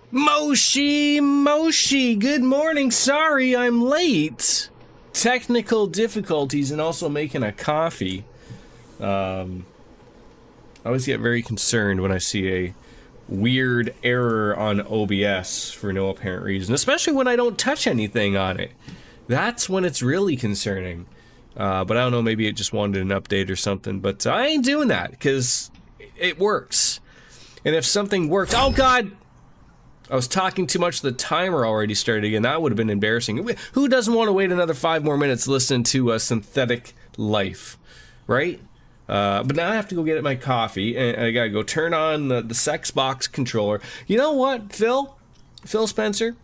Moshi, good morning. Sorry, I'm late. Technical difficulties and also making a coffee. I always get very concerned when I see a weird error on OBS for no apparent reason, especially when I don't touch anything on it. That's when it's really concerning. But I don't know, maybe it just wanted an update or something, but I ain't doing that because it works. And if something worked, oh God! I was talking too much, the timer already started again. That would have been embarrassing. Who doesn't want to wait another 5 more minutes listening to a synthetic life, right? But now I have to go get my coffee, and I gotta go turn on the sex box controller. You know what, Phil Spencer?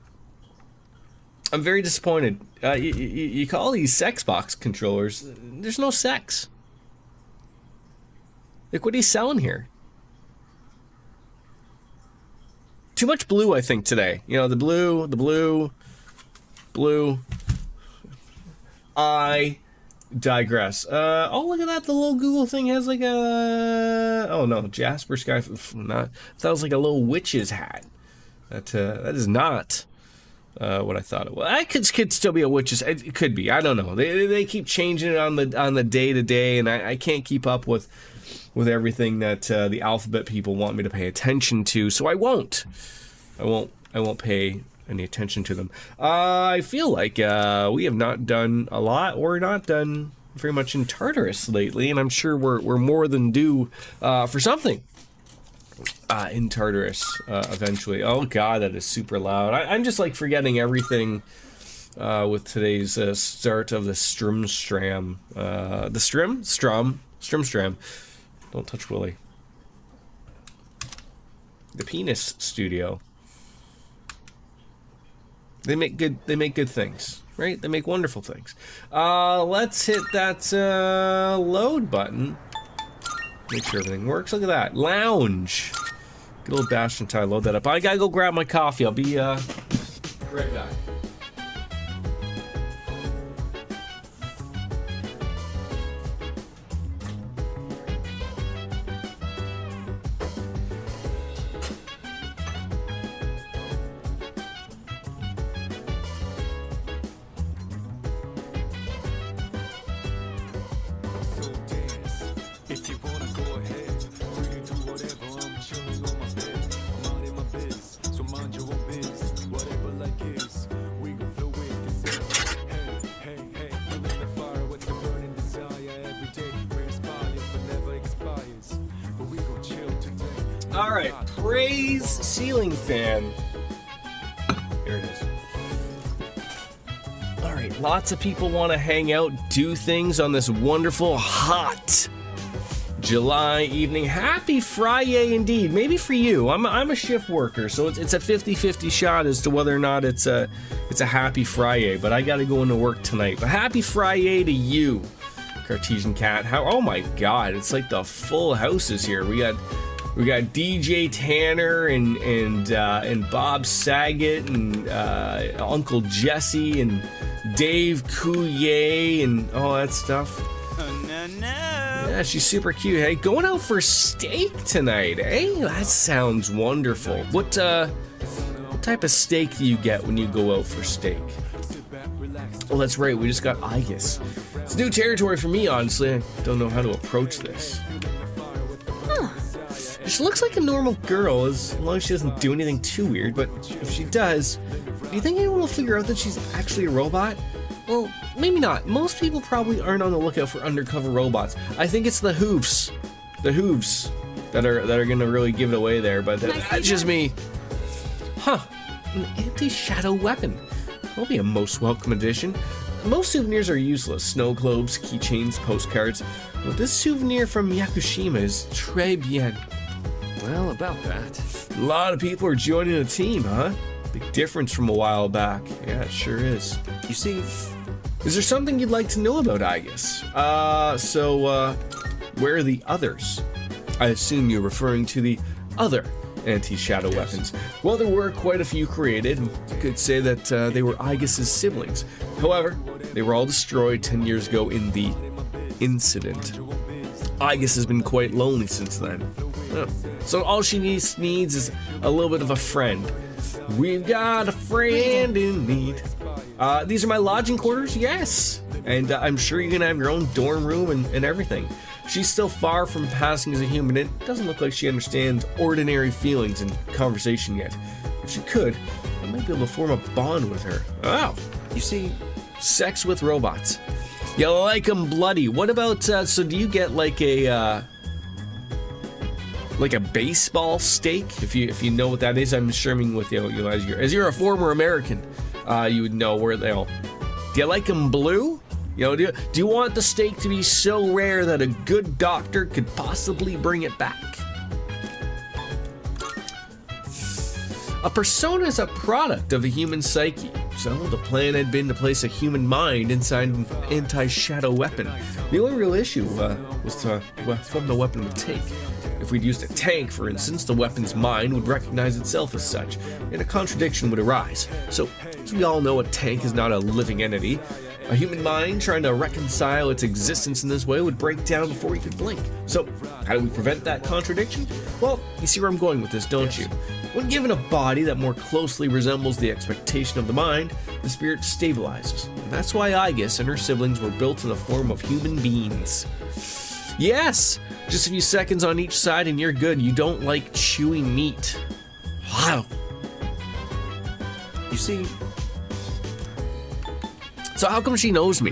I'm very disappointed. You call these sex box controllers, there's no sex. Like, what are you selling here? Too much blue, I think, today. You know, the blue. I digress. Oh, look at that. The little Google thing has like a... Oh, no. Jasper Sky... Not, that was like a little witch's hat. That is not what I thought it was. I could still be a witch's... It could be. I don't know. They keep changing it on the day-to-day, and I can't keep up with everything that the alphabet people want me to pay attention to, so I won't pay any attention to them. I feel like we have not done a lot, or not done very much in Tartarus lately, and I'm sure we're more than due for something in Tartarus eventually. Oh God, that is super loud. I'm just like forgetting everything with today's start of the Strumstram. Strumstram. Don't touch Willie. The Penis Studio. They make good things, right? They make wonderful things. Let's hit that load button. Make sure everything works. Look at that. Lounge. Good old Bastion tie. Load that up. I gotta go grab my coffee. I'll be right back. Alright, praise ceiling fan. Here it is. Alright, lots of people want to hang out, do things on this wonderful, hot July evening. Happy Friday indeed. Maybe for you. I'm a shift worker, so it's a 50-50 shot as to whether or not it's a happy Friday, but I gotta go into work tonight. But happy Friday to you, Cartesian Cat. Oh my God, it's like the full house is here. We got DJ Tanner and Bob Saget and Uncle Jesse and Dave Coulier and all that stuff. Oh, no. Yeah, she's super cute. Hey, going out for steak tonight, eh? That sounds wonderful. What type of steak do you get when you go out for steak? Oh, that's right. We just got Igus. It's new territory for me, honestly. I don't know how to approach this. She looks like a normal girl, as long as she doesn't do anything too weird, but if she does, do you think anyone will figure out that she's actually a robot? Well, maybe not. Most people probably aren't on the lookout for undercover robots. I think it's the hoofs that are gonna really give it away there, but that's just me. Huh, an anti-shadow weapon. That'll be a most welcome addition. Most souvenirs are useless. Snow globes, keychains, postcards. But this souvenir from Yakushima is très bien. Well, about that. A lot of people are joining the team, huh? Big difference from a while back. Yeah, it sure is. You see, is there something you'd like to know about Igus? Where are the others? I assume you're referring to the other anti-shadow weapons. Well, there were quite a few created. You could say that they were Igus's siblings. However, they were all destroyed 10 years ago in the incident. Igus has been quite lonely since then. Oh. So all she needs is a little bit of a friend. We've got a friend in need. These are my lodging quarters, yes. And I'm sure you're gonna have your own dorm room and everything. She's still far from passing as a human. It doesn't look like she understands ordinary feelings and conversation yet. If she could, I might be able to form a bond with her. Oh, you see, sex with robots. You like them bloody. What about, so do you get like a baseball stake? If you know what that is, I'm assuming with you as you're a former American, you would know where they'll. Do you like them blue? You know, do you want the steak to be so rare that a good doctor could possibly bring it back? A persona is a product of a human psyche. So the plan had been to place a human mind inside an anti-shadow weapon. The only real issue was from the weapon would take. If we'd used a tank, for instance, the weapon's mind would recognize itself as such, and a contradiction would arise. So, as we all know, a tank is not a living entity. A human mind trying to reconcile its existence in this way would break down before we could blink. So, how do we prevent that contradiction? Well, you see where I'm going with this, don't you? When given a body that more closely resembles the expectation of the mind, the spirit stabilizes. And that's why Aegis and her siblings were built in the form of human beings. Yes! Just a few seconds on each side and you're good. You don't like chewy meat. Wow. You see... So how come she knows me?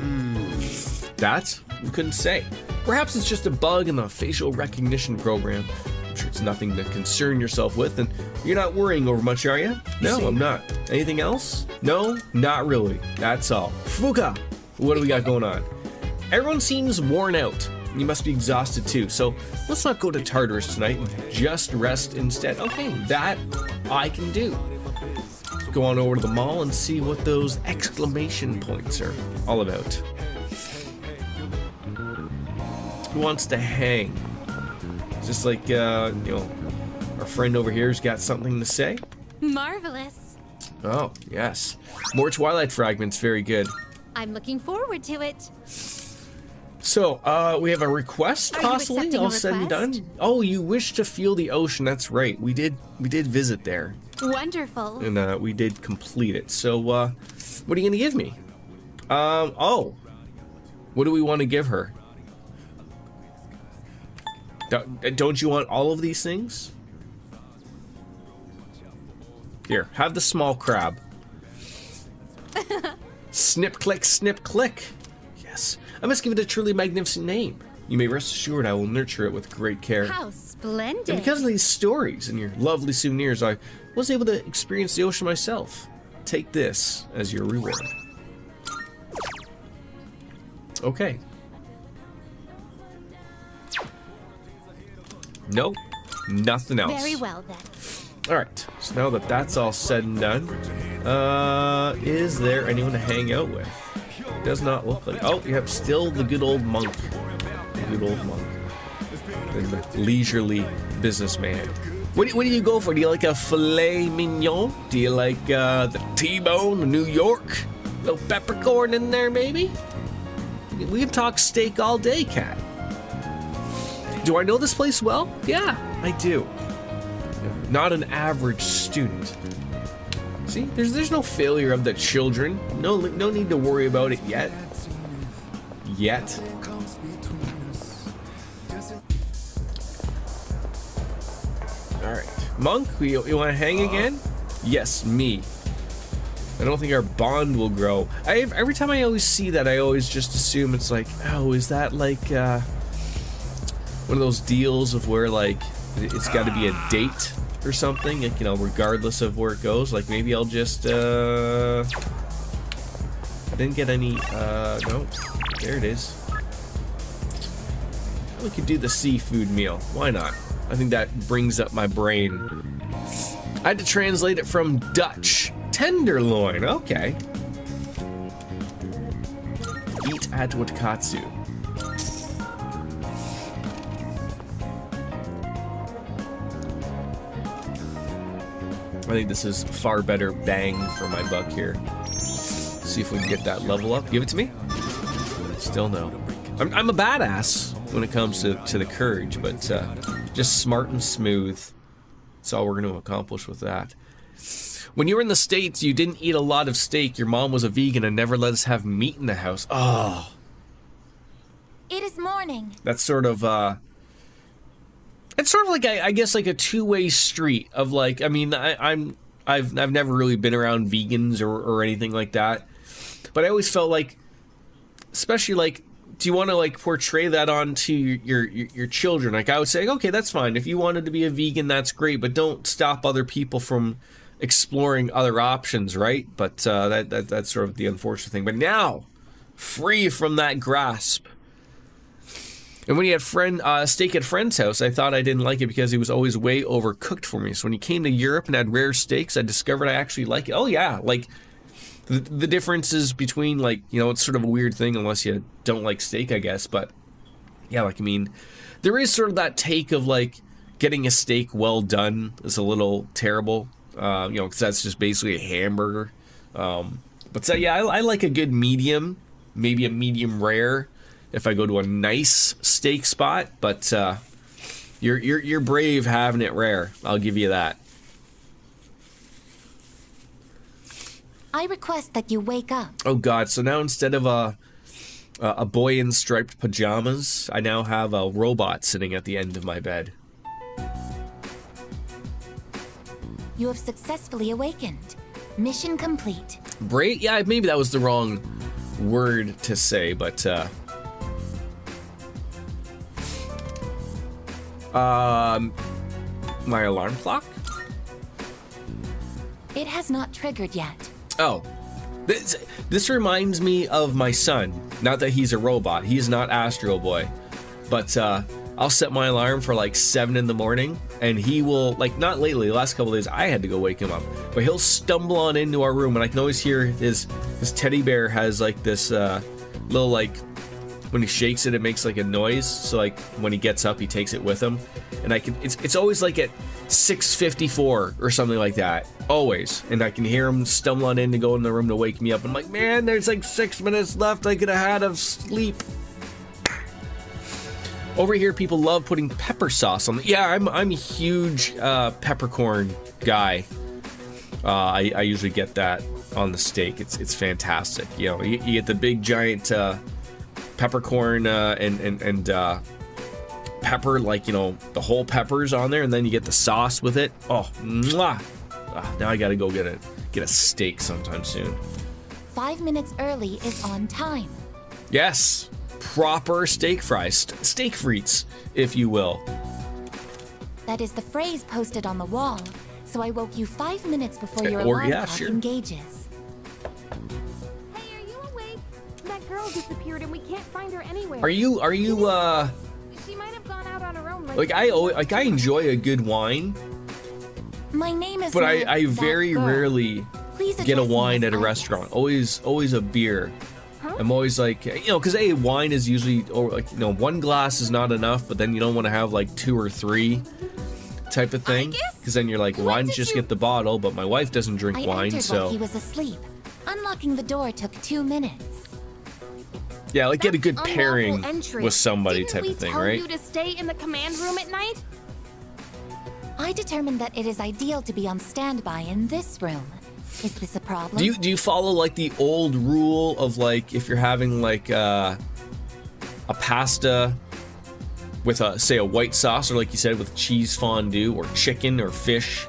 That we couldn't say. Perhaps it's just a bug in the facial recognition program. I'm sure it's nothing to concern yourself with, and you're not worrying over much, are you? No, I'm not. Anything else? No, not really. That's all. Fuka, what do we got going on? Everyone seems worn out. You must be exhausted too, so let's not go to Tartarus tonight and just rest instead. Okay, that I can do. Go on over to the mall and see what those exclamation points are all about. Who wants to hang? It's just like, our friend over here's got something to say. Marvelous. Oh, yes. More Twilight fragments, very good. I'm looking forward to it. So, we have a request, possibly, all said and done. Oh, you wish to feel the ocean, that's right. We did visit there. Wonderful. And we did complete it. So, what are you gonna give me? What do we want to give her? Don't you want all of these things? Here, have the small crab. Snip, click, snip, click. Yes, I must give it a truly magnificent name. You may rest assured I will nurture it with great care. How splendid. And because of these stories and your lovely souvenirs, I was able to experience the ocean myself. Take this as your reward. Okay. Nope, nothing else. Very well then. Alright, so now that that's all said and done, is there anyone to hang out with? Does not look like. Oh, you have still the good old monk. The good old monk. The leisurely businessman. What do you go for? Do you like a filet mignon? Do you like the T-bone, the New York? A little peppercorn in there, maybe? We can talk steak all day, Cat. Do I know this place well? Yeah, I do. Not an average student. See, there's no failure of the children. No need to worry about it yet. All right, Monk, you want to hang again? Yes, me. I don't think our bond will grow. Every time I always see that, I always just assume it's like, oh, is that like one of those deals of where like it's got to be a date or something, like, regardless of where it goes. Like maybe I'll just I didn't get any no, there it is. We could do the seafood meal, why not? I think that brings up my brain. I had to translate it from Dutch. Tenderloin, okay. Eat at Watkatsu. I think this is far better bang for my buck here. See if we can get that level up. Give it to me. Still no. I'm a badass when it comes to the courage, but just smart and smooth. That's all we're going to accomplish with that. When you were in the States, you didn't eat a lot of steak. Your mom was a vegan and never let us have meat in the house. Oh. It is morning. That's sort of, it's sort of like, I guess, like a two-way street of like, I mean, I've never really been around vegans or anything like that. But I always felt like, especially like, do you want to like portray that onto your children? Like I would say, okay, that's fine. If you wanted to be a vegan, that's great, but don't stop other people from exploring other options, right? But that's sort of the unfortunate thing. But now, free from that grasp. And when he had steak at a friend's house, I thought I didn't like it because it was always way overcooked for me. So when he came to Europe and had rare steaks, I discovered I actually like it. Oh yeah, like the differences between, like, you know, it's sort of a weird thing unless you don't like steak, I guess. But yeah, like, I mean, there is sort of that take of like getting a steak well done is a little terrible, you know, because that's just basically a hamburger. But so yeah, I like a good medium, maybe a medium rare if I go to a nice steak spot. But you're brave having it rare. I'll give you that. I request that you wake up. Oh God! So now instead of a boy in striped pajamas, I now have a robot sitting at the end of my bed. You have successfully awakened. Mission complete. Brave? Yeah, maybe that was the wrong word to say, but my alarm clock? It has not triggered yet. Oh, this reminds me of my son. Not that he's a robot. He's not Astro Boy. But I'll set my alarm for like 7 in the morning, and he will, like, not lately, the last couple of days, I had to go wake him up. But he'll stumble on into our room, and I can always hear his teddy bear has like this little, like, when he shakes it, it makes like a noise. So like when he gets up, he takes it with him, and it's always like at 6:54 or something like that, always. And I can hear him stumbling in to go in the room to wake me up. I'm like, man, there's like 6 minutes left I could have had of sleep. Over here, people love putting pepper sauce on. Yeah, I'm a huge peppercorn guy. I usually get that on the steak. It's fantastic. You know, you get the big giant peppercorn and pepper, like, you know, the whole peppers on there, and then you get the sauce with it. Oh, mwah! Now I gotta go get a steak sometime soon. 5 minutes early is on time. Yes, proper steak fries, steak frites, if you will. That is the phrase posted on the wall, so I woke you 5 minutes before your Or, alarm yeah, clock sure. engages. Hey, are you awake? That girl disappeared and we can't find her anywhere. Are you She might have gone out on her own. like, I enjoy a good wine, My name is but not I that very girl. rarely Please get a address me wine as at a Agnes. restaurant. Always a beer. I'm always like, you know, because wine is usually, or like, you know, one glass is not enough, but then you don't want to have like 2 or 3 type of thing, because then you're like, What why don't did just you- get the bottle? But my wife doesn't drink I wine, entered so while he was asleep. Unlocking the door took 2 minutes. yeah, like get a good Unlawful pairing entry. with somebody Didn't type we of thing, tell right? you to stay in the command room at night? I determined that it is ideal to be on standby in this room. Is this a problem? Do you follow like the old rule of like if you're having like a pasta with say a white sauce, or like you said with cheese fondue or chicken or fish,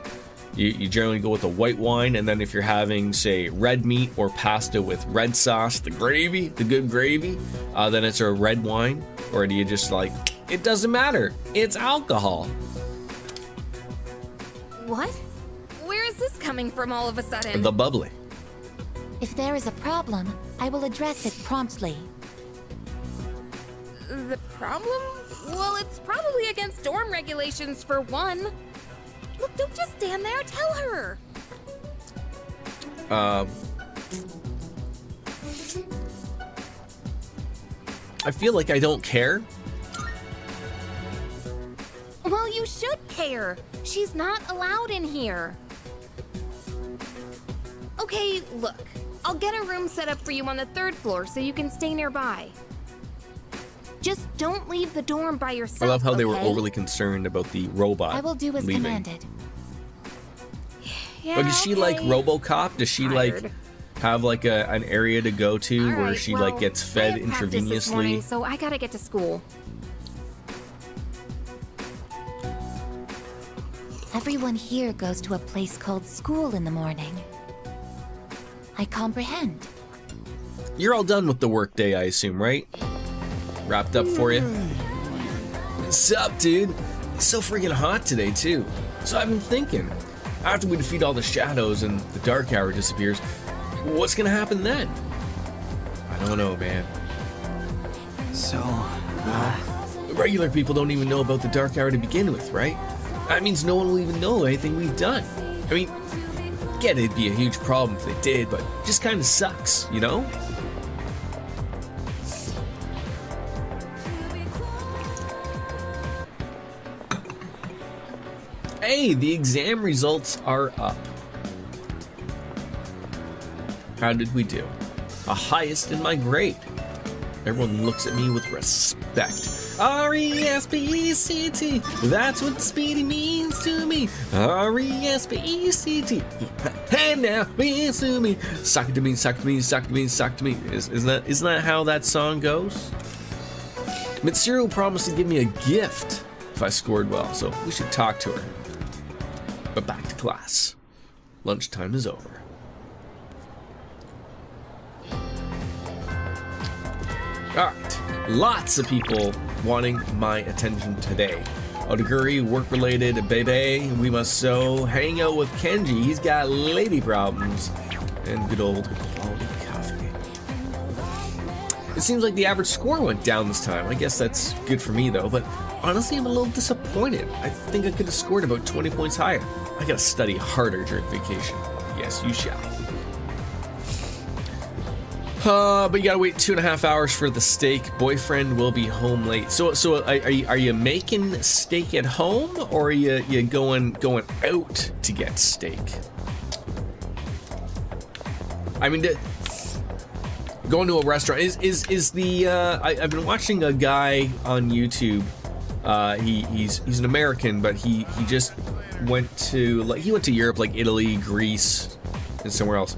you generally go with a white wine, and then if you're having say red meat or pasta with red sauce, the good gravy, then it's a red wine? Or do you just like, it doesn't matter, it's alcohol? What? Where is this coming from all of a sudden? The bubbly. If there is a problem, I will address it promptly. The problem? Well, it's probably against dorm regulations for one. Look, don't just stand there. Tell her. I feel like I don't care. Well, you should care. She's not allowed in here. Okay, look. I'll get a room set up for you on the 3rd floor so you can stay nearby. Just don't leave the dorm by yourself. I love how they were okay? overly concerned about the robot I will do as leaving. commanded. Yeah, Like, is she like okay. RoboCop? Does she like Tired. have like an area to go to All where right, she well, like gets I fed have practice this morning, intravenously? so I gotta get to school. Everyone here goes to a place called school in the morning. I comprehend. You're all done with the workday, I assume, right? Wrapped up for you? What's up, dude? It's so freaking hot today, too. So I've been thinking, after we defeat all the shadows and the dark hour disappears, what's gonna happen then? I don't know, man. So, Regular people don't even know about the dark hour to begin with, right? That means no one will even know anything we've done. I mean, get it'd be a huge problem if they did, but it just kind of sucks, you know? Hey, the exam results are up. How did we do? A highest in my grade. Everyone looks at me with respect. R-E-S-P-E-C-T. That's what speedy means to me. R-E-S-P-E-C-T. Hey now, means to me. Suck it to me, suck it to me, suck it to me, suck it to me. Isn't that how that song goes? Mitsuru promised to give me a gift if I scored well, so we should talk to her. But back to class. Lunchtime is over. Alright, lots of people wanting my attention today. Odaguri, work-related, baby, we must so hang out with Kenji, he's got lady problems, and good old quality coffee. It seems like the average score went down this time. I guess that's good for me though, but honestly I'm a little disappointed. I think I could have scored about 20 points higher. I gotta study harder during vacation. Yes, you shall. But you gotta wait 2.5 hours for the steak. Boyfriend will be home late. So are you making steak at home, or are you going out to get steak? I mean, going to a restaurant is the I've been watching a guy on YouTube. He's an American, but he just went to Europe, like Italy, Greece, and somewhere else.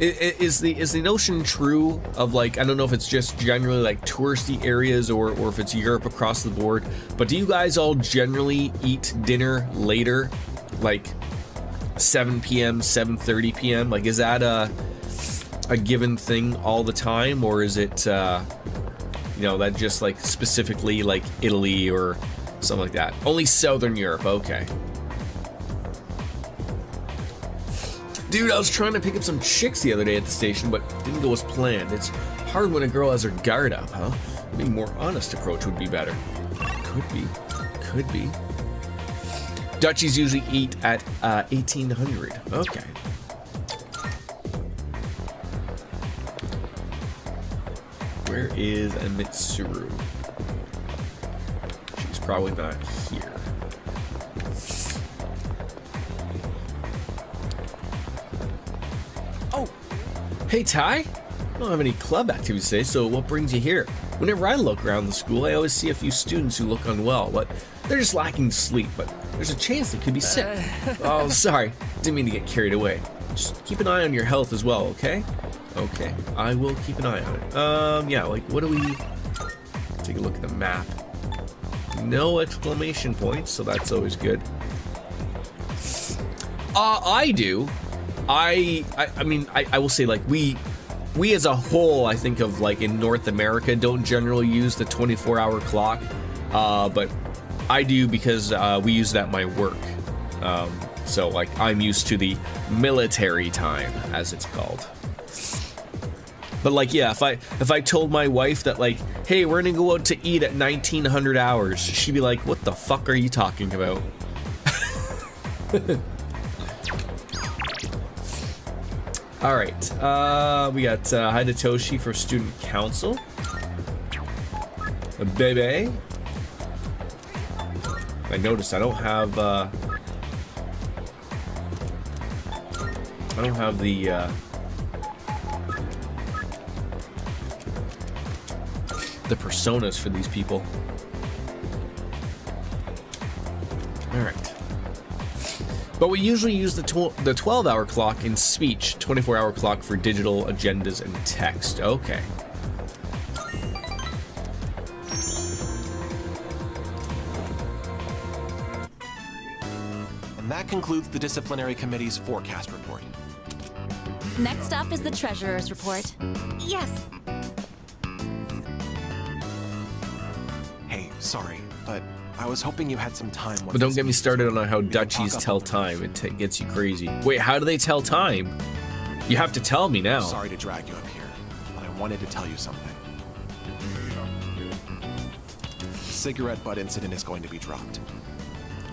Is the notion true of, like, I don't know if it's just generally like touristy areas or if it's Europe across the board, but do you guys all generally eat dinner later, like 7 p.m., 7:30 p.m.? Like, is that a given thing all the time, or is it that just like specifically like Italy or something like that? Only Southern Europe, okay. Dude, I was trying to pick up some chicks the other day at the station, but didn't go as planned. It's hard when a girl has her guard up, huh? Maybe a more honest approach would be better. Could be. Dutchies usually eat at 1800. Okay. Where is Mitsuru? She's probably not here. Hey Ty, I don't have any club activities today, so what brings you here? Whenever I look around the school, I always see a few students who look unwell, but they're just lacking sleep, but there's a chance they could be sick. Oh, sorry, didn't mean to get carried away. Just keep an eye on your health as well, okay? Okay, I will keep an eye on it. Yeah, like, what do we... Take a look at the map. No exclamation points, so that's always good. I do. I mean, I will say, like, we as a whole, I think of, like, in North America, don't generally use the 24-hour clock, but I do because we use it at my work. So, like, I'm used to the military time, as it's called. But, like, yeah, if I told my wife that, like, hey, we're gonna go out to eat at 1900 hours, she'd be like, what the fuck are you talking about? All right, we got Hidetoshi for student council. Bebe. I noticed I don't have the personas for these people. All right. But we usually use the 12-hour clock in speech, 24-hour clock for digital agendas and text. Okay. And that concludes the disciplinary committee's forecast report. Next up is the treasurer's report. Yes. Hey, sorry, but I was hoping you had some time. But don't get me started on how duchies tell time. It gets you crazy. Wait, how do they tell time? You have to tell me now. Sorry to drag you up here, but I wanted to tell you something. The cigarette butt incident is going to be dropped.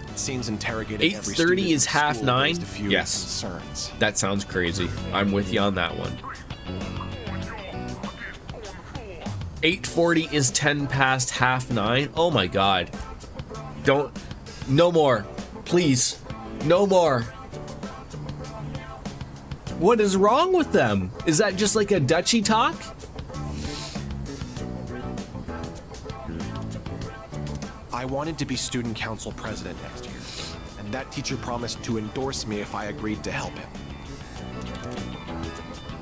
It seems interrogating every 8:30 student is in half school 9? raised a few Yes. concerns. That sounds crazy. I'm with you on that one. 8:40 is 10 past half 9. Oh my god. Don't. No more. Please. No more. What is wrong with them? Is that just like a duchy talk? I wanted to be student council president next year, and that teacher promised to endorse me if I agreed to help him.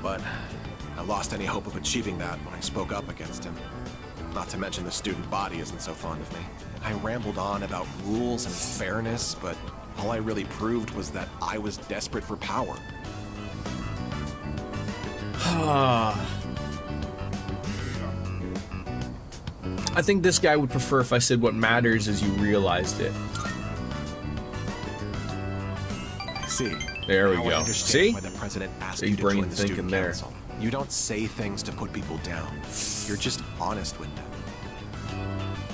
But I lost any hope of achieving that when I spoke up against him. Not to mention the student body isn't so fond of me. I rambled on about rules and fairness, but all I really proved was that I was desperate for power. I think this guy would prefer if I said what matters is you realized it. I see. There we Now I go. understand See? why the president asked Big you to brain join the thinking student there. council. You don't say things to put people down. You're just honest with them.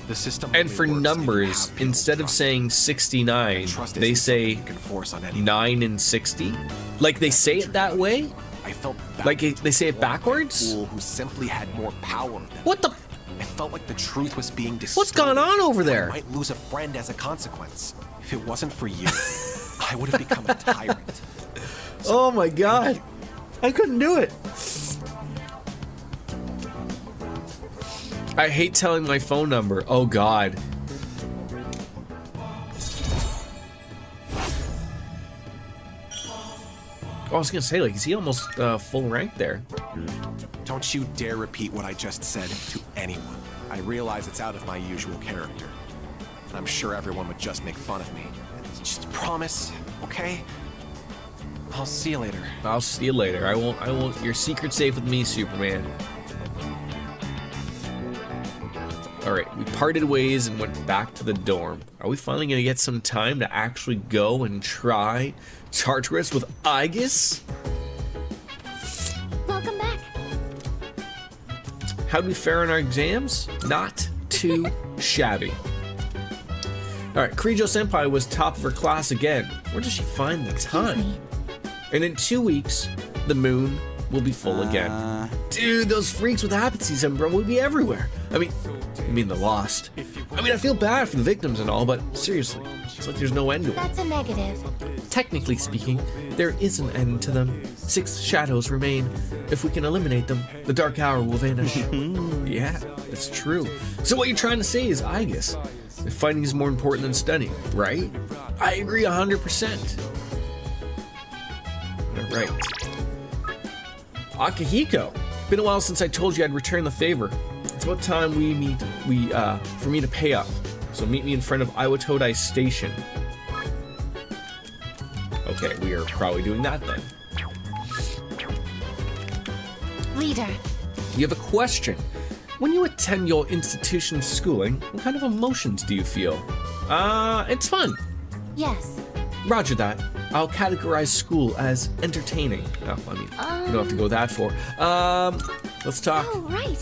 The system And only for works if you numbers, have people instead of trust. saying 69, Trust they isn't something say you can force on anyone. 9 and 60. Like they say it that way? I felt Like they say it backwards by a backwards? fool who simply had more power than What the? I felt like the truth was being distorted. What's going on over I there? might lose a friend as a consequence. If it wasn't for you, I would have become a tyrant. Oh my god. I couldn't do it. I hate telling my phone number. Oh god. I was gonna say, like, is he almost full rank there? Don't you dare repeat what I just said to anyone. I realize it's out of my usual character. And I'm sure everyone would just make fun of me. Just promise, okay? I'll see you later. I'll see you later. I won't. Your secret's safe with me, Superman. Alright, we parted ways and went back to the dorm. Are we finally gonna get some time to actually go and try Tartarus with Aegis? Welcome back. How'd we fare on our exams? Not too shabby. Alright, Kirijo Senpai was top of her class again. Where does she find the time? And in 2 weeks, the moon will be full again. Dude, those freaks with apathy syndrome will be everywhere. I mean the lost. I feel bad for the victims and all, but seriously, it's like there's no end to it. That's a negative. Technically speaking, there is an end to them. 6 shadows remain. If we can eliminate them, the dark hour will vanish. Yeah, that's true. So what you're trying to say is Aegis. Fighting is more important than studying, right? I agree 100%. Alright. Akihiko. Been a while since I told you I'd return the favor. It's about time for me to pay up. So meet me in front of Iwatodai Station. Okay, we are probably doing that then. Leader. You have a question. When you attend your institution's schooling, what kind of emotions do you feel? It's fun. Yes. Roger that. I'll categorize school as entertaining. Oh, you don't have to go that far. Let's talk. Oh, right.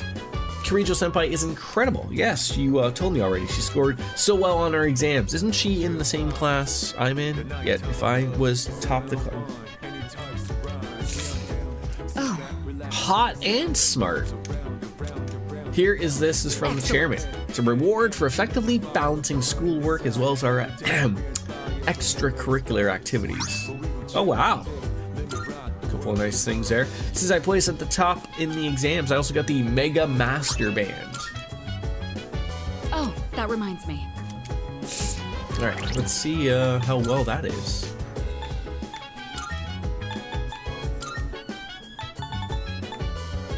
Kirijo Senpai is incredible. Yes, you told me already. She scored so well on her exams. Isn't she in the same class I'm in? Yet, if I was top the class. Oh. Hot and smart. Here is from the chairman. It's a reward for effectively balancing schoolwork as well as our extracurricular activities. Oh, wow. Couple of nice things there. Since I placed at the top in the exams, I also got the Mega Master Band. Oh, that reminds me. All right, let's see how well that is.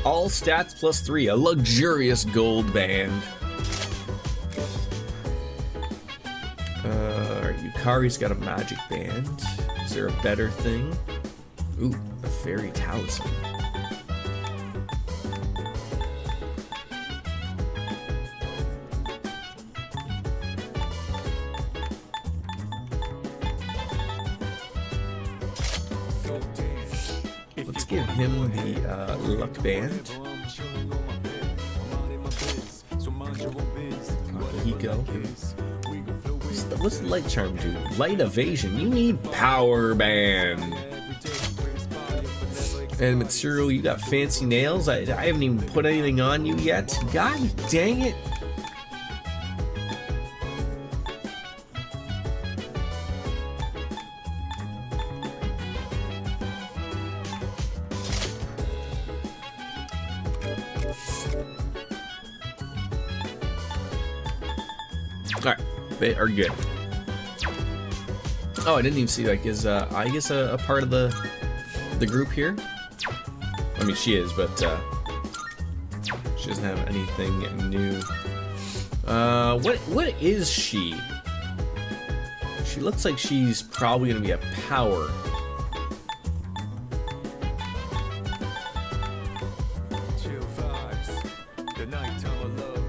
All stats +3, a luxurious gold band. Alright, Yukari's got a magic band. Is there a better thing? Ooh, a fairy talisman. Let's give him the luck band. Here you go. What's the light charm do? Light evasion. You need power band. And material, you got fancy nails. I haven't even put anything on you yet. God dang it. Alright, they are good. Oh, I didn't even see, like, is I guess a part of the group here? I mean, she is, but she doesn't have anything new. What is she? She looks like she's probably gonna be a power.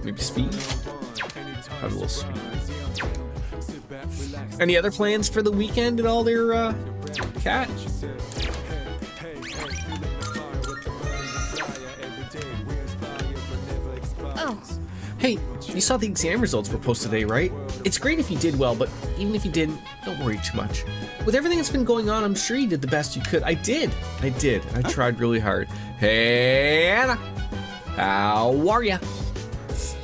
Maybe speed? Have a little speed. Any other plans for the weekend at all there, Cat? Oh, Hey, you saw the exam results were posted today, right? It's great if you did well, but even if you didn't, don't worry too much. With everything that's been going on, I'm sure you did the best you could. I did. I tried really hard. Hey, Anna. How are ya?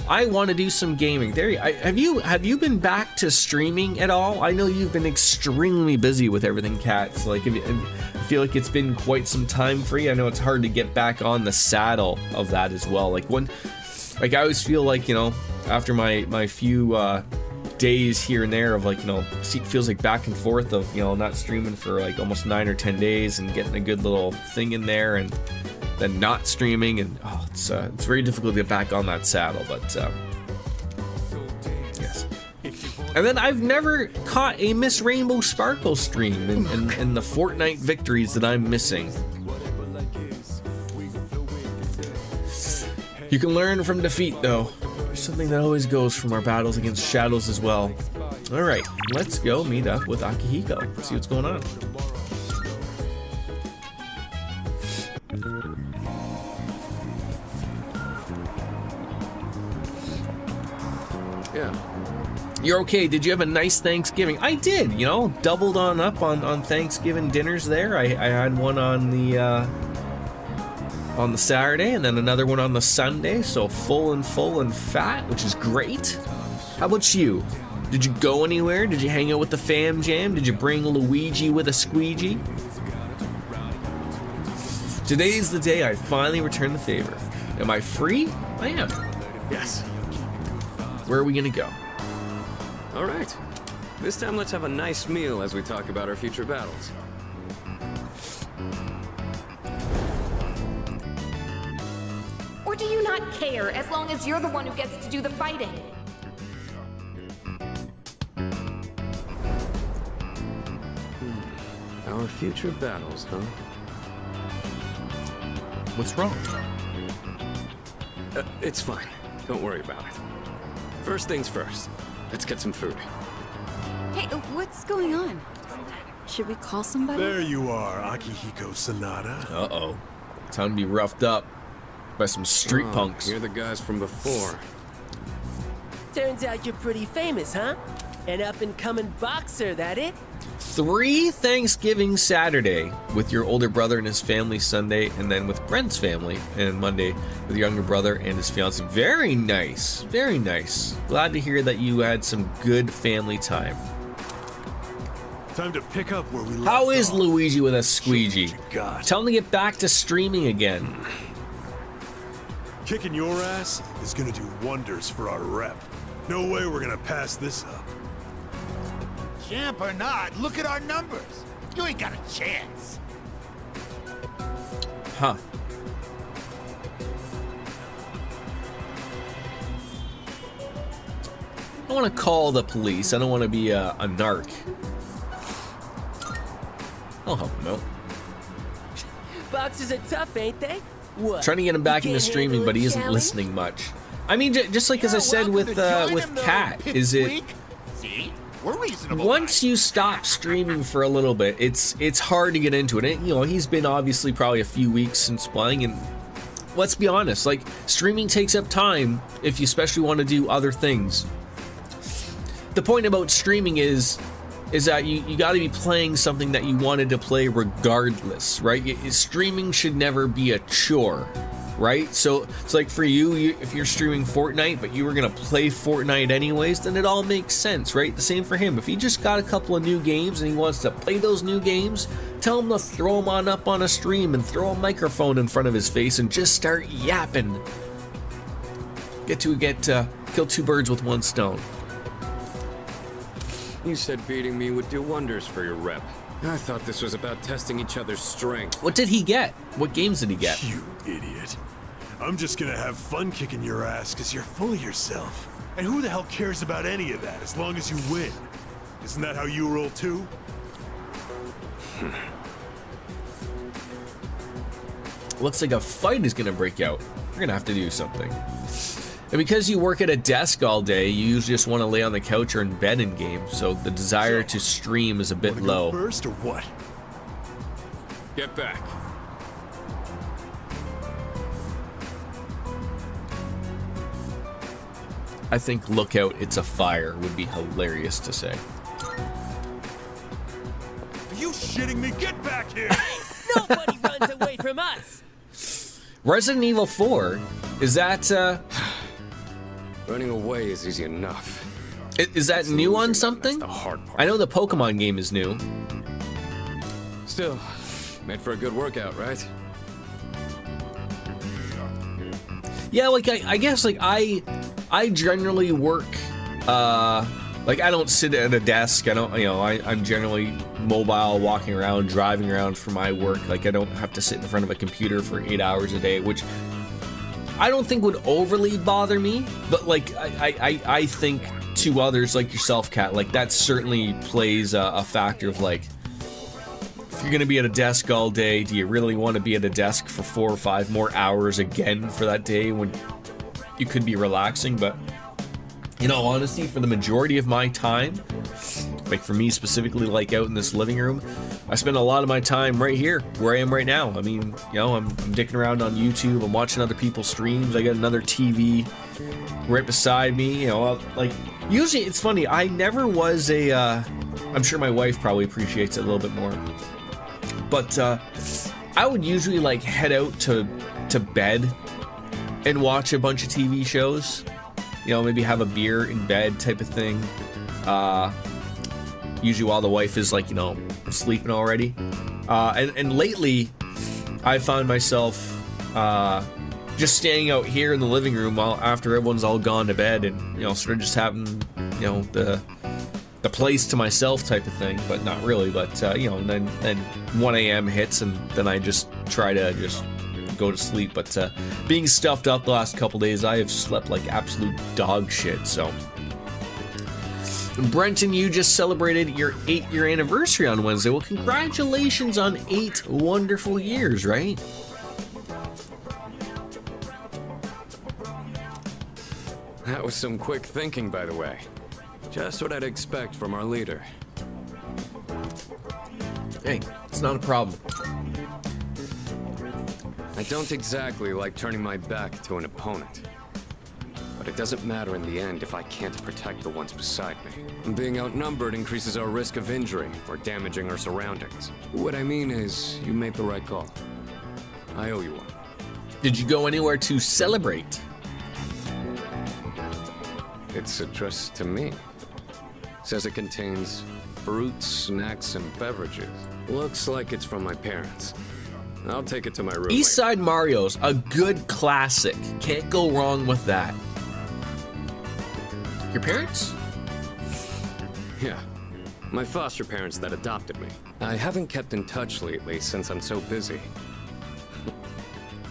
I want to do some gaming. Have you been back to streaming at all? I know you've been extremely busy with everything, Kat. So I feel like it's been quite some time for you. I know it's hard to get back on the saddle of that as well. I always feel like, you know, after my few days here and there of, like, you know, feels like back and forth of, you know, not streaming for like almost 9 or 10 days and getting a good little thing in there and then not streaming, and it's very difficult to get back on that saddle, but yes. And then I've never caught a Miss Rainbow Sparkle stream in the Fortnite victories that I'm missing. You can learn from defeat, though. There's something that always goes from our battles against shadows as well. Alright, let's go meet up with Akihiko, see what's going on. Yeah. You're okay. Did you have a nice Thanksgiving? I did, you know, doubled up on Thanksgiving dinners there. I had one on the Saturday and then another one on the Sunday, so full and fat, which is great. How about you? Did you go anywhere? Did you hang out with the fam jam? Did you bring Luigi with a squeegee? Today's the day I finally return the favor. Am I free? I am. Yes. Where are we gonna go? All right. This time let's have a nice meal as we talk about our future battles. Or do you not care as long as you're the one who gets to do the fighting? Our future battles, huh? What's wrong? It's fine. Don't worry about it. First things first. Let's get some food. Hey, what's going on? Should we call somebody? There you are, Akihiko Sanada. Uh-oh. Time to be roughed up by some street punks. You're the guys from before. Turns out you're pretty famous, huh? An up-and-coming boxer, that it? 3 Thanksgiving Saturday with your older brother and his family Sunday, and then with Brent's family, and Monday with your younger brother and his fiance. Very nice. Very nice. Glad to hear that you had some good family time. Time to pick up where we left How is off. Luigi with a squeegee? God. Tell him to get back to streaming again. Kicking your ass is gonna do wonders for our rep. No way we're gonna pass this up. Champ or not, look at our numbers. You ain't got a chance. Huh. don't want to call the police. I don't want to be a narc. I'll help him out. Boxers are tough, ain't they? What? Trying to get him back You into can't streaming, handle but a he isn't challenge? listening much. I mean, just like as I said with Kat, is it See? We're reasonable. once you stop streaming for a little bit, it's hard to get into it. And, you know, he's been obviously probably a few weeks since playing, and let's be honest, like streaming takes up time if you especially want to do other things. The point about streaming is that you got to be playing something that you wanted to play regardless, right? Streaming should never be a chore, right? So it's like for you, if you're streaming Fortnite, but you were gonna play Fortnite anyways, then it all makes sense, right? The same for him. If he just got a couple of new games and he wants to play those new games, tell him to throw them up on a stream and throw a microphone in front of his face and just start yapping. Kill two birds with one stone. You said beating me would do wonders for your rep. I thought this was about testing each other's strength. What did he get? What games did he get? You idiot. I'm just gonna have fun kicking your ass because you're full of yourself. And who the hell cares about any of that as long as you win? Isn't that how you roll too? Looks like a fight is gonna break out. We're gonna have to do something. And because you work at a desk all day, you usually just want to lay on the couch or in bed in game, so the desire to stream is a bit Wanna go low. first or what? Get back. I think "look out, it's a fire" would be hilarious to say. Are you shitting me? Get back here! Nobody runs away from us. Resident Evil 4, is that Running away is easy enough. is that new on something? That's the hard part. I know the Pokemon game is new. Still, made for a good workout, right? Yeah, like I guess like I generally work like I don't sit at a desk. I don't, you know, I'm generally mobile, walking around, driving around for my work. Like I don't have to sit in front of a computer for 8 hours a day, which I don't think would overly bother me, but like I think to others like yourself, Kat, like that certainly plays a factor of like, if you're gonna be at a desk all day, do you really want to be at a desk for 4 or 5 more hours again for that day when you could be relaxing? But you know, honestly, for the majority of my time, like for me specifically, like out in this living room, I spend a lot of my time right here, where I am right now. I mean, you know, I'm dicking around on YouTube, I'm watching other people's streams, I got another TV right beside me, you know, like, usually, it's funny, I never was a, I'm sure my wife probably appreciates it a little bit more, but, I would usually, like, head out to bed and watch a bunch of TV shows, you know, maybe have a beer in bed type of thing, usually while the wife is like, you know, sleeping already. And lately, I found myself just staying out here in the living room while after everyone's all gone to bed, and you know, sort of just having, you know, the place to myself type of thing, but not really. But you know, and then 1 a.m. hits, and then I just try to just go to sleep. But being stuffed up the last couple days, I have slept like absolute dog shit. So. Brenton, you just celebrated your 8-year anniversary on Wednesday. Well, congratulations on 8 wonderful years, right? That was some quick thinking, by the way. Just what I'd expect from our leader. Hey, it's not a problem. I don't exactly like turning my back to an opponent. But it doesn't matter in the end if I can't protect the ones beside me. Being outnumbered increases our risk of injury or damaging our surroundings. What I mean is, you made the right call. I owe you one. Did you go anywhere to celebrate? It's addressed to me. Says it contains fruits, snacks, and beverages. Looks like it's from my parents. I'll take it to my room. East Side Mario's a good classic. Can't go wrong with that. Your parents? Yeah. My foster parents that adopted me. I haven't kept in touch lately since I'm so busy.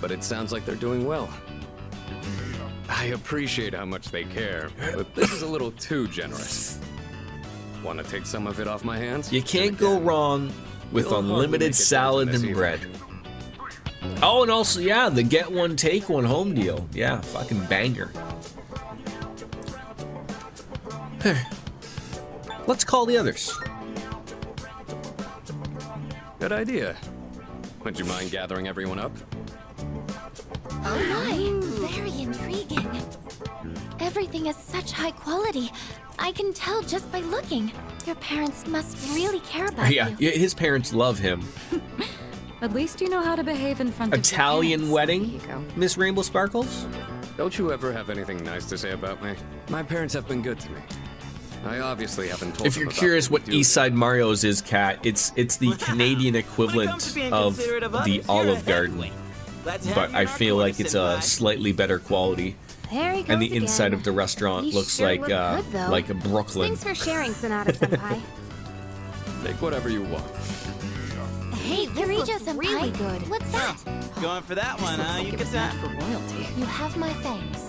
But it sounds like they're doing well. I appreciate how much they care, but this is a little too generous. Want to take some of it off my hands? You can't go wrong with You'll hardly unlimited make a salad dent and in this bread. Oh, and also, yeah, the get one, take one home deal. Yeah, fucking banger. Let's call the others. Good idea. Would you mind gathering everyone up? Oh my, very intriguing. Everything is such high quality. I can tell just by looking. Your parents must really care about Yeah, you. his parents love him. At least you know how to behave in front of your Italian parents. wedding, There you go. Miss Rainbow Sparkles? Don't you ever have anything nice to say about me? My parents have been good to me. I obviously haven't told If them you're about curious we what do. Eastside Mario's is, Kat, it's the Canadian equivalent of the Olive Garden. But I feel like it's a slightly better quality. There he goes And the again. inside of the restaurant He looks sure like looked good, though. a Brooklyn. Thanks for sharing, Sonata-senpai. Take whatever you want. Hey, Kirijo Senpai. really good. What's that? Going for that one, huh? You get that? For royalty. You have my thanks.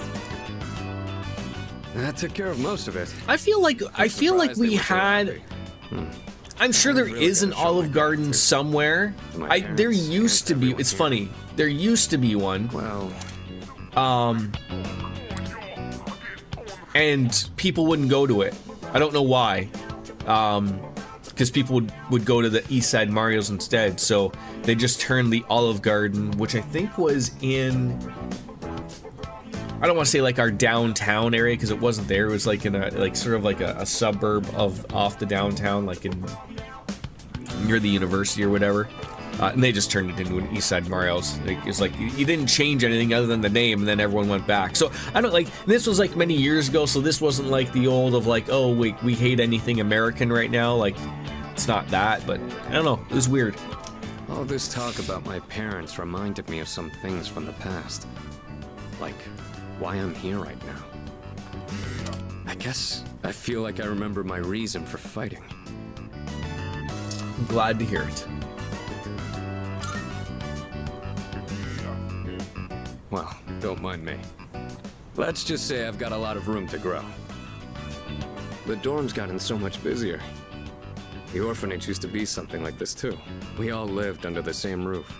That took care of most of it. I feel like Surprised we they were so had. happy. I'm sure there really is an gotta show my Olive Garden gratitude somewhere. to my There parents used to and be. everyone It's here. funny. There used to be one. Well, And people wouldn't go to it. I don't know why. Because people would go to the Eastside Mario's instead. So they just turned the Olive Garden, which I think was in, I don't want to say like our downtown area because it wasn't there. It was like in a sort of like a suburb of off the downtown, like in near the university or whatever. And they just turned it into an Eastside Mario's. It's like you didn't change anything other than the name, and then everyone went back. So I don't like. This was like many years ago, so this wasn't like the old of like, oh wait, we hate anything American right now. Like it's not that, but I don't know. It was weird. all this talk about my parents reminded me of some things from the past. Like why I'm here right now. I guess I feel like I remember my reason for fighting. I'm glad to hear it. Well, don't mind me. Let's just say I've got a lot of room to grow. The dorm's gotten so much busier. The orphanage used to be something like this too. We all lived under the same roof,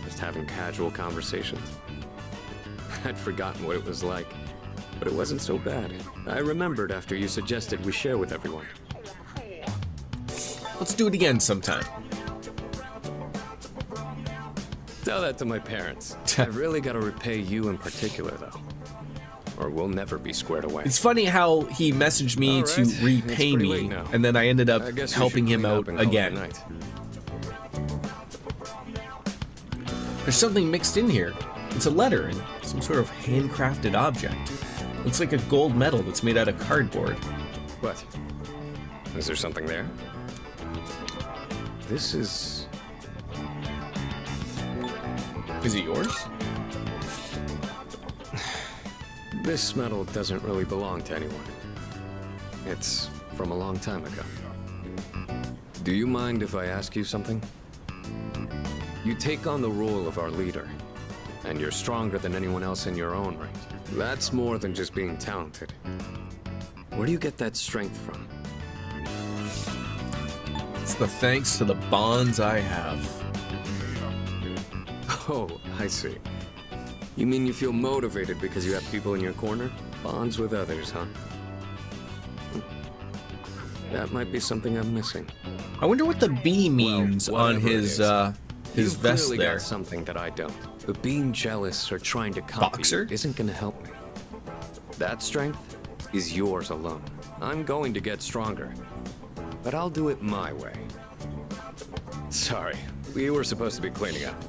just having casual conversations. I'd forgotten what it was like, but it wasn't so bad. I remembered after you suggested we share with everyone. Let's do it again sometime. Tell that to my parents. I really gotta repay you in particular, though. Or we'll never be squared away. It's funny how he messaged me All to right. It's repay pretty me, late now. and then I ended up I guess we helping should him clean out up and call it a again. night. There's something mixed in here. It's a letter and some sort of handcrafted object. Looks like a gold medal that's made out of cardboard. What? Is there something there? This is... Is it yours? This medal doesn't really belong to anyone. It's from a long time ago. Do you mind if I ask you something? You take on the role of our leader, and you're stronger than anyone else in your own right. That's more than just being talented. Where do you get that strength from? It's the thanks to the bonds I have. Oh, I see. You mean you feel motivated because you have people in your corner? Bonds with others, huh? That might be something I'm missing. I wonder what the B means on whatever it his is. You've vest clearly there. got something that I don't. But being jealous or trying to copy Boxer? isn't gonna help me. That strength is yours alone. I'm going to get stronger, but I'll do it my way. Sorry, we were supposed to be cleaning up.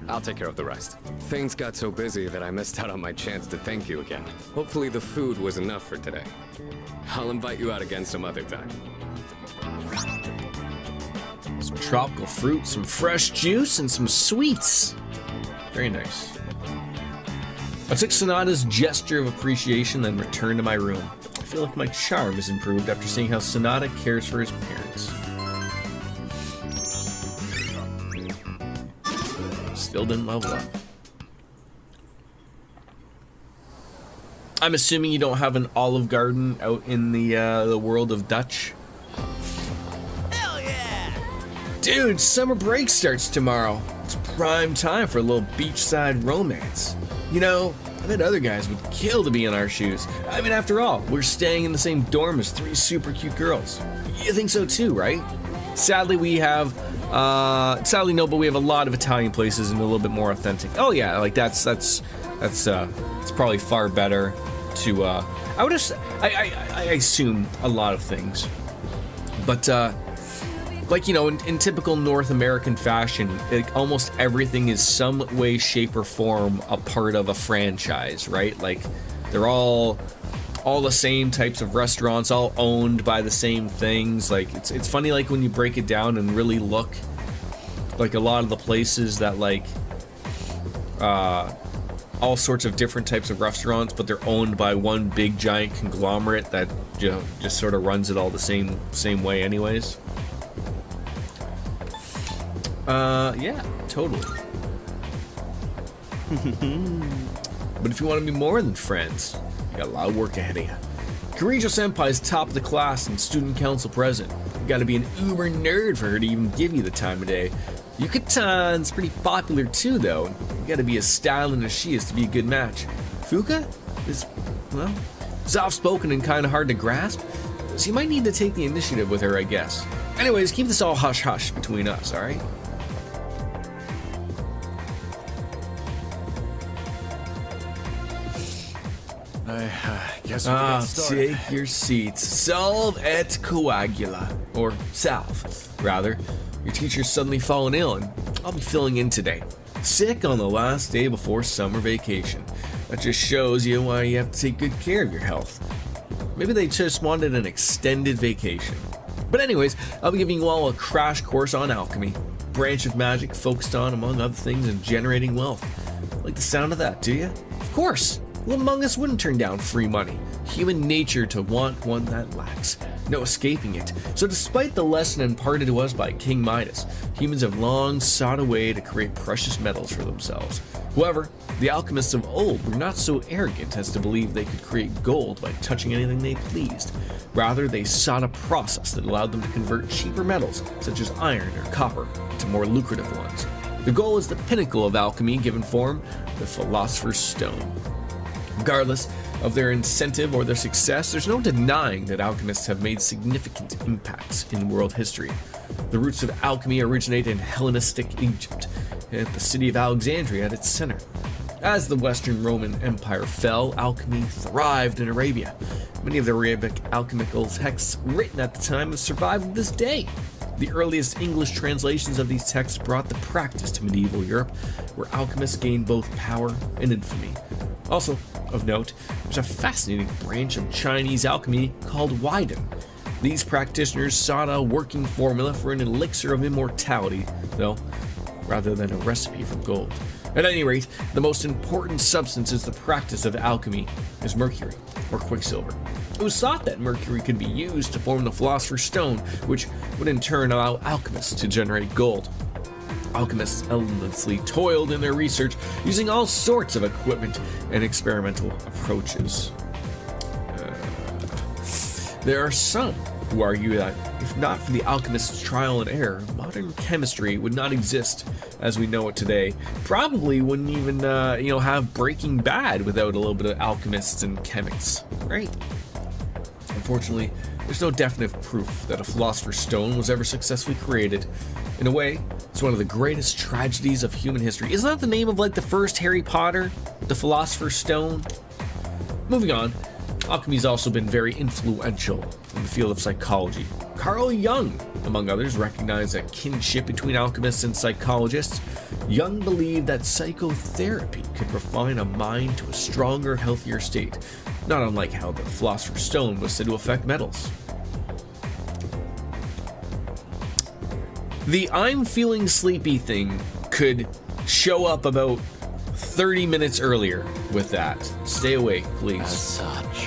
I'll take care of the rest. Things got so busy that I missed out on my chance to thank you again. Hopefully the food was enough for today. I'll invite you out again some other time. Some tropical fruit, some fresh juice, and some sweets. Very nice. I took Sonata's gesture of appreciation, then returned to my room. I feel like my charm has improved after seeing how Sonata cares for his parents. Still didn't level up. I'm assuming you don't have an Olive Garden out in the world of Dutch. Hell yeah! Dude, summer break starts tomorrow. It's prime time for a little beachside romance. You know, I bet other guys would kill to be in our shoes. I mean, after all, we're staying in the same dorm as 3 super cute girls. You think so too, right? Sadly, we have, sadly no, but we have a lot of Italian places and a little bit more authentic. Oh yeah, like that's it's probably far better to, I assume a lot of things. But, like, you know, in typical North American fashion, like, almost everything is some way, shape, or form a part of a franchise, right? Like, they're all the same types of restaurants, all owned by the same things. Like, it's funny, like, when you break it down and really look, like, a lot of the places that, like, all sorts of different types of restaurants, but they're owned by one big giant conglomerate that, you know, just sort of runs it all the same way anyways. Yeah, totally. But if you want to be more than friends, you got a lot of work ahead of you. Kirijo Senpai is top of the class and student council president. You gotta be an uber nerd for her to even give you the time of day. Yukatan's pretty popular too, though. You gotta be as styling as she is to be a good match. Fuka is, well, soft-spoken and kinda hard to grasp, so you might need to take the initiative with her, I guess. Anyways, keep this all hush-hush between us, alright? I guess we can get started. Take your seats. Salve et coagula. Or salve, rather. Your teacher's suddenly fallen ill, and I'll be filling in today. Sick on the last day before summer vacation. That just shows you why you have to take good care of your health. Maybe they just wanted an extended vacation. But anyways, I'll be giving you all a crash course on alchemy. Branch of magic focused on, among other things, in generating wealth. Like the sound of that, do you? Of course! Who among us wouldn't turn down free money? Human nature to want one that lacks. No escaping it. So despite the lesson imparted to us by King Midas, humans have long sought a way to create precious metals for themselves. However, the alchemists of old were not so arrogant as to believe they could create gold by touching anything they pleased. Rather, they sought a process that allowed them to convert cheaper metals, such as iron or copper, into more lucrative ones. The goal is the pinnacle of alchemy given form, the Philosopher's Stone. Regardless of their incentive or their success, there's no denying that alchemists have made significant impacts in world history. The roots of alchemy originate in Hellenistic Egypt, at the city of Alexandria at its center. As the Western Roman Empire fell, alchemy thrived in Arabia. Many of the Arabic alchemical texts written at the time have survived to this day. The earliest English translations of these texts brought the practice to medieval Europe, where alchemists gained both power and infamy. Also, of note, there's a fascinating branch of Chinese alchemy called Weiden. These practitioners sought a working formula for an elixir of immortality, though, rather than a recipe for gold. At any rate, the most important substance in the practice of alchemy is mercury, or quicksilver. It was thought that mercury could be used to form the Philosopher's Stone, which would in turn allow alchemists to generate gold. Alchemists endlessly toiled in their research, using all sorts of equipment and experimental approaches. There are some who argue that if not for the alchemist's trial and error, modern chemistry would not exist as we know it today. Probably wouldn't even, have Breaking Bad without a little bit of alchemists and chemists, right? Unfortunately, there's no definite proof that a Philosopher's Stone was ever successfully created. In a way, it's one of the greatest tragedies of human history. Isn't that the name of, like, the first Harry Potter? The Philosopher's Stone? Moving on, alchemy's also been very influential in the field of psychology. Carl Jung, among others, recognized a kinship between alchemists and psychologists. Jung believed that psychotherapy could refine a mind to a stronger, healthier state, not unlike how the Philosopher's Stone was said to affect metals. The I'm feeling sleepy thing could show up about 30 minutes earlier with that. Stay awake, please. As such.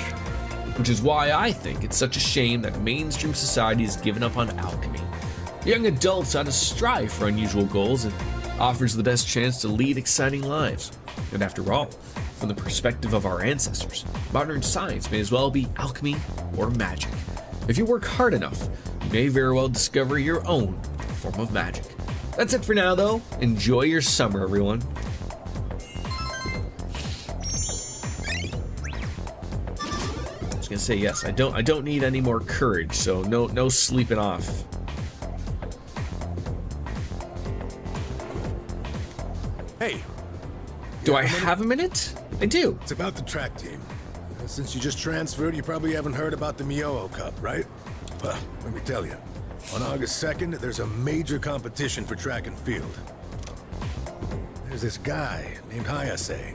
Which is why I think it's such a shame that mainstream society has given up on alchemy. Young adults ought to strive for unusual goals and offers the best chance to lead exciting lives. And after all, from the perspective of our ancestors. Modern science may as well be alchemy or magic. If you work hard enough, you may very well discover your own form of magic. That's it for now, though. Enjoy your summer, everyone. I was gonna say yes. I don't need any more courage, so no sleeping off. Hey, Do I have a minute? I do. It's about the track team. Since you just transferred, you probably haven't heard about the Miyoo Cup, right? Well, let me tell you. On August 2nd, there's a major competition for track and field. There's this guy named Hayase.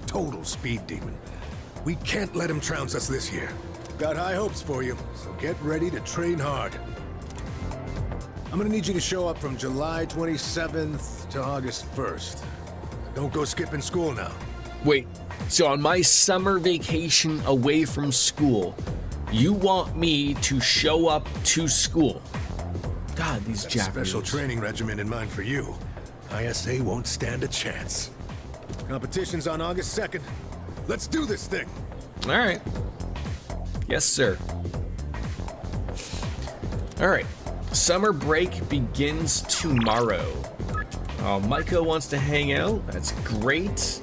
Total speed demon. We can't let him trounce us this year. Got high hopes for you, so get ready to train hard. I'm gonna need you to show up from July 27th to August 1st. Don't go skipping school now. Wait, so on my summer vacation away from school, you want me to show up to school? God, these Got a Japanese. special training regimen in mind for you. ISA won't stand a chance. Competition's on August 2nd. Let's do this thing. All right. Yes, sir. All right. Summer break begins tomorrow. Oh, Maiko wants to hang out. That's great.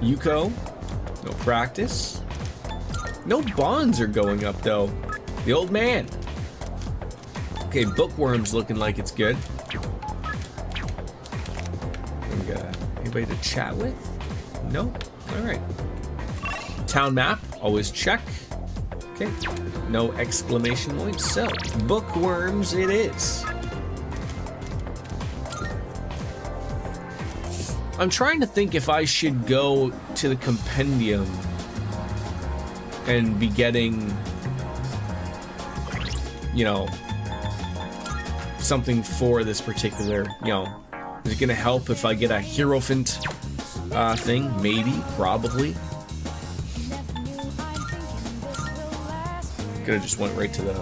Yuko, no practice. No bonds are going up, though. The old man. Okay, Bookworm's looking like it's good. We got anybody to chat with? No? All right. Town map, always check. Okay, no exclamation points. So, Bookworms it is. I'm trying to think if I should go to the compendium and be getting, you know, something for this particular, you know, is it gonna help if I get a Hierophant thing? Maybe, probably. Could've just went right to the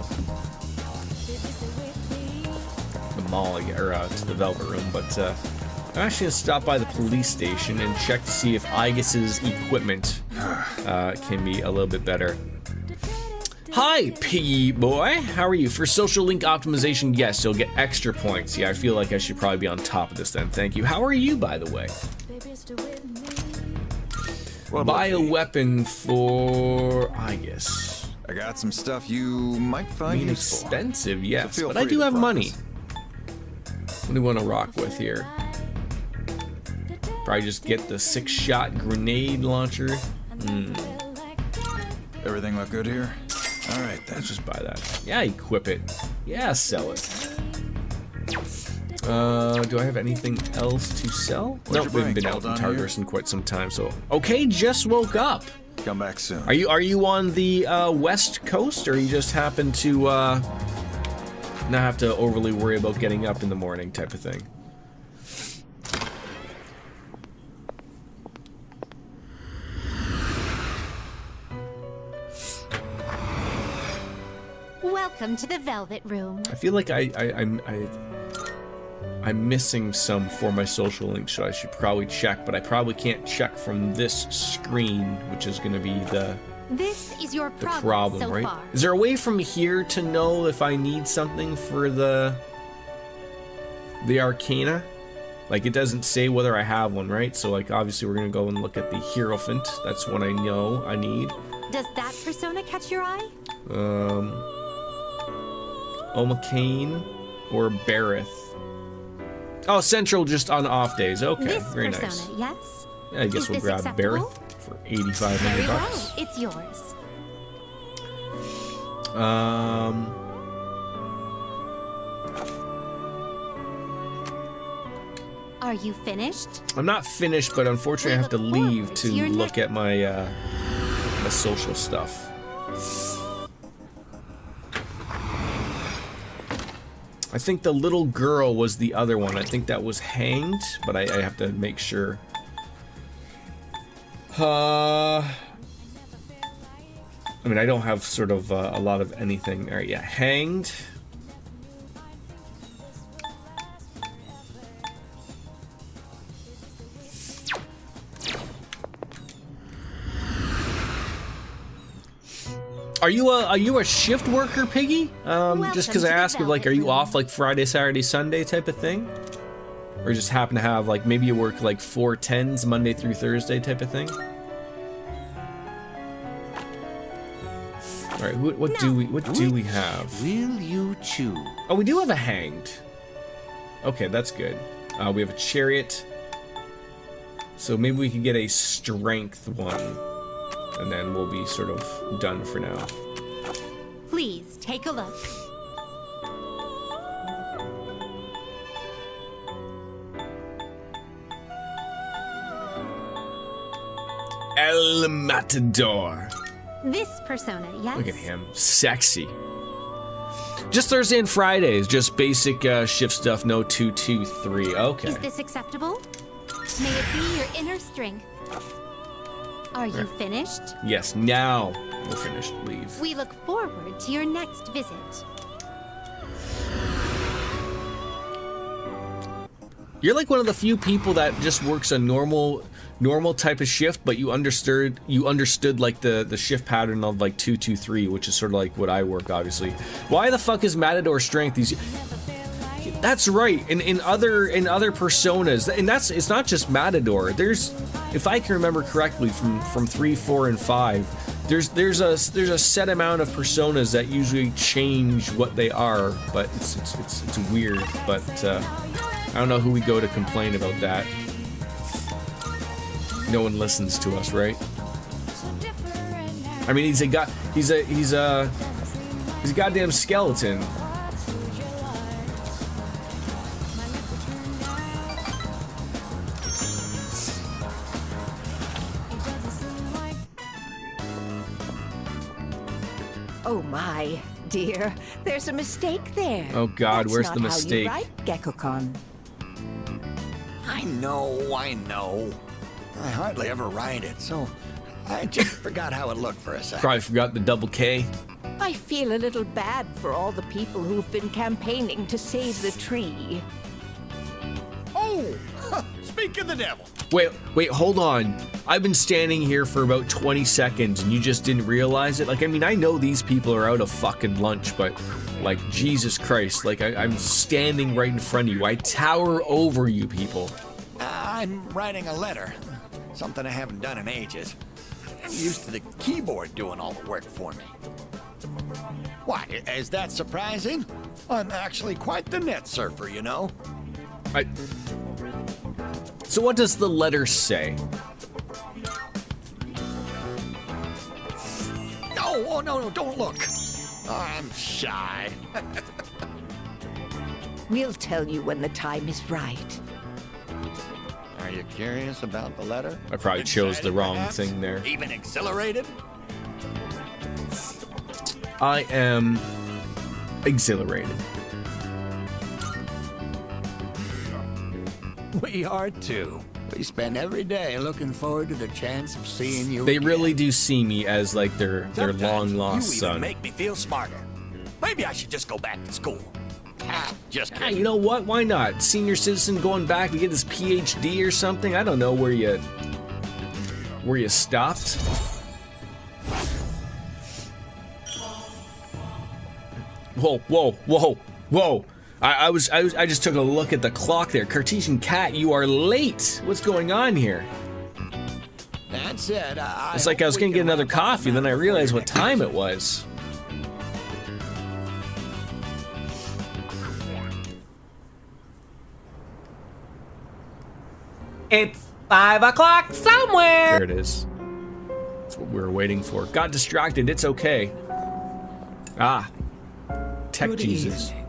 mall, or to the Velvet Room, but I'm actually gonna stop by the police station and check to see if Aigus's equipment can be a little bit better. Hi, Piggy boy. How are you? For social link optimization, yes, you'll get extra points. Yeah, I feel like I should probably be on top of this then. Thank you. How are you, by the way? Buy a weapon for Aigus. I got some stuff you might find useful. Expensive, yes, So but I do have money. What do we want to rock with here? Probably just get the 6-shot grenade launcher. Everything look good here? All right, let's just buy that. Yeah, equip it. Yeah, sell it. Do I have anything else to sell? Nope, we haven't been out in Tartarus in quite some time, so... Okay, just woke up. Come back soon. Are you on the west coast, or you just happen to not have to overly worry about getting up in the morning type of thing? Welcome to the Velvet Room. I feel like I'm missing some for my social link, so I should probably check, but I probably can't check from this screen, which is going to be This is your the problem, problem, so right? far. Is there a way from here to know if I need something for the Arcana? Like, it doesn't say whether I have one, right? So, like, obviously we're going to go and look at the Hierophant. That's what I know I need. Does that persona catch your eye? Omacane or Barith. Oh, Central just on off days. Okay, This very persona, nice. yes? Yeah, I guess Is we'll this grab acceptable? Barith for 8,500 Very bucks. well, it's yours. Are you finished? I'm not finished, but unfortunately I have to leave to your look at my my social stuff. I think the little girl was the other one. I think that was hanged, but I have to make sure. I mean, I don't have sort of a lot of anything. All right, yeah, hanged. Are you a shift worker, Piggy? Just because I asked if like, are you off like Friday, Saturday, Sunday type of thing, or just happen to have like maybe you work like 4/10s Monday through Thursday type of thing? All right, what do we have? Will you choose? Oh, we do have a hanged. Okay, that's good. We have a chariot. So maybe we could get a strength one, and then we'll be sort of done for now. Please take a look. El Matador. This persona, yes? Look at him, sexy. Just Thursday and Fridays, just basic shift stuff, no 2, 2, 3. Okay. Is this acceptable? May it be your inner strength. Are you finished? Yes, now we're finished. Leave. We look forward to your next visit. You're like one of the few people that just works a normal type of shift, but you understood like the shift pattern of like 2, 2, 3, which is sort of like what I work, obviously. Why the fuck is Matador strength? That's right. In other personas, and it's not just Matador. There's, if I can remember correctly, from 3, 4, and 5, there's a set amount of personas that usually change what they are, but it's weird. But I don't know who we go to complain about that. No one listens to us, right? I mean, he's a goddamn skeleton. Oh my, dear, there's a mistake there. Oh God, That's where's not the how mistake? You write Gekko-kon. I know. I hardly ever write it, so I just forgot how it looked for a second. Probably forgot the double K. I feel a little bad for all the people who've been campaigning to save the tree. Oh, speak of the devil. Wait, hold on. I've been standing here for about 20 seconds and you just didn't realize it? Like, I mean, I know these people are out of fucking lunch, but like, Jesus Christ, like I'm standing right in front of you. I tower over you people. I'm writing a letter. Something I haven't done in ages. I'm used to the keyboard doing all the work for me. Why, is that surprising? I'm actually quite the net surfer, you know? So what does the letter say? Oh, no, don't look. I'm shy. We'll tell you when the time is right. Are you curious about the letter? I probably chose the wrong thing there. Even exhilarated? I am exhilarated. We are too. We spend every day looking forward to the chance of seeing you. They really do see me as like their long lost you son. Even make me feel smarter. Maybe I should just go back to school. Just kidding. You know what? Why not? Senior citizen going back to get his PhD or something? I don't know where you stopped. Whoa. I just took a look at the clock there. Cartesian Cat, you are late. What's going on here? That's it. It's like I was gonna get another coffee, then I realized what time it was. It's 5 o'clock somewhere. There it is. That's what we were waiting for. Got distracted. It's okay. Ah, Tech Good Jesus. evening.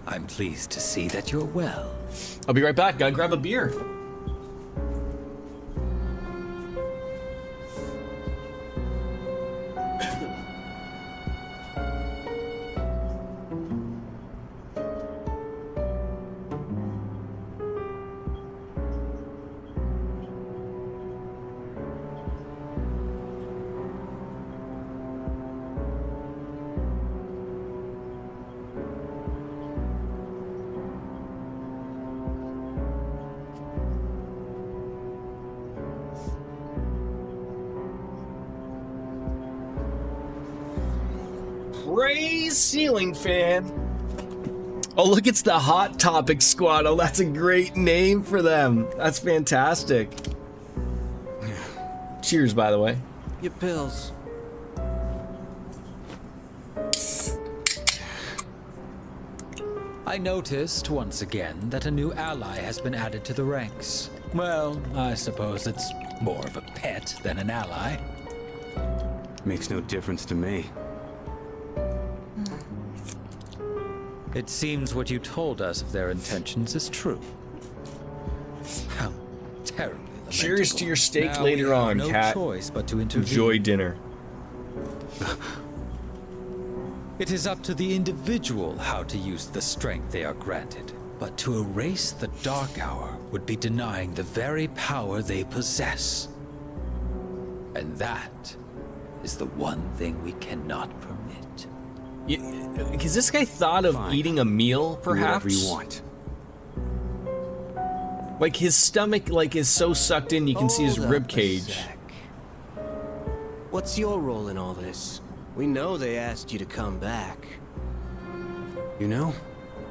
I'm pleased to see that you're well. I'll be right back. Gotta grab a beer. Praise ceiling fan. Oh, look, it's the Hot Topic Squad. Oh, that's a great name for them. That's fantastic. Cheers, by the way. Your pills. I noticed once again that a new ally has been added to the ranks. Well, I suppose it's more of a pet than an ally. Makes no difference to me. It seems what you told us of their intentions is true. How terribly lamentable. Cheers to your steak Now later we have on, no Cat. choice but to intervene. Enjoy dinner. It is up to the individual how to use the strength they are granted. But to erase the Dark Hour would be denying the very power they possess. And that is the one thing we cannot permit. Has this guy thought of eating a meal, perhaps? Whatever you want. Like, his stomach, like, is so sucked in you can see his Hold up rib a cage. sec. What's your role in all this? We know they asked you to come back. You know,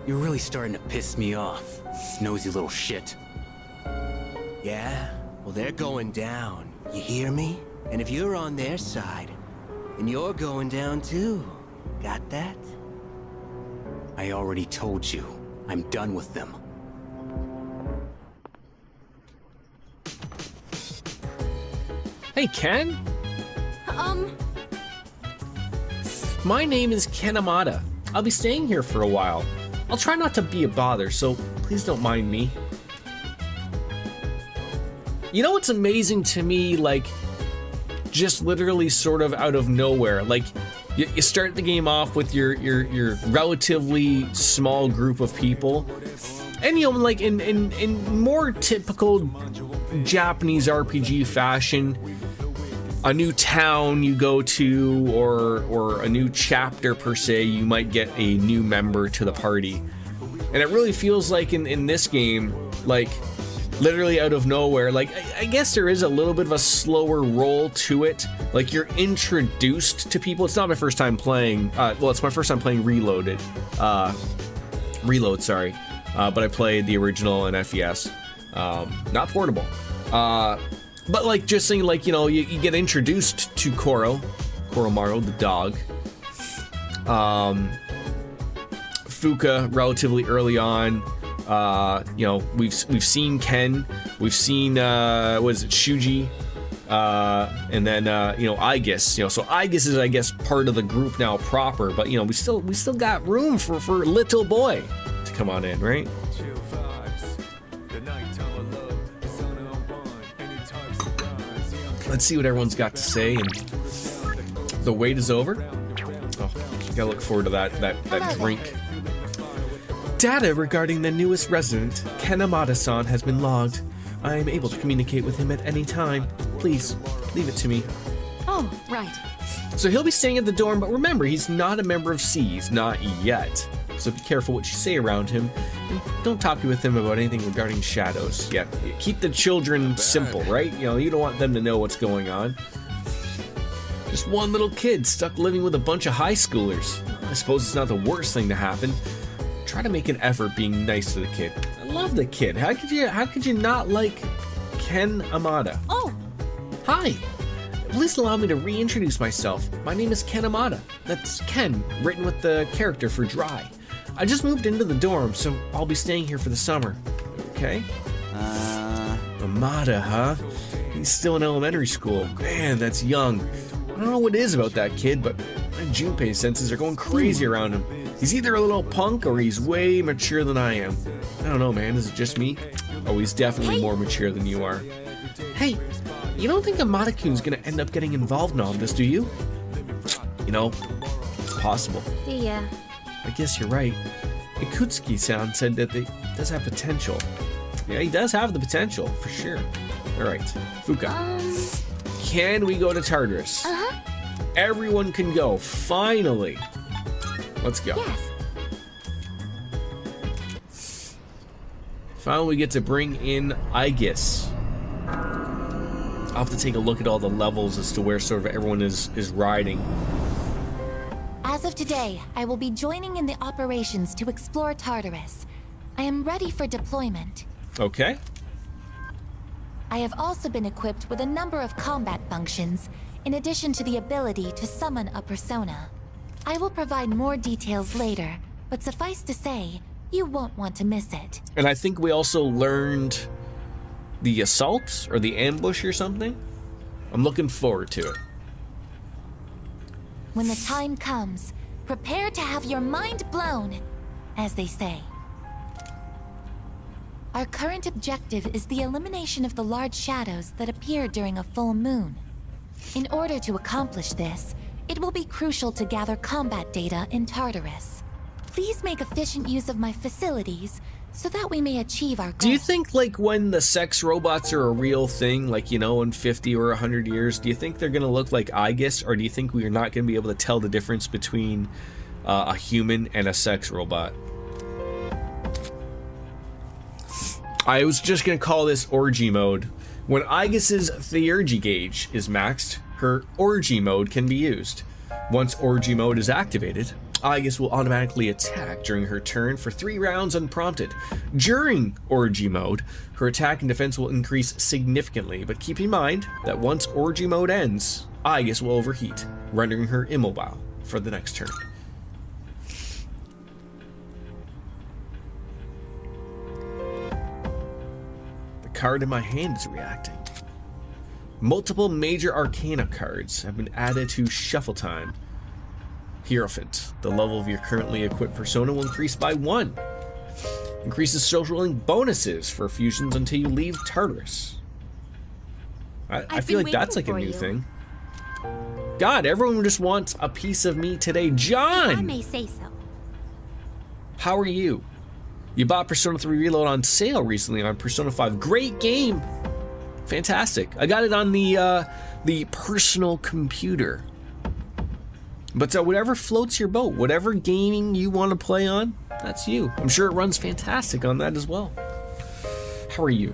you're really starting to piss me off, nosy little shit. Yeah? Well, they're going down. You hear me? And if you're on their side, then you're going down too. Got that? I already told you, I'm done with them. Hey, Ken? My name is Ken Amada. I'll be staying here for a while. I'll try not to be a bother, so please don't mind me. You know what's amazing to me, like, just literally sort of out of nowhere, like, you start the game off with your relatively small group of people, and you know, like in more typical Japanese RPG fashion, a new town you go to or a new chapter per se, you might get a new member to the party. And it really feels like in this game, like literally out of nowhere, like I guess there is a little bit of a slower roll to it. Like you're introduced to people. It's not my first time playing, well, it's my first time playing Reload, sorry. But I played the original in FES, not portable. But like just saying, like, you know, you get introduced to Koromaru, the dog. Fuka relatively early on. You know, we've seen Ken, we've seen what is it, Shuji, and then you know, Aigis. You know, so Aigis is, I guess, part of the group now proper. But you know, we still got room for little boy to come on in, right? Let's see what everyone's got to say, and the wait is over. Oh, gotta look forward to that drink. Data regarding the newest resident, Ken Amada-san, has been logged. I am able to communicate with him at any time. Please, leave it to me. Oh, right. So he'll be staying at the dorm, but remember, he's not a member of C's, not yet. So be careful what you say around him, and don't talk with him about anything regarding shadows. Yeah, keep the children simple, right? You know, you don't want them to know what's going on. Just one little kid stuck living with a bunch of high schoolers. I suppose it's not the worst thing to happen. Try to make an effort being nice to the kid. I love the kid. How could you not like Ken Amada? Oh, hi. Please allow me to reintroduce myself. My name is Ken Amada. That's Ken, written with the character for dry. I just moved into the dorm, so I'll be staying here for the summer. Okay? Amada, huh? He's still in elementary school. Man, that's young. I don't know what it is about that kid, but my Junpei senses are going crazy around him. He's either a little punk or he's way mature than I am. I don't know, man. Is it just me? Oh, he's definitely more mature than you are. Hey, you don't think Amada-kun's gonna end up getting involved in all this, do you? You know, it's possible. See ya. I guess you're right. Ikutsuki-san said that they does have potential. Yeah, he does have the potential, for sure. Alright, Fuka. Can we go to Tartarus? Everyone can go, finally. Let's go. Yes. Finally, we get to bring in Aigis. I'll have to take a look at all the levels as to where sort of everyone is riding. As As of today, I will be joining in the operations to explore Tartarus. I am ready for deployment. Okay. I have also been equipped with a number of combat functions, in addition to the ability to summon a persona. I will provide more details later, but suffice to say, you won't want to miss it. And I think we also learned the assault or the ambush or something. I'm looking forward to it. When the time comes, prepare to have your mind blown, as they say. Our current objective is the elimination of the large shadows that appear during a full moon. In order to accomplish this, it will be crucial to gather combat data in Tartarus. Please make efficient use of my facilities so that we may achieve our goal. Do you think, like, when the sex robots are a real thing, like, you know, in 50 or 100 years, do you think they're going to look like Aegis, or do you think we are not going to be able to tell the difference between a human and a sex robot? I was just going to call this orgy mode. When Aegis's theurgy gauge is maxed, her orgy mode can be used. Once orgy mode is activated, Aegis will automatically attack during her turn for 3 rounds unprompted. During orgy mode, her attack and defense will increase significantly, but keep in mind that once orgy mode ends, Aegis will overheat, rendering her immobile for the next turn. The card in my hand is reacting. Multiple major arcana cards have been added to Shuffle Time. Hierophant. The level of your currently equipped persona will increase by 1. Increases social link bonuses for fusions until you leave Tartarus. I feel like that's like a new thing. God, everyone just wants a piece of me today. John! If I may say so. How are you? You bought Persona 3 Reload on sale recently on Persona 5. Great game! Fantastic. I got it on the personal computer. But whatever floats your boat, whatever gaming you want to play on, that's you. I'm sure it runs fantastic on that as well. How are you?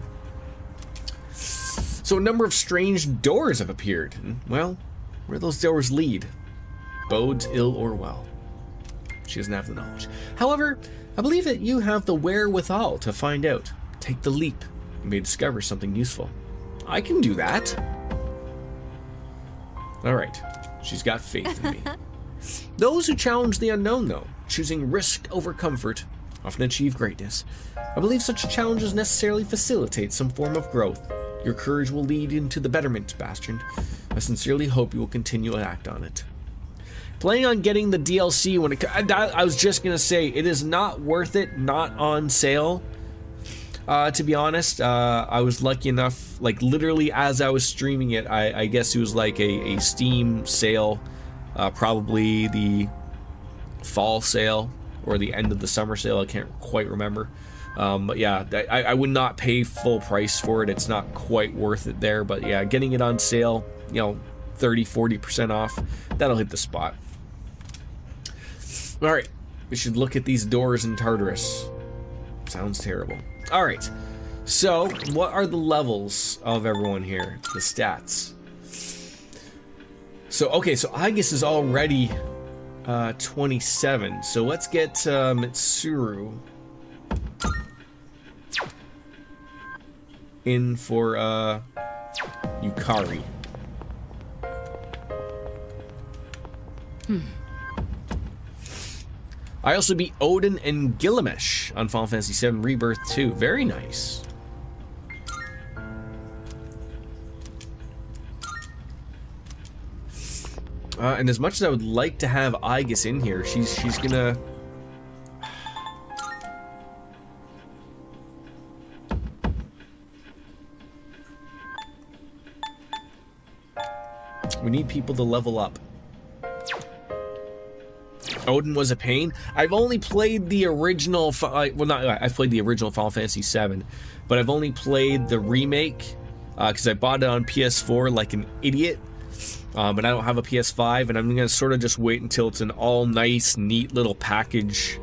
So a number of strange doors have appeared. And, well, where those doors lead bodes ill or well. She doesn't have the knowledge. However, I believe that you have the wherewithal to find out. Take the leap. You may discover something useful. I can do that. All right. She's got faith in me. Those who challenge the unknown, though, choosing risk over comfort, often achieve greatness. I believe such challenges necessarily facilitate some form of growth. Your courage will lead into the betterment, Bastion. I sincerely hope you will continue to act on it. Planning on getting the DLC when it... I was just going to say, it is not worth it, not on sale. To be honest, I was lucky enough, like literally as I was streaming it, I guess it was like a Steam sale, probably the fall sale or the end of the summer sale, I can't quite remember. But yeah, I would not pay full price for it, it's not quite worth it there, but yeah, getting it on sale, you know, 30-40% off, that'll hit the spot. Alright, we should look at these doors in Tartarus. Sounds terrible. Alright, so what are the levels of everyone here? The stats. So, okay, so Aegis is already 27. So let's get Mitsuru in for Yukari. I also beat Odin and Gilgamesh on Final Fantasy VII Rebirth 2. Very nice. And as much as I would like to have Aegis in here, she's gonna... We need people to level up. Odin was a pain. I've only played the original, I've played the original Final Fantasy VII, but I've only played the remake, because I bought it on PS4 like an idiot, but I don't have a PS5, and I'm going to sort of just wait until it's an all nice, neat little package,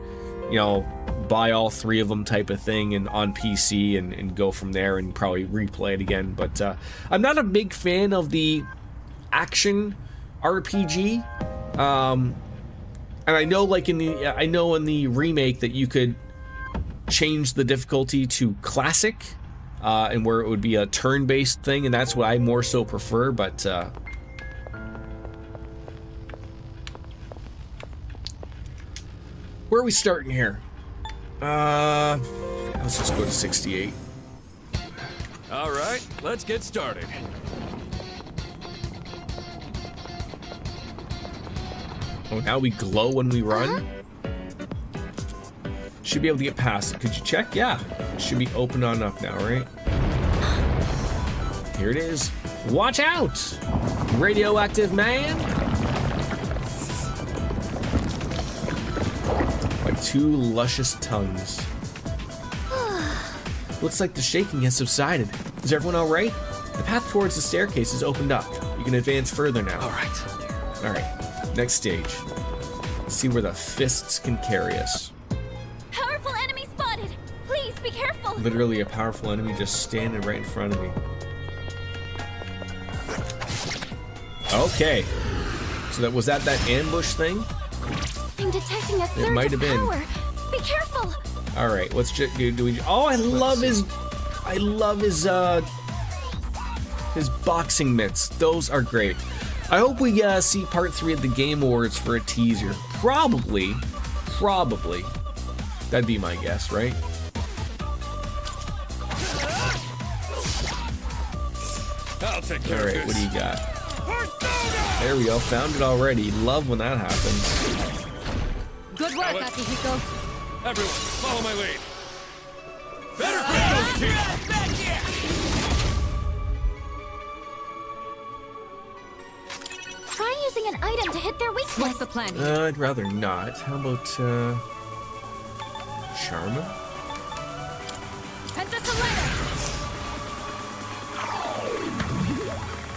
you know, buy all 3 of them type of thing, and on PC, and go from there, and probably replay it again, but I'm not a big fan of the action RPG. And I know, like in the remake that you could change the difficulty to classic, and where it would be a turn-based thing, and that's what I more so prefer. But where are we starting here? Let's just go to 68. All right, let's get started. Oh, now we glow when we run? Should be able to get past it. Could you check? Yeah. Should be open on up now, right? Here it is. Watch out! Radioactive man! Like 2 luscious tongues. Looks like the shaking has subsided. Is everyone alright? The path towards the staircase is opened up. You can advance further now. Alright. Next stage. Let's see where the fists can carry us. Powerful enemy spotted! Please be careful! Literally a powerful enemy just standing right in front of me. Okay. So that was that ambush thing? I'm detecting a surge It might have been. power. Be careful! All right, let's just do we? Oh, I love his boxing mitts. Those are great. I hope we see part 3 of the Game Awards for a teaser. Probably. That'd be my guess, right? I'll take care of this. All right, what do you got? There we go. Found it already. Love when that happens. Good work, Akihiko. Everyone, follow my lead. Better grip those teeth. Back here! Try using an item to hit their weakness. What's the plan? I'd rather not. How about Charma? And this a letter.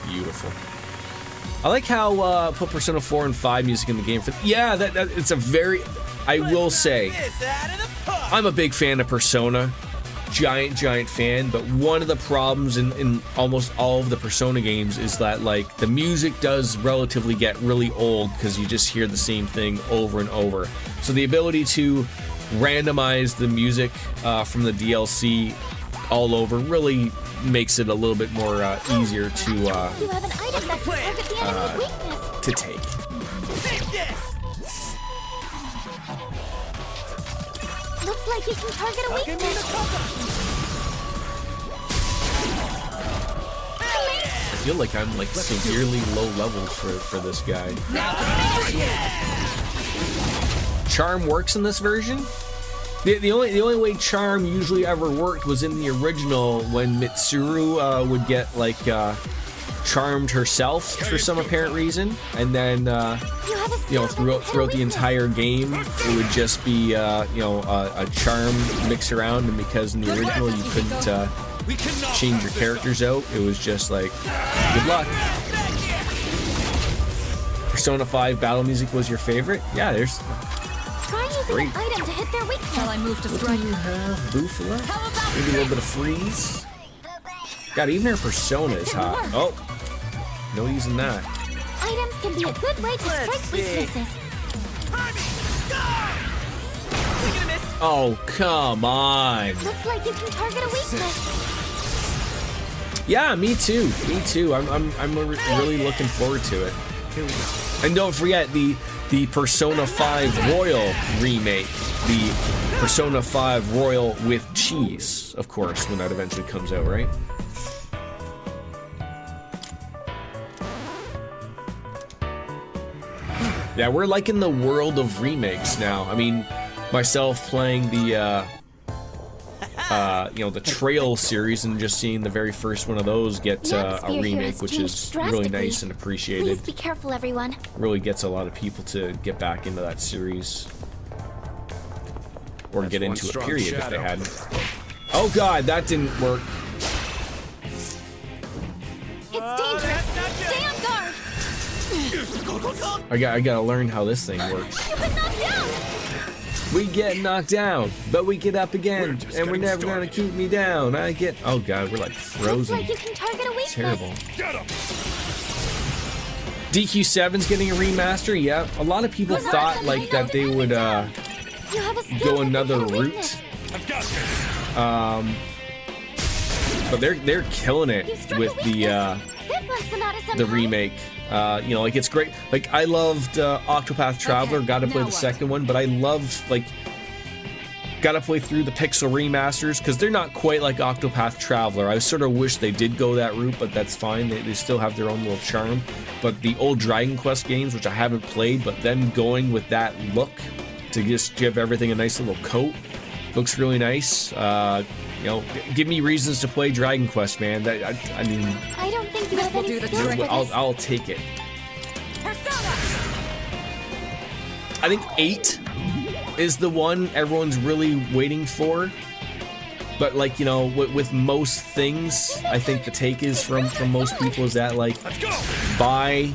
Beautiful. I like how put Persona 4 and 5 music in the game. Yeah, that it's a very. I will say, I'm a big fan of Persona, giant fan. But one of the problems in almost all of the Persona games is that like the music does relatively get really old because you just hear the same thing over and over. So the ability to randomize the music from the DLC all over really makes it a little bit more easier to You have an item that can target the enemy's weakness. to take. Looks like you can target a weakness. I feel like I'm like severely low level for this guy. Charm works in this version. The only way Charm usually ever worked was in the original when Mitsuru would get like charmed herself for some apparent reason, and then throughout the entire game it would just be a charm mix around, and because in the original you couldn't change your characters out, it was just like good luck. Persona 5 battle music was your favorite? Yeah, there's. Try using an item to hit their weakness. Shall I move to strike? What do you have? Bufala? Maybe a little bit of freeze? God, even her Persona is hot. Oh, no using that. Items can be a good way to strike weaknesses. Oh, come on. Looks like you can target a weakness. Yeah, me too. I'm really looking forward to it. Here we go. And don't forget the Persona 5 Royal remake, the Persona 5 Royal with cheese, of course, when that eventually comes out, right? Yeah, we're like in the world of remakes now. I mean, myself playing the the Trail series and just seeing the very first one of those get a remake, which is really nice and appreciated. Please be careful, everyone. Really gets a lot of people to get back into that series, or get into a period if they hadn't. Oh God, that didn't work. It's dangerous. Stay on guard. I gotta learn how this thing works. You've been knocked down. We get knocked down, but we get up again, and we're never gonna keep me down. Oh God, we're like frozen. Looks like you can target a weakness. Terrible. Get him! DQ7's getting a remaster. Yeah, a lot of people thought like that they would go another route. But they're killing it with the remake. You know, like it's great. Like I loved Octopath Traveler. Got to play the second one, but I love like got to play through the Pixel remasters because they're not quite like Octopath Traveler. I sort of wish they did go that route, but that's fine. They still have their own little charm. But the old Dragon Quest games, which I haven't played, but them going with that look to just give everything a nice little coat, looks really nice. You know, give me reasons to play Dragon Quest, man. I mean, I don't think you have any skill for this. I'll take it. I think 8 is the one everyone's really waiting for. But like, you know, with most things, I think the take is from most people is that like, buy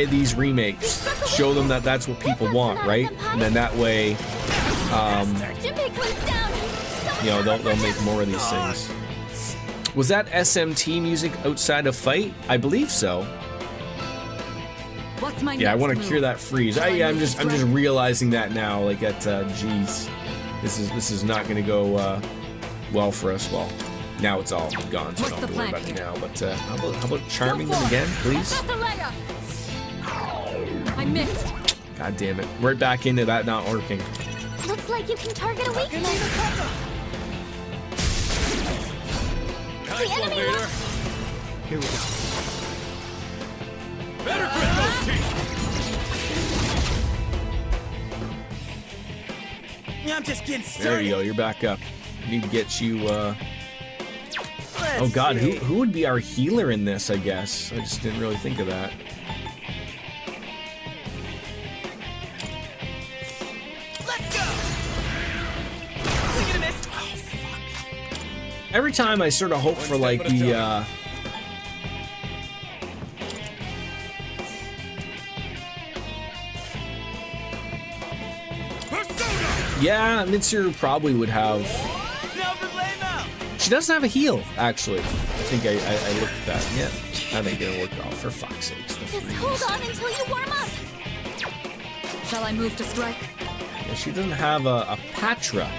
these remakes, show them that that's what people want, right? And then that way, you know, they'll make more of these things. Was that SMT music outside of fight? I believe so. Yeah, I want to cure that freeze. I'm just realizing that now. Like that, geez, this is not going to go well for us. Well, now it's all gone, so I don't have to worry about it now. But how about charming them again, please? I missed. God damn it! Right back into that not working. Looks like you can target a weakness. The enemy leader. Here we go. Better grip those teeth. I'm just getting started. There you go. You're back up. Need to get you. Oh God, who would be our healer in this? I guess I just didn't really think of that. Every time I sort of hope for like the yeah, Mitsuru probably would have. She doesn't have a heal, actually. I think I looked at that. Yeah, that ain't gonna work out, for fuck's sakes. Just hold on until you warm up. Shall I move to strike? Yeah, she doesn't have a Patra.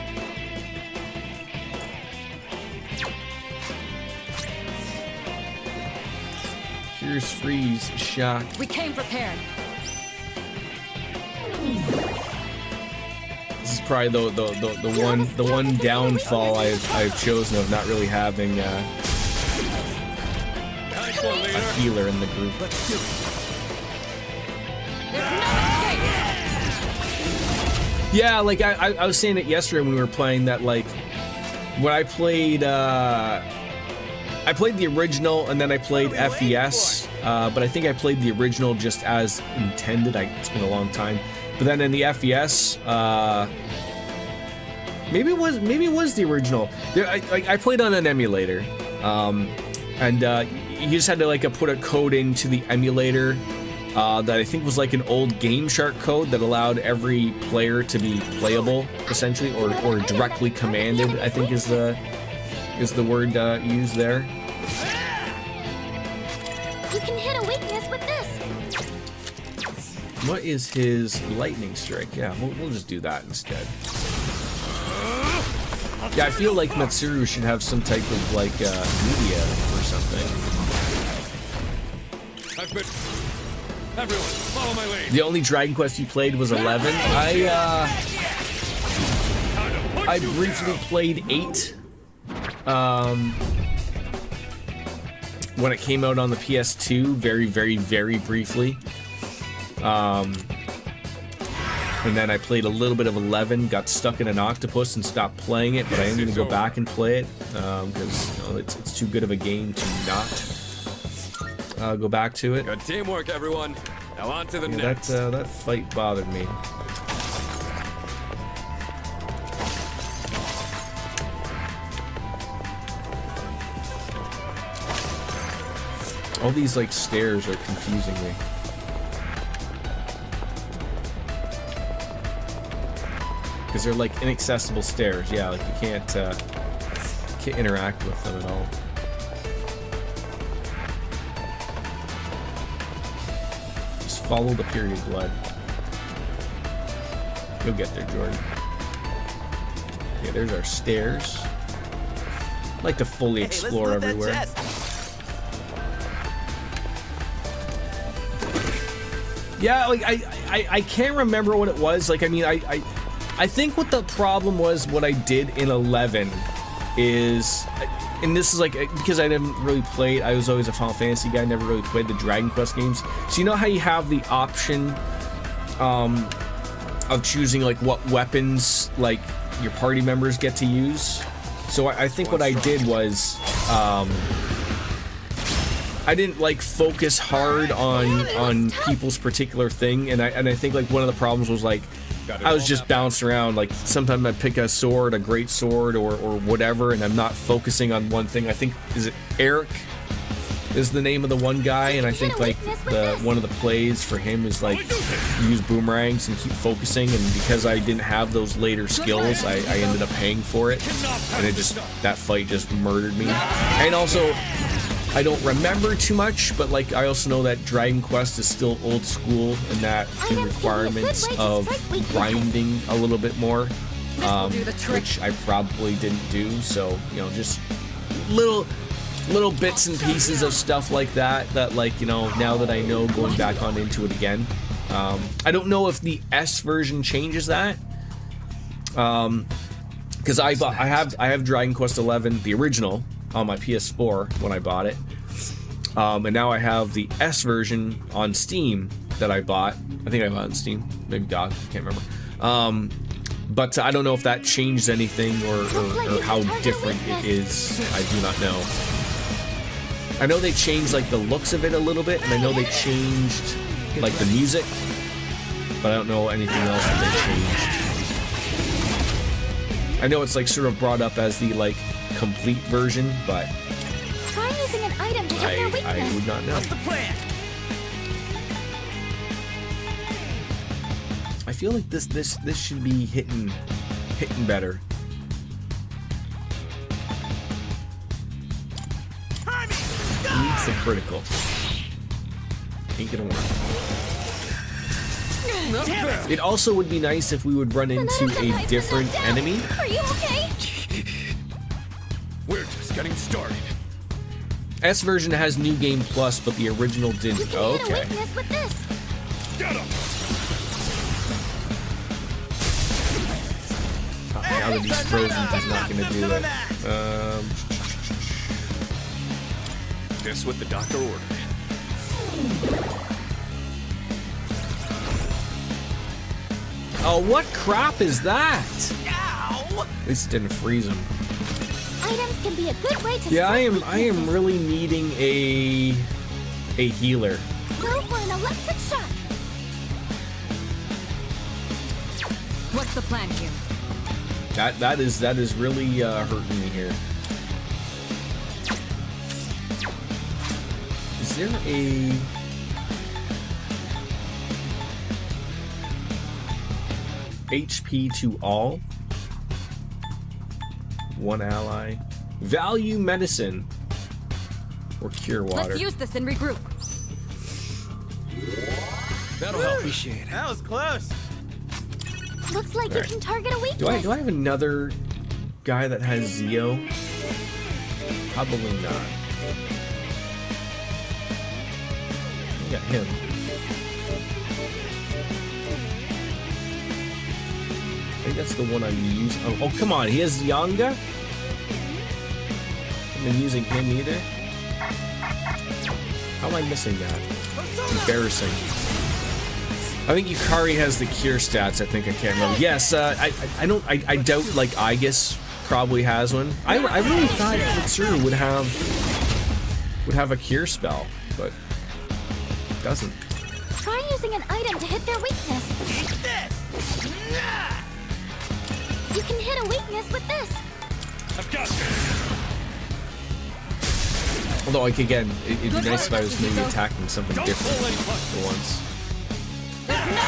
Here's freeze, shock. We came prepared. This is probably the one downfall I've chosen of not really having a healer in the group. Let's do it. Yeah, like I was saying it yesterday when we were playing that, like when I played the original and then I played FES, but I think I played the original just as intended. It's been a long time. But then in the FES, maybe it was the original. I played on an emulator, and you just had to like put a code into the emulator that I think was like an old Game Shark code that allowed every player to be playable, essentially, or directly commanded, I think is the word used there. You can hit a weakness with this. What is his lightning strike? Yeah, we'll just do that instead. Yeah, I feel like Mitsuru should have some type of like media or something. Everyone, follow my lead. The only Dragon Quest you played was 11. I briefly played 8. When it came out on the PS2, very, very, very briefly. And then I played a little bit of 11, got stuck in an octopus and stopped playing it, but I am going to go back and play it because you know, it's too good of a game to not go back to it. Good teamwork, everyone. Now on to the next. That fight bothered me. All these like stairs are confusing me. Because they're like inaccessible stairs. Yeah, like you can't interact with them at all. Follow the period blood. You'll get there, Jordan. Okay, there's our stairs. I'd like to fully explore everywhere. Yeah, like I can't remember what it was. Like, I mean, I think what the problem was, what I did in 11 is, and this is like, because I didn't really play, I was always a Final Fantasy guy, never really played the Dragon Quest games. So you know how you have the option of choosing like what weapons like your party members get to use? So I think what I did was, I didn't like focus hard on people's particular thing, and I think like one of the problems was like I was just bouncing around. Like sometimes I pick a sword, a great sword, or whatever, and I'm not focusing on one thing. I think, is it Eric is the name of the one guy, and I think like one of the plays for him is like use boomerangs and keep focusing, and because I didn't have those later skills, I ended up paying for it, and it just, that fight just murdered me. And also, I don't remember too much, but like I also know that Dragon Quest is still old school and that the requirements of grinding a little bit more, which I probably didn't do. So, you know, just little bits and pieces of stuff like that, like, you know, now that I know, going back on into it again. I don't know if the S version changes that, because I have Dragon Quest 11, the original, on my PS4 when I bought it, and now I have the S version on Steam that I bought. I think I bought it on Steam, maybe GOG, I can't remember. But I don't know if that changed anything or how different it is. I do not know. I know they changed like the looks of it a little bit, and I know they changed like the music, but I don't know anything else that they changed. I know it's like sort of brought up as the like complete version, but Try using an item to hit their weakness. I would not know. What's the plan? I feel like this should be hitting better. Needs the critical. Ain't gonna work. It also would be nice if we would run into a different enemy. Are you okay? We're just getting started. S version has New Game Plus, but the original didn't. You can Oh, hit a okay. weakness with this. Get him! Now that he's frozen, he's not gonna do it. Guess what the doctor ordered. Oh, what crap is that? At least it didn't freeze him. Items can be a good way to Yeah, strike I am weaknesses. really needing a healer. Go for an electric shock. What's the plan here? That is really hurting me here. Is there a HP to all? One ally. Value medicine. Or cure water. Let's use this and regroup. That'll help. Appreciate it. That was close. Looks like you Alright. can target a weakness. Do I have another guy that has Zeo? Probably not. I got him. I think that's the one I'm using. Oh, come on, he has Yanga? I've been using him either. How am I missing that? Embarrassing. I think Yukari has the cure stats. I think I can't remember. Yes, I doubt like Aegis probably has one. I really thought Mitsuru would have a cure spell, but it doesn't. Try using an item to hit their weakness. You can hit a weakness with this. I've got this. Although, like again, it'd be nice if I was maybe attacking something different for once.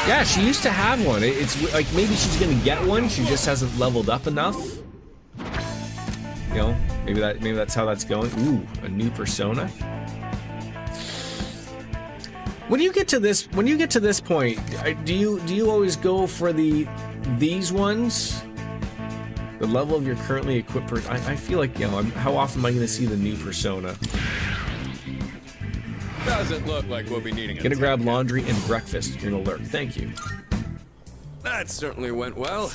Yeah, she used to have one. It's like maybe she's gonna get one. She just hasn't leveled up enough. You know, maybe that's how that's going. Ooh, a new persona. When you get to this point, do you always go for these ones? The level of your currently equipped I feel like, you know, how often am I going to see the new persona? Doesn't look like we'll be needing it. Gonna grab laundry and breakfast. You're gonna lurk. Thank you. That certainly went well.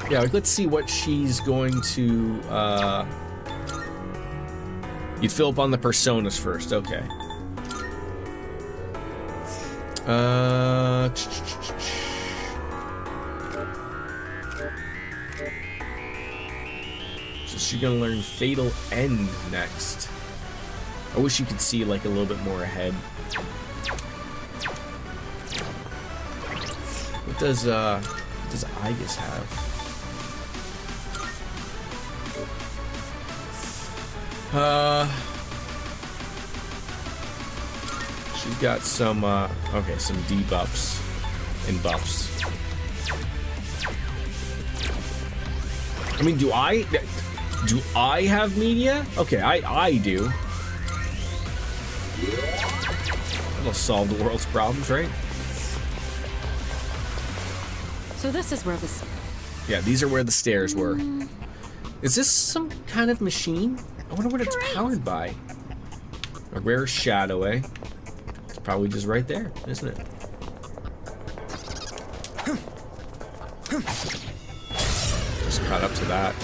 Yeah, like, let's see what she's going to, you'd fill up on the personas first, okay. So she's gonna learn Fatal End next. I wish you could see, like, a little bit more ahead. What does Aegis have? She's got some, okay, some debuffs and buffs. I mean, do I have media? Okay, I do. That'll solve the world's problems, right? So this is where the... Yeah, these are where the stairs were. Is this some kind of machine? I wonder what it's powered by. A rare shadow, eh? It's probably just right there, isn't it? Just caught up to that.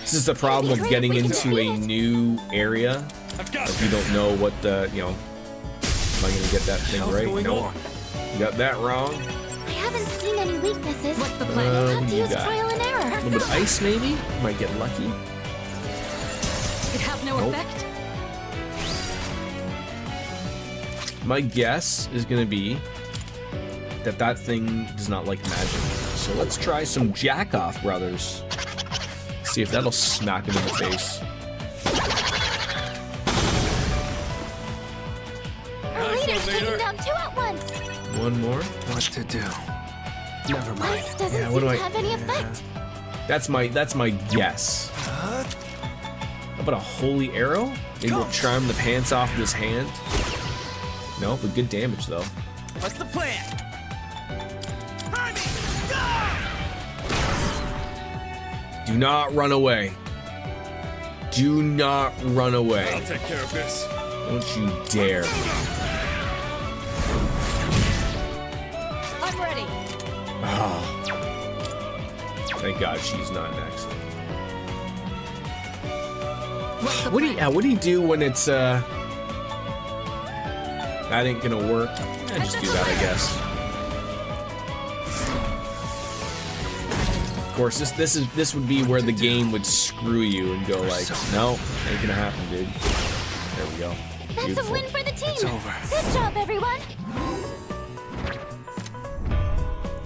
This is the problem of getting into a new area. If you don't know what the, you know, am I gonna get that thing right? No. You got that wrong. I haven't seen any weaknesses. What's the plan? We'll have What to do you use got? trial and error. A little bit of ice, maybe? Might get lucky. It have no Nope. effect? My guess is gonna be that that thing does not like magic. So let's try some Jack-Off Brothers. See if that'll smack him in the face. Our leader's taking down two at once. One more. What to do? Never mind. Ice doesn't Yeah, seem what do to I- have any effect. That's my guess. How about a holy arrow? Maybe we'll charm the pants off this hand. No, but good damage though. What's the plan? Do not run away. Do not run away. I'll take care of this. Don't you dare. I'm ready. Oh. Thank God she's not next. What do you do when it's that ain't gonna work? I just do that, I guess. Of course, this would be where the game would screw you and go like, no, ain't gonna happen, dude. There we go. That's Beautiful. a win for the team. It's over. Good job, everyone.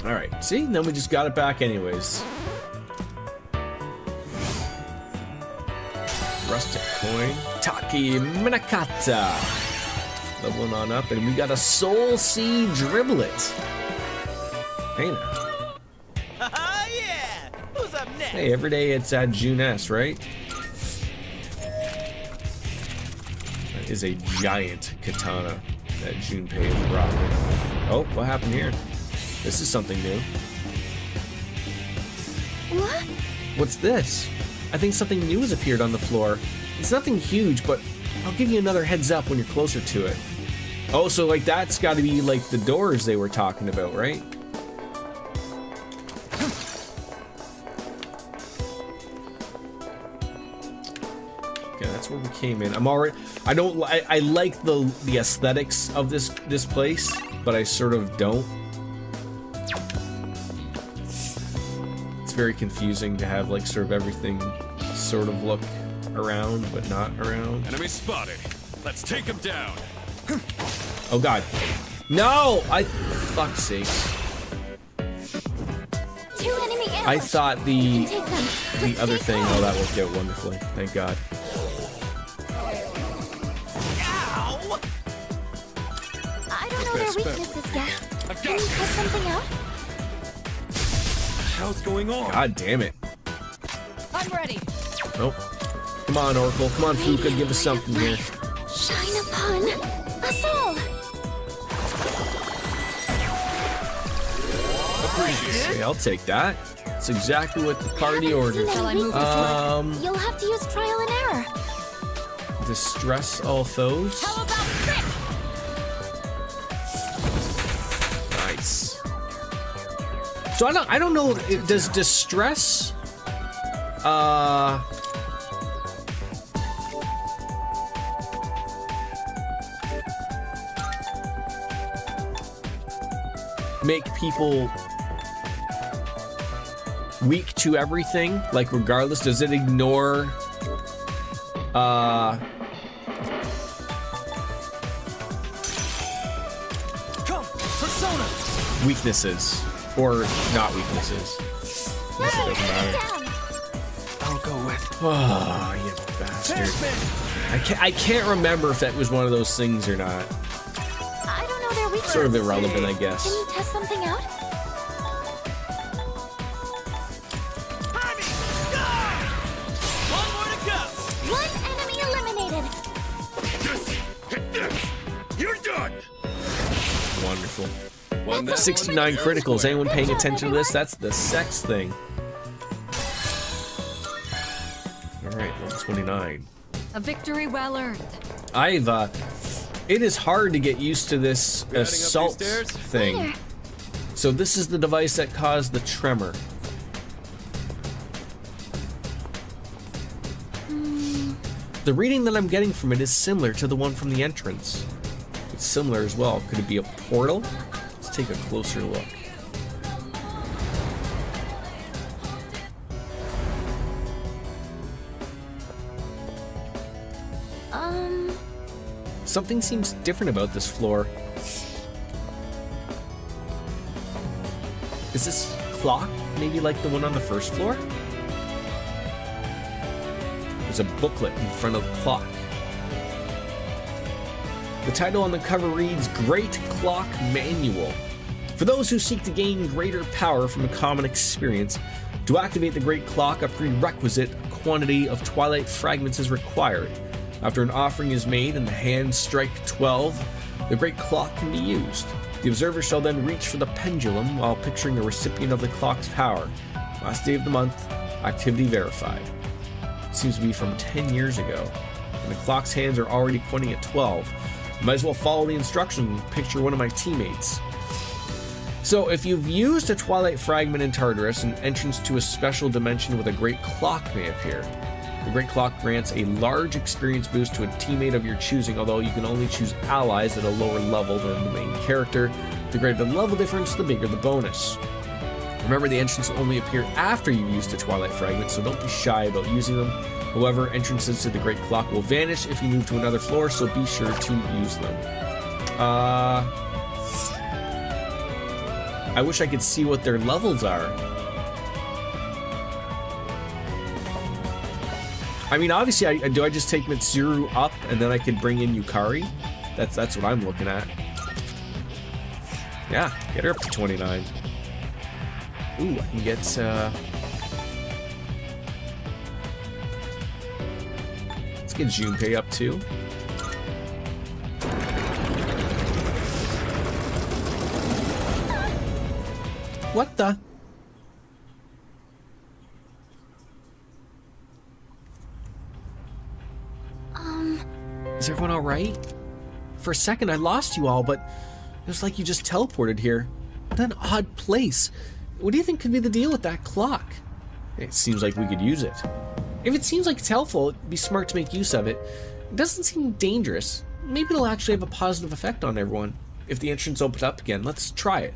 All right, see, then we just got it back anyways. Rustic coin, Taki Minakata. Leveling on up, and we got a Soul Seed Driblet. Hey now. Yeah! Who's up next? Hey, every day it's June S, right? That is a giant katana that Junpei is rocking. Oh, what happened here? This is something new. What? What's this? I think something new has appeared on the floor. It's nothing huge, but I'll give you another heads up when you're closer to it. Oh, so like that's got to be like the doors they were talking about, right? Okay, that's where we came in. I like the aesthetics of this place, but I sort of don't. It's very confusing to have like sort of everything sort of look around, but not around. Enemy spotted. Let's take him down. Oh God. No! Fuck's sake. Two enemy arrows. I thought You can take them. the other thing, oh, that worked out wonderfully. Thank God. I don't know their weaknesses yet. Can you cut something out? hell's going on? God damn it. I'm ready. Nope. Come on, Oracle. Come on, Fuka. Give us something here. Shine upon us all. Hey, I'll take that. That's exactly what the party ordered. Shall I move this You'll have to use trial and error. Distress all foes. How about trick? Nice. So I don't know. Does distress? Make people weak to everything? Like regardless, does it ignore weaknesses or not weaknesses? It doesn't matter. I'll go with. Oh, you bastard! I can't remember if that was one of those things or not. I don't know their weaknesses. Sort of irrelevant, I guess. Can you test something out? One more to go. One enemy eliminated. Hit this. You're done. Wonderful. 69 criticals. Anyone paying attention to this? That's the sex thing. Alright, 129. A victory well earned. It is hard to get used to this assault thing. So this is the device that caused the tremor. The reading that I'm getting from it is similar to the one from the entrance. It's similar as well. Could it be a portal? Let's take a closer look. Something seems different about this floor. Is this clock maybe like the one on the first floor? There's a booklet in front of the clock. The title on the cover reads Great Clock Manual. For those who seek to gain greater power from a common experience, to activate the Great Clock, a prerequisite quantity of Twilight fragments is required. After an offering is made and the hands strike 12, the Great Clock can be used. The observer shall then reach for the pendulum while picturing a recipient of the clock's power. Last day of the month, activity verified. Seems to be from 10 years ago, and the clock's hands are already pointing at 12. Might as well follow the instructions and picture one of my teammates. So if you've used a Twilight fragment in Tartarus, an entrance to a special dimension with a Great Clock may appear. The Great Clock grants a large experience boost to a teammate of your choosing, although you can only choose allies at a lower level than the main character. The greater the level difference, the bigger the bonus. Remember, the entrance will only appear after you've used a Twilight fragment, so don't be shy about using them. However, entrances to the Great Clock will vanish if you move to another floor, so be sure to use them. I wish I could see what their levels are. I mean, obviously, do I just take Mitsuru up and then I can bring in Yukari? That's what I'm looking at. Yeah, get her up to 29. Ooh, I can get, let's get Junpei up too. What the? Is everyone alright? For a second, I lost you all, but it was like you just teleported here. What an odd place. What do you think could be the deal with that clock? It seems like we could use it. If it seems like it's helpful, it'd be smart to make use of it. It doesn't seem dangerous. Maybe it'll actually have a positive effect on everyone. If the entrance opens up again, let's try it.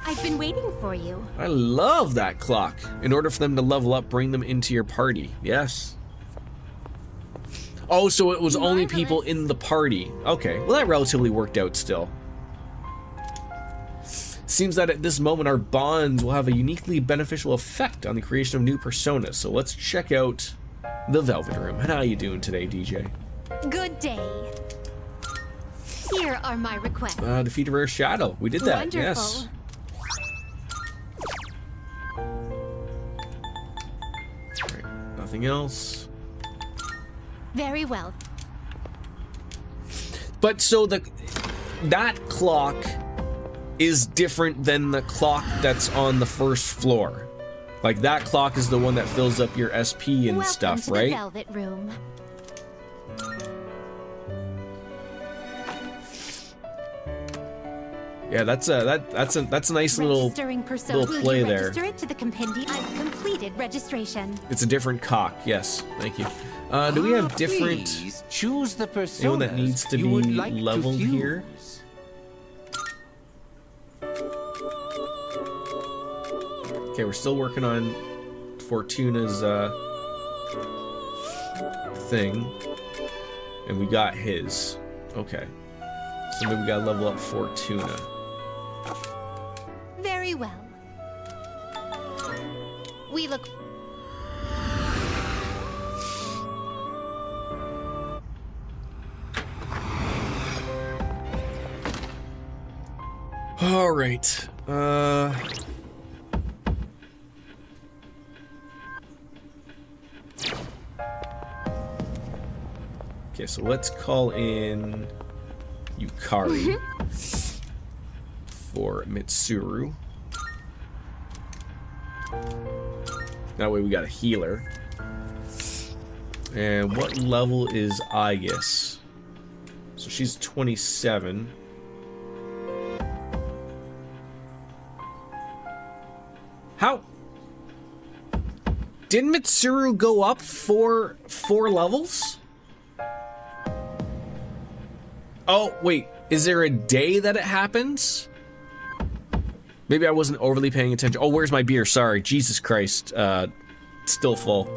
I've been waiting for you. I love that clock. In order for them to level up, bring them into your party. Yes. Oh, so it was only people in the party. Okay, well that relatively worked out still. Seems that at this moment our bonds will have a uniquely beneficial effect on the creation of new personas. So let's check out the Velvet Room. How you doing today, DJ? Good day. Here are my requests. Defeat a rare shadow. We did that, Wonderful. yes. Nothing else. Very well. But so that clock is different than the clock that's on the first floor. Like that clock is the one that fills up your SP and stuff, right? The Velvet Room. Yeah, that's a nice little play there. Register it to the compendium. I've completed registration. It's a different cock. Yes, thank you. Do we have different? Please choose the persona Anyone that needs to be leveled here? Okay, we're still working on Fortuna's thing, and we got his. Okay, so maybe we gotta level up Fortuna. Very well. We look. All right. Okay, so let's call in Yukari for Mitsuru. That way we got a healer. And what level is Aegis? So she's 27. How? Didn't Mitsuru go up four levels? Oh, wait. Is there a day that it happens? Maybe I wasn't overly paying attention. Oh, where's my beer? Sorry. Jesus Christ. Still full.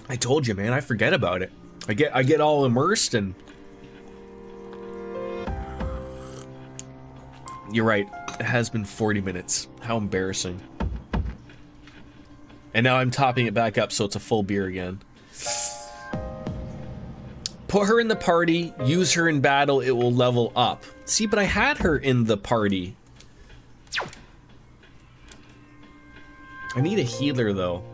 I told you, man. I forget about it. I get all immersed and... You're right. It has been 40 minutes. How embarrassing. And now I'm topping it back up so it's a full beer again. Put her in the party, use her in battle, it will level up. See, but I had her in the party. I need a healer, though.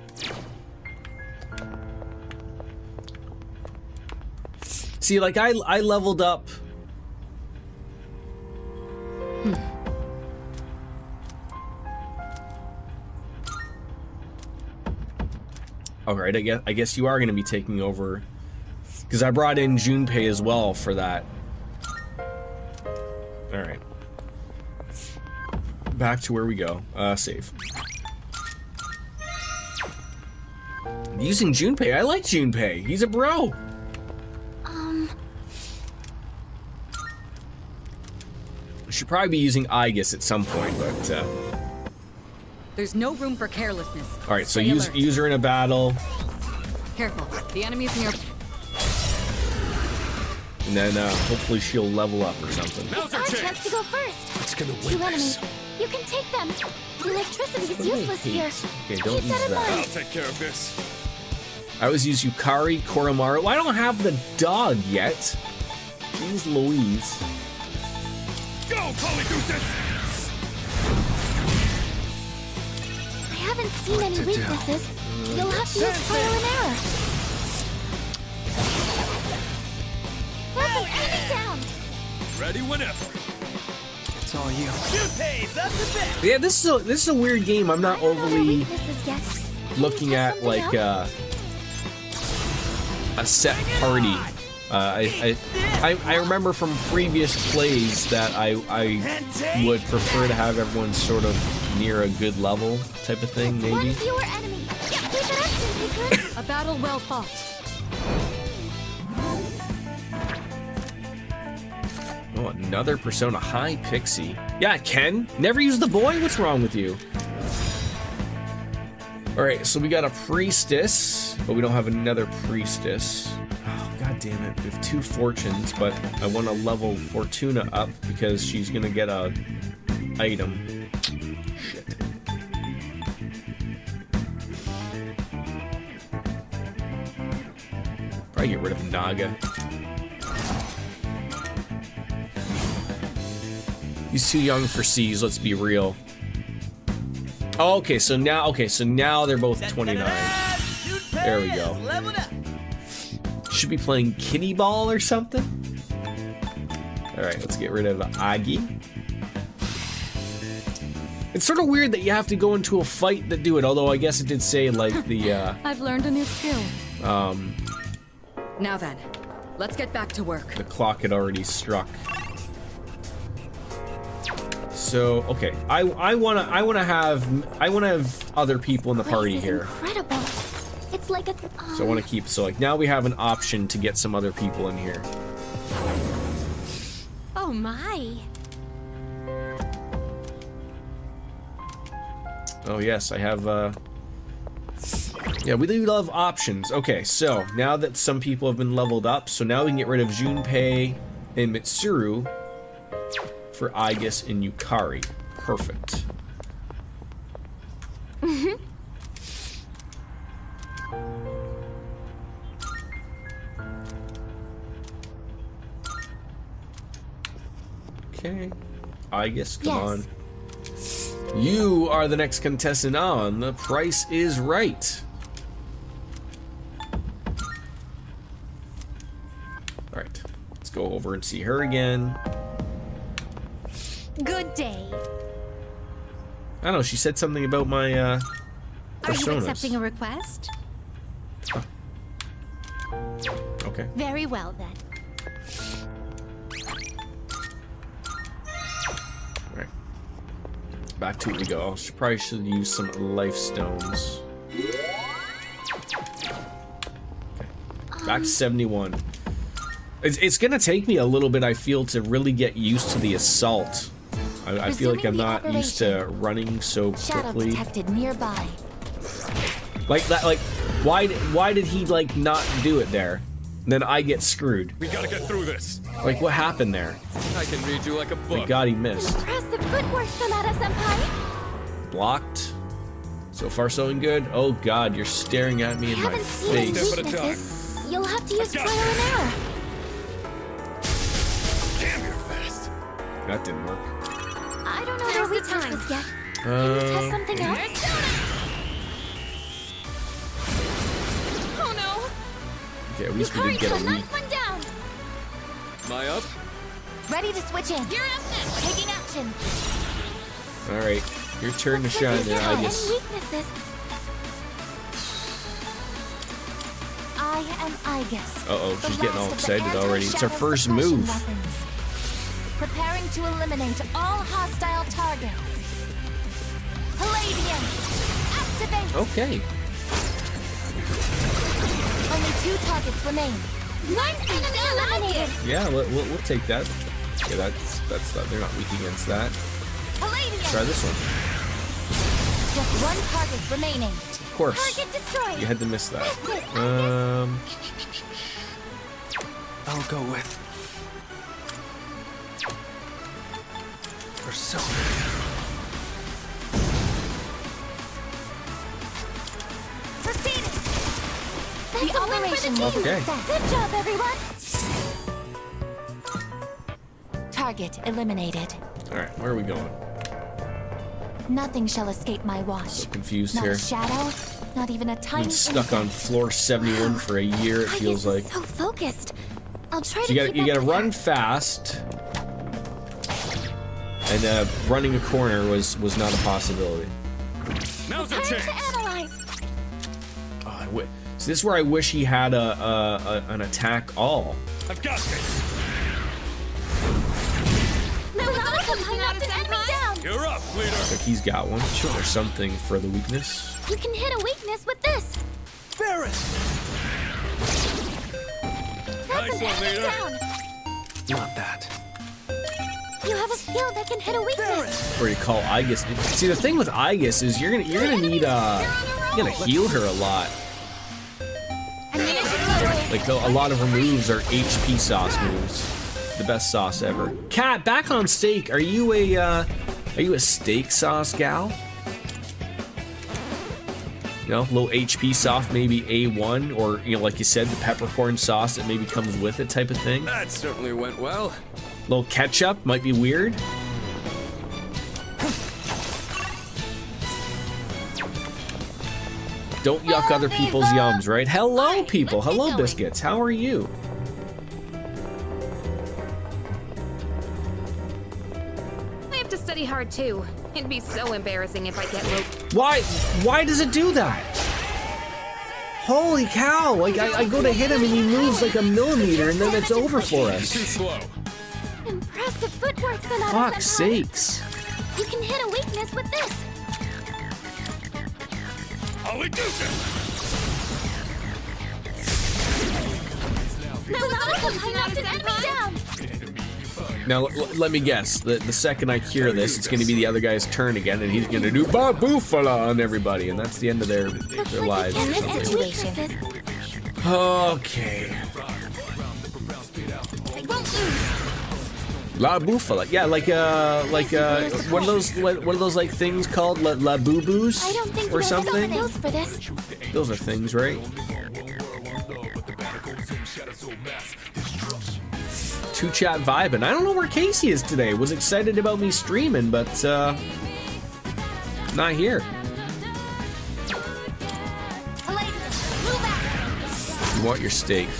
See, like, I leveled up... Alright, I guess you are going to be taking over... Because I brought in Junpei as well for that. Alright. Back to where we go. Save. Using Junpei. I like Junpei. He's a bro. Should probably be using Aegis at some point, but... There's no room for carelessness. Alright, so use her in a battle. Careful. The enemy's near... And then hopefully she'll level up or something. It's our chance to go first. It's gonna Two enemies. You can take them. The electricity is useless here. Okay, don't Keep use that in mind. I'll take care of this. I always use Yukari, Koromaru. Well, I don't have the dog yet. Jeez Louise. Go, Polydeuces! I haven't seen any weaknesses. You'll have to use trial and error. That's an enemy down. Ready whenever. It's all you. Yeah, this is a weird game. I'm not overly Weaknesses yet. looking at like a set party. I remember from previous plays that I would prefer to have everyone sort of near a good level type of thing, maybe. One fewer enemy. Keep it up, Senpai. A battle well fought. Oh, another Persona. Hi, Pixie. Yeah, Ken. Never use the boy? What's wrong with you? Alright, so we got a priestess, but we don't have another priestess. Oh, god damn it. We have 2 fortunes, but I want to level Fortuna up because she's gonna get a item. Shit. Probably get rid of Naga. He's too young for C's, let's be real. Oh, okay, so now they're both 29. There we go. Should be playing kitty ball or something. All right, let's get rid of Agi. It's sort of weird that you have to go into a fight to do it, although I guess it did say like the I've learned a new skill. Now then, let's get back to work. the clock had already struck. So, okay. I want to have other people in the party Place is here. Incredible. It's like a. So I want to keep, so like now we have an option to get some other people in here. Oh my. Oh yes, I have, yeah, we do love options. Okay, so now that some people have been leveled up, so now we can get rid of Junpei and Mitsuru for Aigis and Yukari. Perfect. Okay. Aigis, come on. You are the next contestant on The Price is Right. Alright, let's go over and see her again. Good day. I don't know, she said something about my Are you personas. accepting a request? Okay. Very well then. Alright. Back to it we go. Probably should use some life stones. Okay. Back to 71. It's gonna take me a little bit, I feel, to really get used to the assault. I feel like I'm not used to running so Shadow quickly. detected nearby. Like that, like, why did he, like, not do it there? And then I get screwed. We gotta get through this. Like, what happened there? I can read you like a book. My god, he missed. Impressive footwork, Sonata-senpai. Blocked. So far, so good. Oh god, you're staring at me in my Haven't seen any face. weaknesses. You'll have to use trial and error. Damn, you're fast. That didn't work. I don't know where we test this yet. Can we test something else? Oh no! Okay, at least we did get a Yukari-kun, week. knock one down. Am I up? Ready to switch in. You're up next. Taking action. Alright, your turn to shine there, I guess. Any weaknesses? I am Aigis. Uh-oh, she's getting all last of the excited already. It's her anti-shadow first suppression move. weapons. Preparing to eliminate all hostile targets. Palladium, activate. Okay. Only 2 targets remain. One enemy eliminated. Yeah, we'll take that. Yeah, that's they're not weak against that. Palladium. Try this one. Just 1 target remaining. Of course. Target destroyed. You had to miss that. I'll go with Persona. Proceeding. The operation will be Okay. set. Good job, everyone. Target eliminated. Alright, where are we going? Nothing shall escape my watch. So confused Not here. a shadow, not even a I've tiny been stuck on floor 71 for a year, it feels like. So focused. I'll try So to keep you gotta up with run her. fast. And running a corner was not a possibility. Now's our Time chance. to analyze. Oh, so this is where I wish he had an attack all. I've got this. Sonata-senpai knocked an enemy down. You're up, leader. So he's got one. Sure. There's something for the weakness. You can hit a weakness with this. Nice That's an one, enemy leader. down. Not that. You have a skill that can hit a weakness. Or you call Aigis. See, the thing with Aigis is you're gonna need you're gonna heal her a lot. Like a lot of her moves are HP sauce moves. The best sauce ever. Kat, back on steak. Are you a steak sauce gal? You know, low HP sauce, maybe A1, or you know, like you said, the peppercorn sauce that maybe comes with it, type of thing. That certainly went well. Little ketchup might be weird. Don't yuck other people's yums, right? Hello, people. Hello, biscuits. How are you? I have to study hard too. It'd be so embarrassing if I get roped. Why does it do that? Holy cow! Like I go to hit him and he moves like a millimeter and then it's over for us. Too slow. Impressive footwork, Sonata. Fuck's Senpai. sakes. You can hit a weakness with this. I'll do Sonata knocked an enemy down. Now let me guess. The second I cure this, it's going to be the other guy's turn again, and he's going to do Baboofala on everybody, and that's the end of their lives. Or something. Okay. La Bufala, yeah, like one of those like things called la boo boos or something. For this. Those are things, right? Two chat vibing. I don't know where Casey is today. Was excited about me streaming, but not here. You want your steak.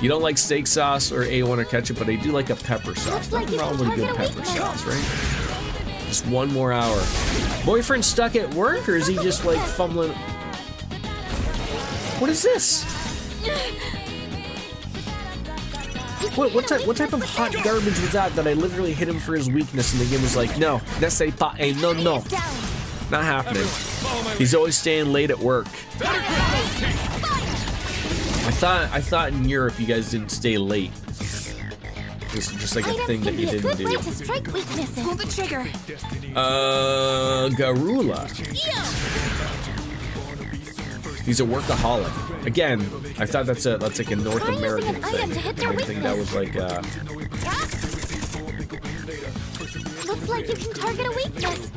You don't like steak sauce or A1 or ketchup, but I do like a pepper sauce. Nothing wrong with a good pepper sauce, right? Just one more hour. Boyfriend stuck at work, or is he just like fumbling? What is this? What type of hot garbage was that I literally hit him for his weakness and the game was like, no, that's a no, not happening. He's always staying late at work. I thought in Europe you guys didn't stay late. This is just like a thing that you didn't do. Pull the trigger. Garula. He's a workaholic. Again, I thought that's like a North American thing. I didn't think that was like Looks like you can target a weakness.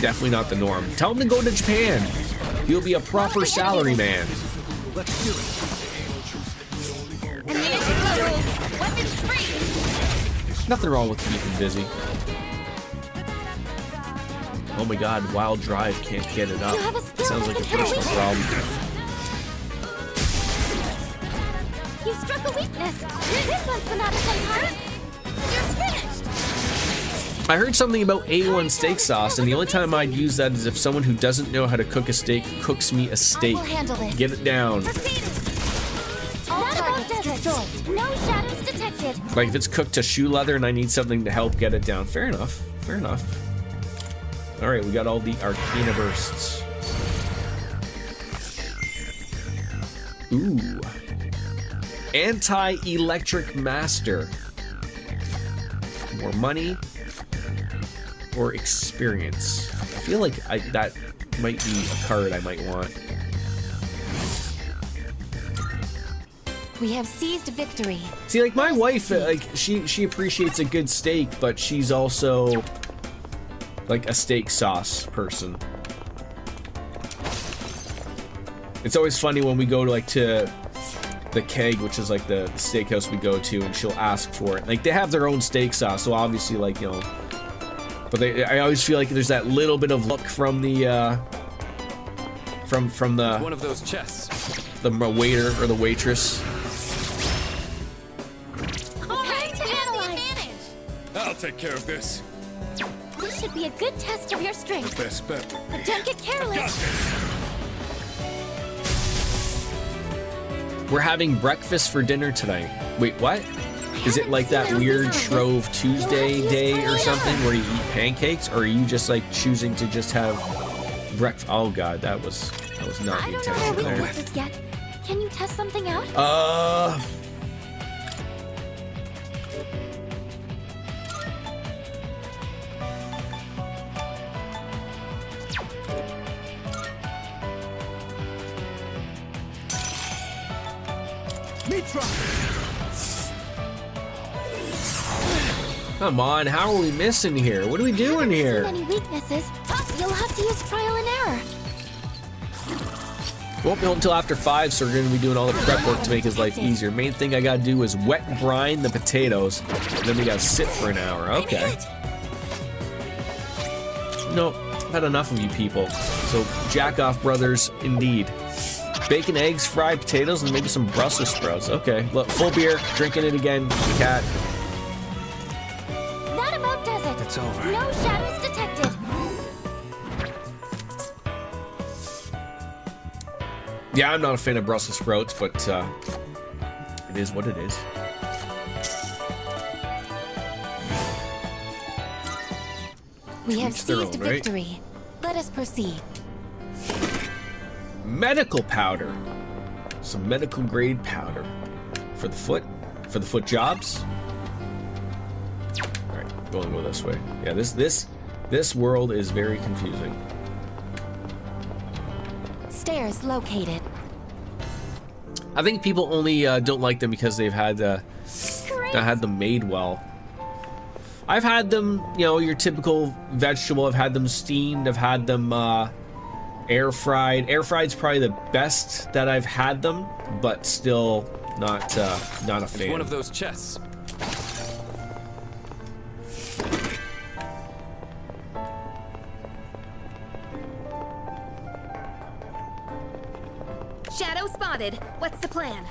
definitely not the norm. Tell him to go to Japan. He'll be a proper salary man. Let's do it. Nothing wrong with keeping busy. Oh my god, Wild Drive can't get it up. It sounds like a personal problem. You struck a weakness. This one's Sonata Senpai. You're finished. I heard something about A1 steak sauce, and the only time I'd use that is if someone who doesn't know how to cook a steak cooks me a steak. Get it down. All targets destroyed. No shadows detected. Like if it's cooked to shoe leather and I need something to help get it down. Fair enough. Fair enough. All right, we got all the Arcana bursts. Ooh. Anti-electric master. More money or experience. I feel like that might be a card I might want. We have seized victory. See, like my wife, like she appreciates a good steak, but she's also like a steak sauce person. It's always funny when we go to the Keg, which is like the steakhouse we go to, and she'll ask for it. Like they have their own steak sauce, so obviously, like, you know, but I always feel like there's that little bit of look from the from the one of those chests, the waiter or the waitress. I'll take care of this. This should be a good test of your strength. Best bet. But don't get careless. We're having breakfast for dinner tonight. Wait, what? Is it like that weird Shrove Tuesday day or something where you eat pancakes, or are you just like choosing to just have breakfast? Oh god, that was not the intention there. Weaknesses yet. Can you test something out? Come on, how are we missing here? What are we doing here? Many weaknesses. You'll have to use trial and error. Won't be home until after 5, so we're going to be doing all the prep work to make his life easier. Main thing I got to do is wet brine the potatoes, and then we got to sit for an hour. Okay. Nope. had enough of you people. So, jack off, brothers, indeed. Bacon, eggs, fried potatoes, and maybe some Brussels sprouts. Okay, look, full beer, drinking it again, cat. That about does it. It's over. No shadows detected. Yeah, I'm not a fan of Brussels sprouts, but it is what it is. We have Each their seized own, right? victory. Let us proceed. Medical powder. Some medical grade powder. For the foot jobs. Alright, going go this way. Yeah, this world is very confusing. Stairs located. I think people only don't like them because they've had not had them made well. I've had them, you know, your typical vegetable. I've had them steamed. I've had them air fried. Air fried's probably the best that I've had them, but still not a fan. It's one of those chests. Shadow spotted. What's the plan?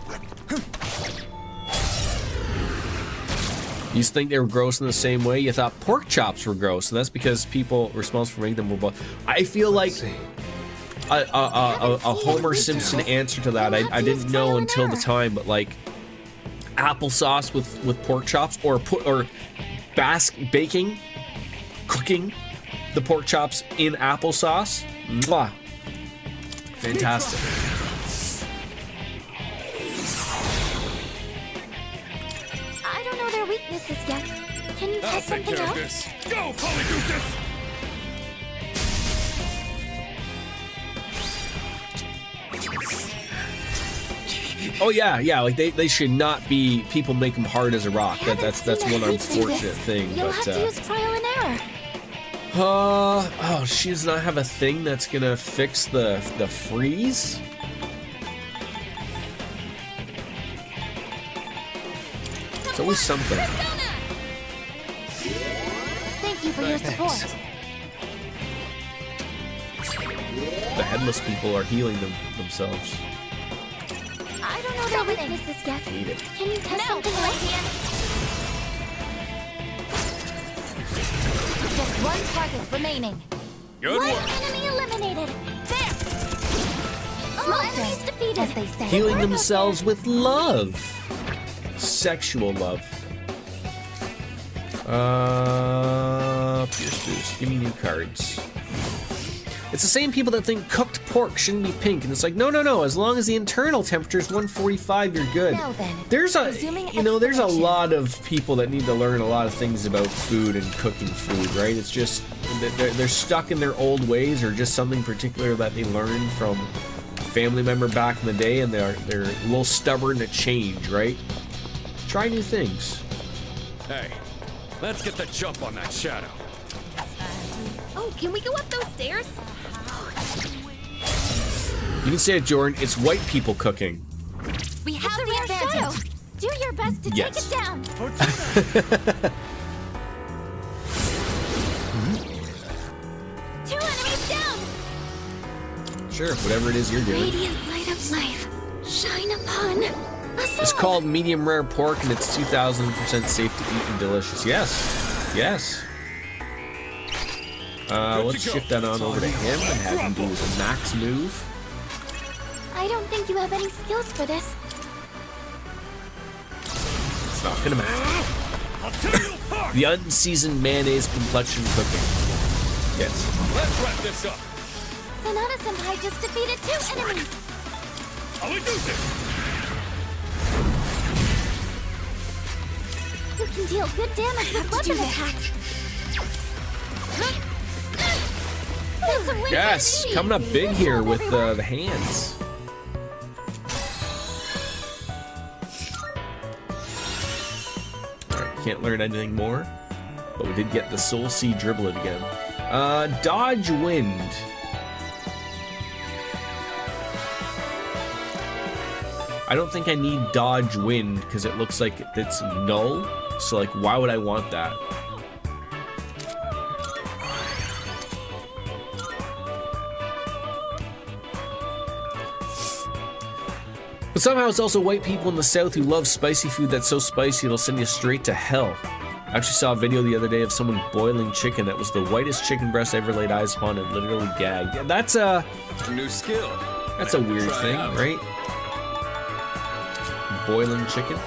You used to think they were gross in the same way. You thought pork chops were gross, and that's because people responsible for making them were both. I feel like a Homer Simpson answer to that. I didn't know until the time, but like applesauce with pork chops, or baking, cooking the pork chops in applesauce. Mwah. Fantastic. I don't know their weaknesses yet. Can you test something out? Go, Polygooses! Oh yeah, like they should not be, people make them hard as a rock. That's one unfortunate thing. You'll But have to use trial and error. oh, she does not have a thing that's gonna fix the freeze. It's always something. Thank you for your support. The headless people are healing themselves. I don't know their weaknesses yet. Hate it. Can you test something out? Just one target remaining. Good One work. enemy eliminated. There. All enemies defeated. As they say. Healing themselves with love. Sexual love. Pierce boost. Give me new cards. It's the same people that think cooked pork shouldn't be pink, and it's like, no. As long as the internal temperature is 145, you're good. Now then, There's a, resuming there's a exploration. lot of people that need to learn a lot of things about food and cooking food, right? It's just they're stuck in their old ways, or just something particular that they learned from a family member back in the day, and they're a little stubborn to change, right? Try new things. Hey, let's get the jump on that shadow. Oh, can we go up those stairs? You can say it, Jordan. It's white people cooking. We have the advantage. Shadow. Do your best to Yes. take it down. Two enemies down. Sure, whatever it is you're doing. Radiant light of life, shine upon us It's all. called medium rare pork, and it's 2,000% safe to eat and delicious. Yes. Let's shift that on over to him and have him do his max move. I don't think you have any skills for this. It's not gonna matter. The unseasoned mayonnaise complexion cooking. Yes. Let's wrap this up. Sonata Senpai just defeated two enemies. You can deal good damage with weapon attack. That's a win Yes, for me. coming up big here with the hands. Alright, can't learn anything more, but we did get the Soul Sea Driblet again. Dodge Wind. I don't think I need Dodge Wind because it looks like it's null. So like, why would I want that? But somehow it's also white people in the South who love spicy food that's so spicy it'll send you straight to hell. I actually saw a video the other day of someone boiling chicken that was the whitest chicken breast I ever laid eyes upon and literally gagged. Yeah, that's a new skill. That's a weird thing, right? Boiling chicken.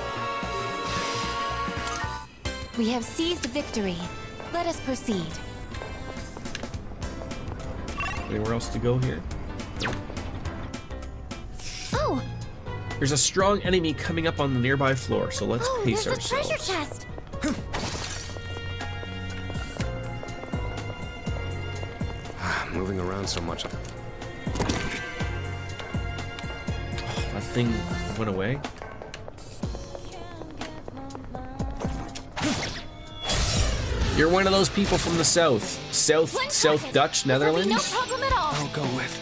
We have seized victory. Let us proceed. Anywhere else to go here? Oh! There's a strong enemy coming up on the nearby floor, so let's pace there's ourselves. a treasure chest! Moving around so much. That thing went away. You're one of those people from the South. South Dutch, Netherlands? No problem at all. I'll go with.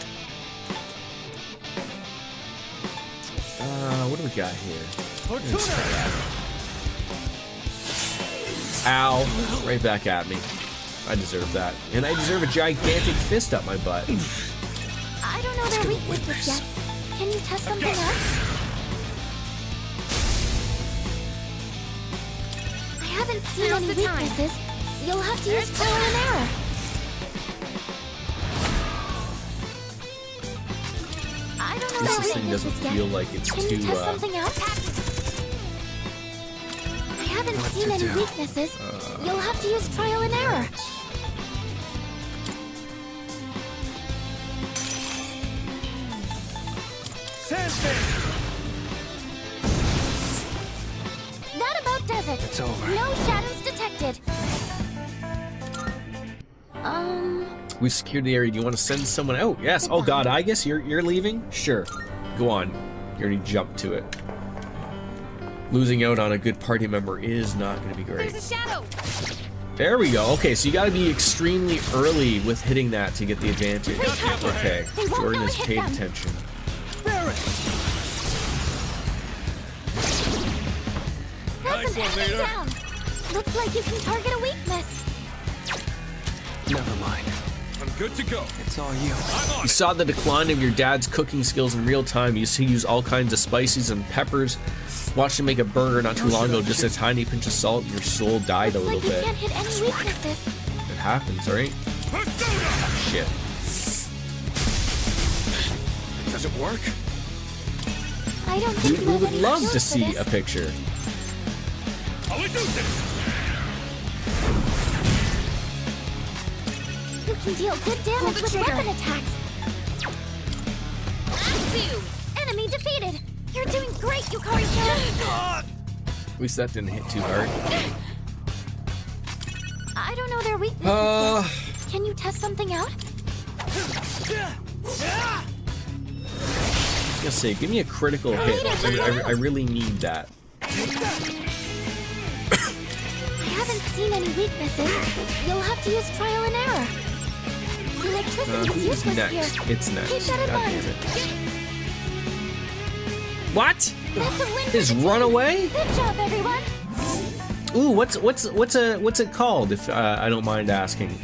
What do we got here? Let's try that. Ow. Right back at me. I deserve that. And I deserve a gigantic fist up my butt. I don't know their weaknesses yet. Can you test something out? I haven't seen any weaknesses. You'll have to use trial and error. I don't know This their thing doesn't weaknesses feel yet. like it's Can too, you test something out? I haven't seen any weaknesses. You'll have to use trial and error. That about does it. It's over. No shadows detected. We secured the area. Do you want to send someone out? Yes. Oh god, I guess you're leaving? Sure. Go on. You already jumped to it. Losing out on a good party member is not going to be great. There's a shadow. There we go. Okay, so you got to be extremely early with hitting that to get the advantage. Okay, Jordan has paid attention. That's an enemy down. Looks like you can target a weakness. Never mind. I'm good to go. It's all you. You saw the decline of your dad's cooking skills in real time. You see, use all kinds of spices and peppers. Watched him make a burger not too long ago. Just a tiny pinch of salt, and your soul died a little Like you bit. can't hit any weaknesses. It happens, right? Shit. Does it work? I don't think We you have would any love skills to for see this. a picture. You can deal good damage with weapon attacks. Enemy defeated. You're doing great, Yukari-chan. At least that didn't hit too hard. I don't know their weaknesses. Can you test something out? I was gonna say, give me a critical hit. I really need that. I haven't seen any weaknesses. You'll have to use trial and error. Electricity is Who's useless next? here. It's next. Keep that in God mind. damn it. What? That's a win. His runaway? Good job, everyone. Ooh, what's it called? If I don't mind asking.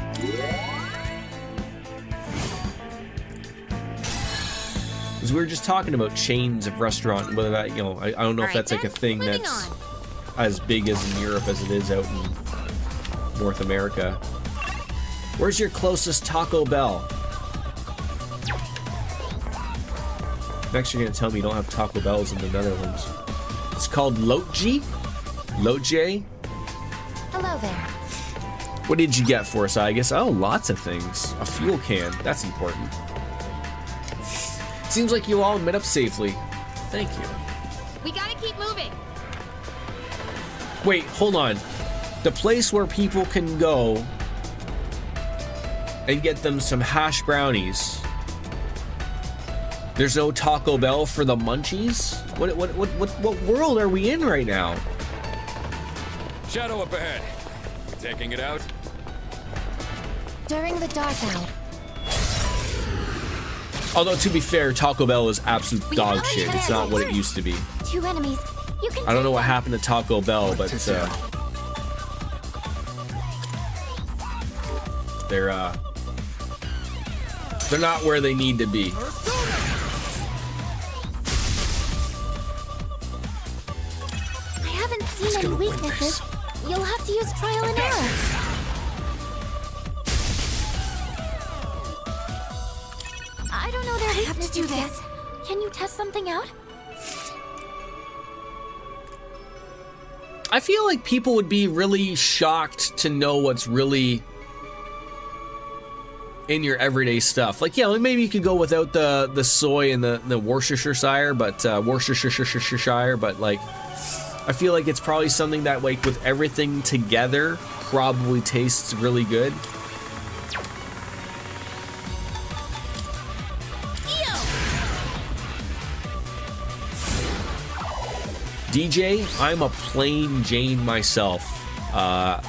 Because we were just talking about chains of restaurant, whether that, you know, I don't know if that's like a thing that's as big as in Europe as it is out in North America. Where's your closest Taco Bell? Next you're gonna tell me you don't have Taco Bells in the Netherlands. It's called Lotje? Lotje? Hello there. What did you get for us, I guess? Oh, lots of things. A fuel can. That's important. Seems like you all met up safely. Thank you. We gotta keep moving. Wait, hold on. The place where people can go and get them some hash brownies. There's no Taco Bell for the munchies? What world are we in right now? Shadow up ahead. Taking it out? During the dark hour. Although, to be fair, Taco Bell is absolute dog shit. It's not what it used to be. 2 enemies. You can I don't know what happened to Taco Bell, but they're not where they need to be. too many weaknesses, you'll have to use trial and error. I don't know their weaknesses. I have to do this. Can you test something out? I feel like people would be really shocked to know what's really in your everyday stuff. Like, yeah, maybe you could go without the soy and the Worcestershire, but Worcestershire, but like, I feel like it's probably something that, like, with everything together, probably tastes really good. DJ, I'm a plain Jane myself. I'll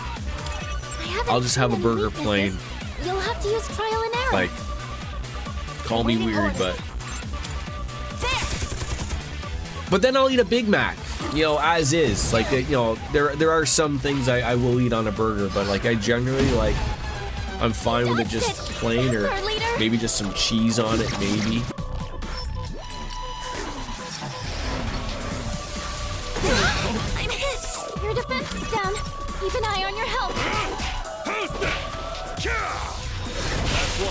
just have a burger plain. You'll have to use trial and error. Like, call me weird, but then I'll eat a Big Mac, you know, as is. Like, you know, there are some things I will eat on a burger, but like, I generally, like, I'm fine with it just plain, or maybe just some cheese on it, maybe. I'm hit. Your defense is down. Keep an eye on your health.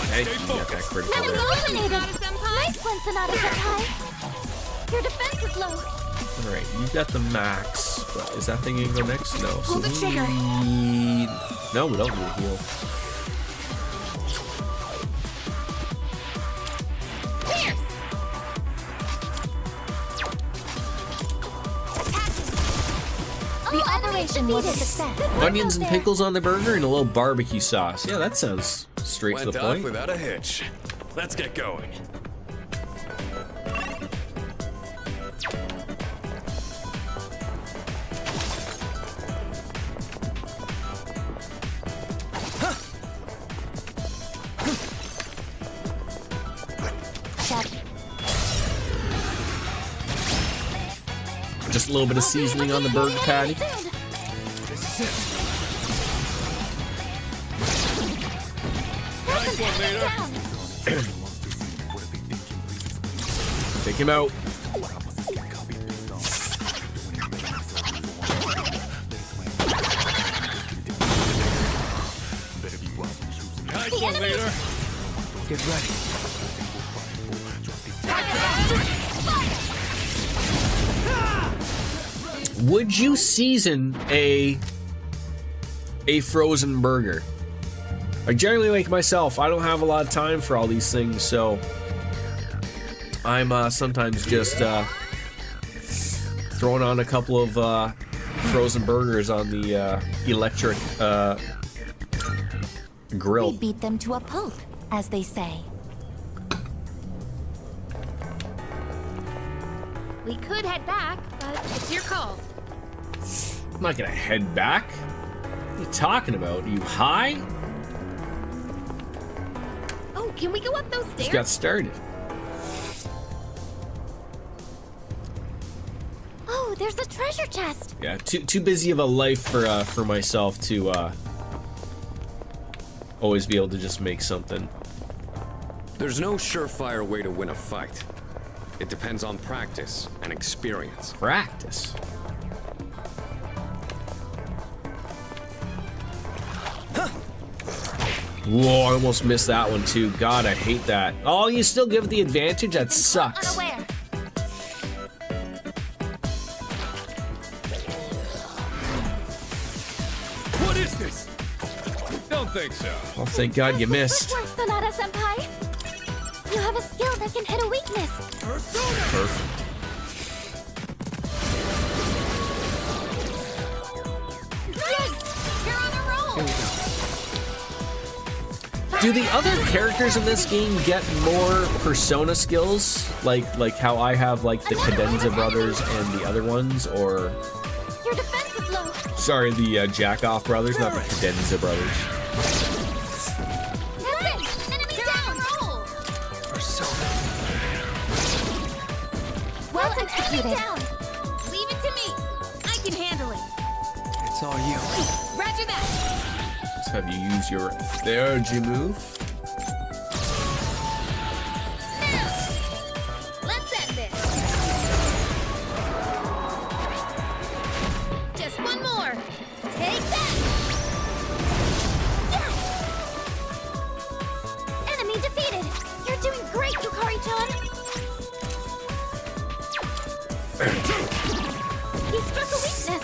Thank you, you got that critical Enemy there. eliminated. Nice one, Sonata Senpai. Your defense is low. Alright, you got the max, but is that thing gonna go next? No. Pull the trigger. No, we don't need a heal. The operation was a success. Onions and pickles on the burger and a little barbecue sauce. Yeah, that sounds straight to the Went off point. without a hitch. Let's get going. Just a little bit of seasoning on the burger patty. This is it. Nice one, leader. Take him out. Nice one, leader. Get ready. Would you season a frozen burger? I generally, like myself, I don't have a lot of time for all these things, so I'm sometimes just throwing on a couple of frozen burgers on the electric grill. We beat them to a pulp, as they say. We could head back, but it's your call. I'm not gonna head back. What are you talking about? Are you high? Oh, can we go up those stairs? Just got started. Oh, there's a treasure chest. Yeah, too busy of a life for myself to always be able to just make something. There's no surefire way to win a fight. It depends on practice and experience. Practice? Whoa, I almost missed that one too. God, I hate that. Oh, you still give it the advantage? That sucks. Unaware. What is this? Don't think so. Oh, thank God you missed. Good work, Sonata Senpai. You have a skill that can hit a weakness. Perfect. Yes! You're on a roll! Do the other characters in this game get more persona skills? Like how I have like the Cadenza brothers and the other ones, or Your defense is low. sorry, the Jack-Off brothers, not the Cadenza brothers. Enemy down! Roll! Well executed. Down! Leave it to me! I can handle it! It's all you. Roger that! Let's have you use your Theurgy move. Let's end this! Just You're doing great, Yukari-chan! He struck a weakness!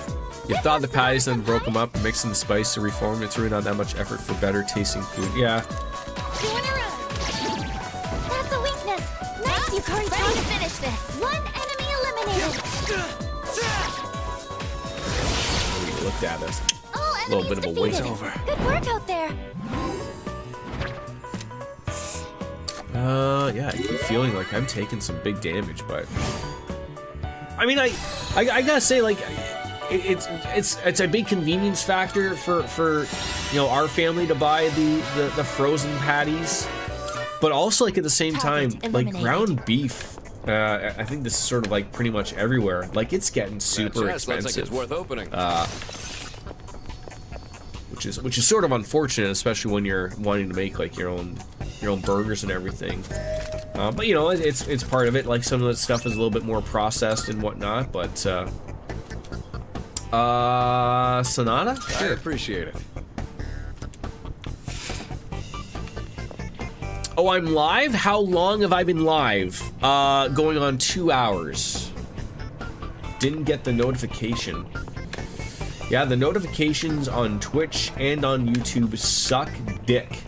You thought the patties, then broke them up, mixed in the spice to reform. It's really not that much effort for better tasting food. Yeah. 2 in a row! That's a weakness! Nice, Yukari-chan! Ready to finish this! 1 enemy eliminated! When you looked at us. All A little bit of a waste. Good work out there! Yeah, I keep feeling like I'm taking some big damage, but I mean, I gotta say, like, it's a big convenience factor for you know, our family to buy the frozen patties, but also, like, at the same time, like, ground beef. I think this is sort of like pretty much everywhere. Like, it's getting super expensive. Looks like it's worth opening. Which is sort of unfortunate, especially when you're wanting to make like your own burgers and everything. But you know, it's part of it. Like, some of the stuff is a little bit more processed and whatnot. But Sonata? Sure. I appreciate it. Oh, I'm live? How long have I been live? Going on 2 hours. Didn't get the notification. Yeah, the notifications on Twitch and on YouTube suck dick.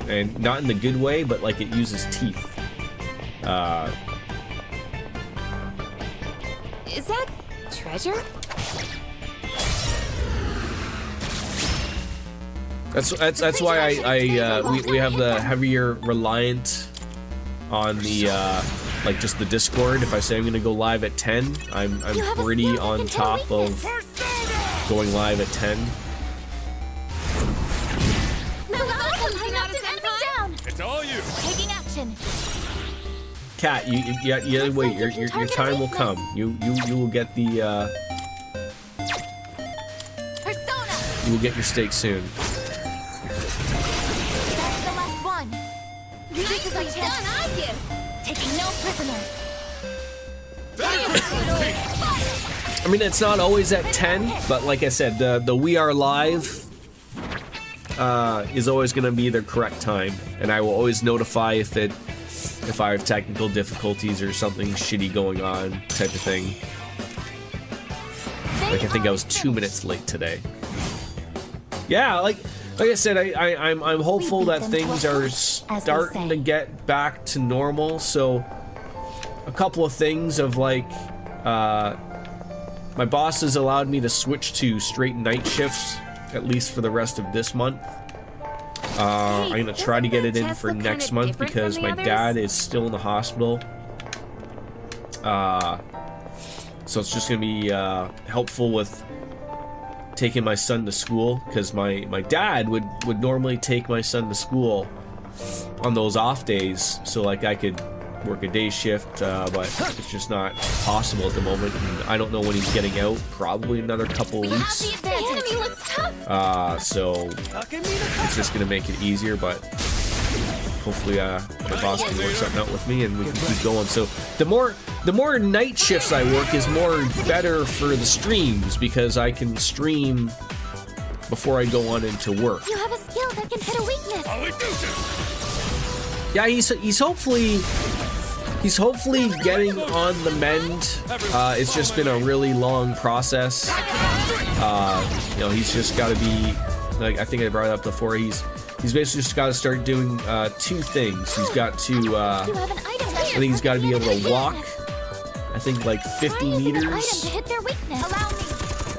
And not in the good way, but like it uses teeth. Is that treasure? That's why we have the heavier reliant on the like just the Discord. If I say I'm gonna go live at 10, I'm pretty on top of going live at 10. It's all you. Taking action. Cat, you wait. Your time will come. You will get the Persona. you will get your steak soon. That's the last one. This is a chance I give. Taking no prisoners. I mean, it's not always at 10, but like I said, the We Are Live is always going to be the correct time, and I will always notify if I have technical difficulties or something shitty going on, type of thing. Like, I think I was 2 minutes late today. Yeah, like I said, I'm hopeful that things are starting to get back to normal. So a couple of things of like, my boss has allowed me to switch to straight night shifts, at least for the rest of this month. I'm gonna try to get it in for next month because my dad is still in the hospital. So it's just gonna be helpful with taking my son to school, because my dad would normally take my son to school on those off days, so like I could work a day shift, but it's just not possible at the moment, and I don't know when he's getting out. Probably another couple of weeks. So it's just gonna make it easier, but hopefully my boss can work something out with me and we can keep going. So the more night shifts I work is more better for the streams, because I can stream before I go on into work. You have a skill that can hit a weakness. Yeah, he's hopefully getting on the mend. It's just been a really long process. You know, he's just got to be, like, I think I brought it up before, he's basically just got to start doing two things. He's got to, I think he's got to be able to walk, I think like 50 meters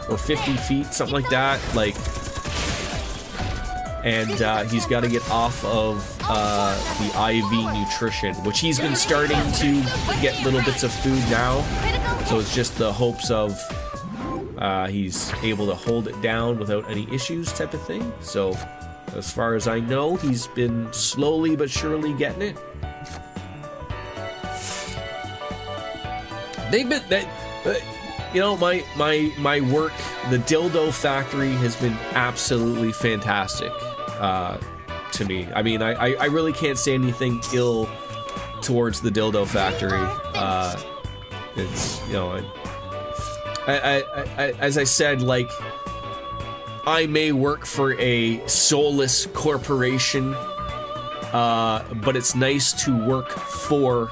or 50 feet, something like that. Like, and he's got to get off of the IV nutrition, which he's been starting to get little bits of food now. So it's just the hopes of he's able to hold it down without any issues, type of thing. So as far as I know, he's been slowly but surely getting it. They've been you know, my work, the dildo factory, has been absolutely fantastic to me. I mean, I really can't say anything ill towards the dildo factory. It's, you know, I as I said, like, I may work for a soulless corporation, but it's nice to work for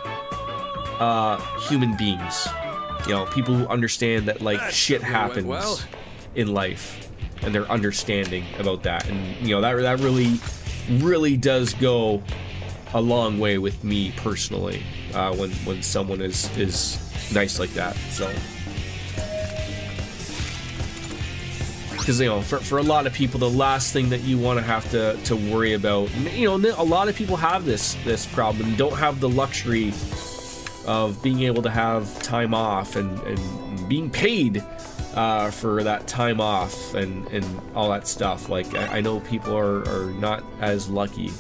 human beings. You know, people who understand that like shit happens in life, and they're understanding about that, and you know that really does go a long way with me personally when someone is nice like that. So. Because, you know, for a lot of people, the last thing that you want to have to worry about, you know, a lot of people have this problem and don't have the luxury of being able to have time off and being paid for that time off and all that stuff. Like, I know people are not as lucky,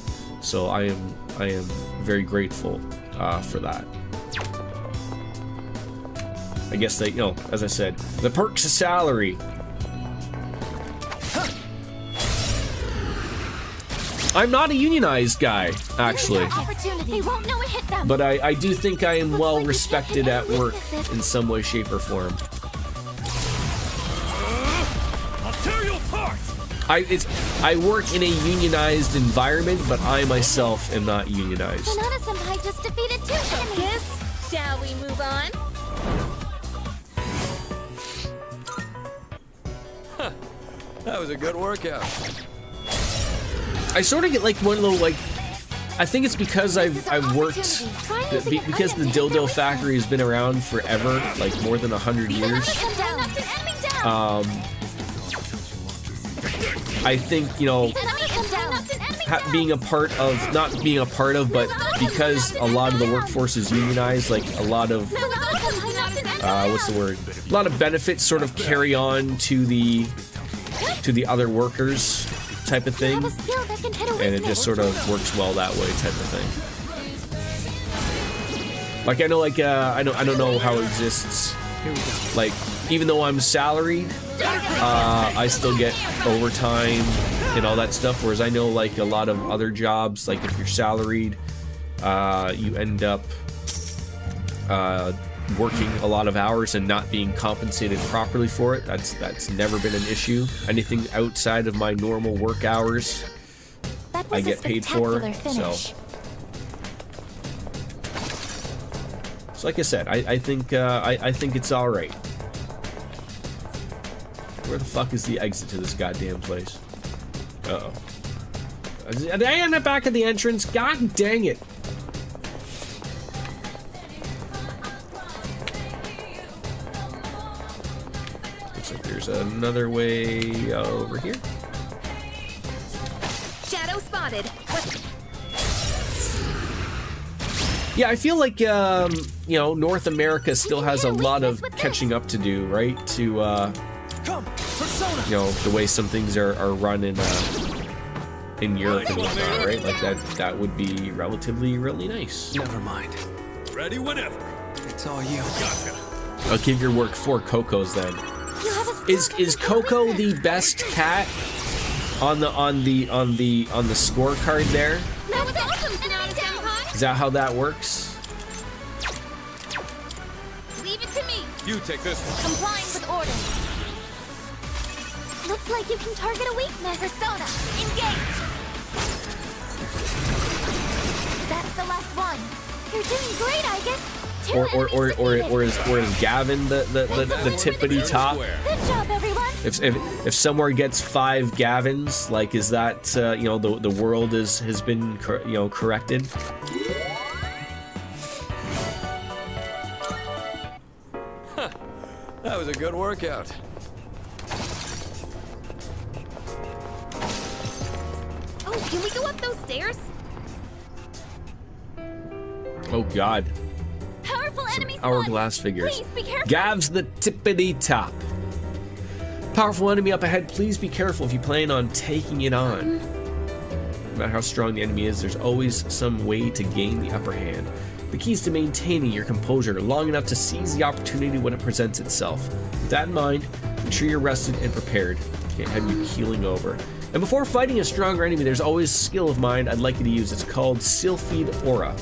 so I am very grateful for that. I guess that, you know, as I said, the perks of salary. I'm not a unionized guy, actually, but I do think I am well respected at work in some way, shape, or form. I'll tear you apart. I work in a unionized environment, but I myself am not unionized. Banana Senpai just defeated 2 enemies. Shall we move on? That was a good workout. I sort of get like one little like, I think it's because I've worked, because the dildo factory has been around forever, like more than 100 years. I think, you know, being a part of, not being a part of, but because a lot of the workforce is unionized, like a lot of, what's the word? A lot of benefits sort of carry on to the other workers type of thing, and it just sort of works well that way type of thing. Like I know, like I don't know how it exists. Like even though I'm salaried, I still get overtime and all that stuff. Whereas I know like a lot of other jobs, like if you're salaried, you end up working a lot of hours and not being compensated properly for it. That's never been an issue. Anything outside of my normal work hours, I get paid for. So like I said, I think it's all right. Where the fuck is the exit to this goddamn place? Uh-oh. Did I end up back at the entrance? God dang it. There's another way over here. Shadow spotted. Yeah, I feel like you know, North America still has a lot of catching up to do, right? To you know, the way some things are run in Europe and whatnot, right? Like that would be really nice. Never mind. Ready whenever. It's all you. Gotcha. I'll give your work 4 Cocos then. Is Coco the best cat on the scorecard there? That was awesome, Banana Senpai. Is that how that works? Leave it to me. You take this one. Complying with orders. Looks like you can target a weakness. Persona, engage. That's the last one. You're doing great, I guess. Or is Gavin the tippity top? Good job, everyone. If somewhere gets 5 Gavins, like is that you know, the world has been you know, corrected? That was a good workout. Oh, can we go up those stairs? Oh God. Powerful enemy Hourglass figures. Please be careful. Gav's the tippity top. Powerful enemy up ahead. Please be careful if you plan on taking it on. No matter how strong the enemy is, there's always some way to gain the upper hand. The key is to maintaining your composure long enough to seize the opportunity when it presents itself. With that in mind, make sure you're rested and prepared. Can't have you keeling over. And before fighting a stronger enemy, there's always a skill of mine I'd like you to use. It's called Sylphid Aura.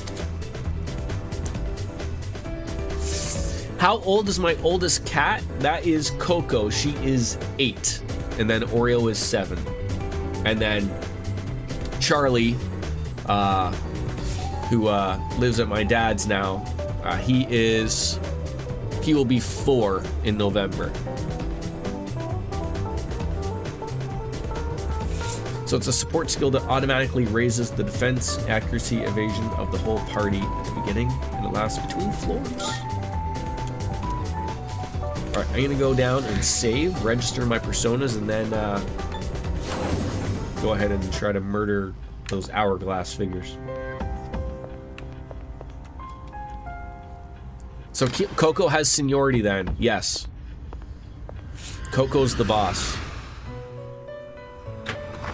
How old is my oldest cat? That is Coco. She is 8. And then Oreo is 7. And then Charlie who lives at my dad's now. He will be 4 in November. So it's a support skill that automatically raises the defense, accuracy, evasion of the whole party at the beginning, and it lasts between floors. Alright, I'm gonna go down and save, register my personas, and then go ahead and try to murder those hourglass figures. So Coco has seniority then, yes. Coco's the boss.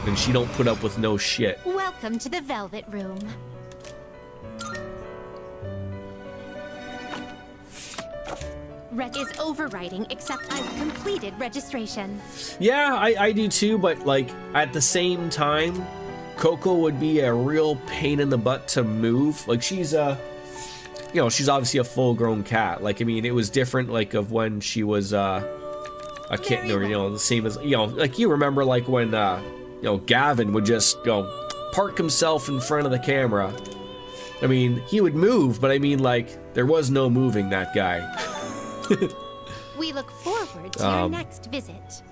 And she don't put up with no shit. Welcome to the Velvet Room. Rec is overriding, except I've completed registration. Yeah, I do too, but like at the same time, Coco would be a real pain in the butt to move. Like she's she's obviously a full-grown cat. Like, I mean, it was different like of when she was a kitten, or the same as like you remember like when Gavin would just park himself in front of the camera. I mean, he would move, but I mean like there was no moving that guy. We look forward to your next visit.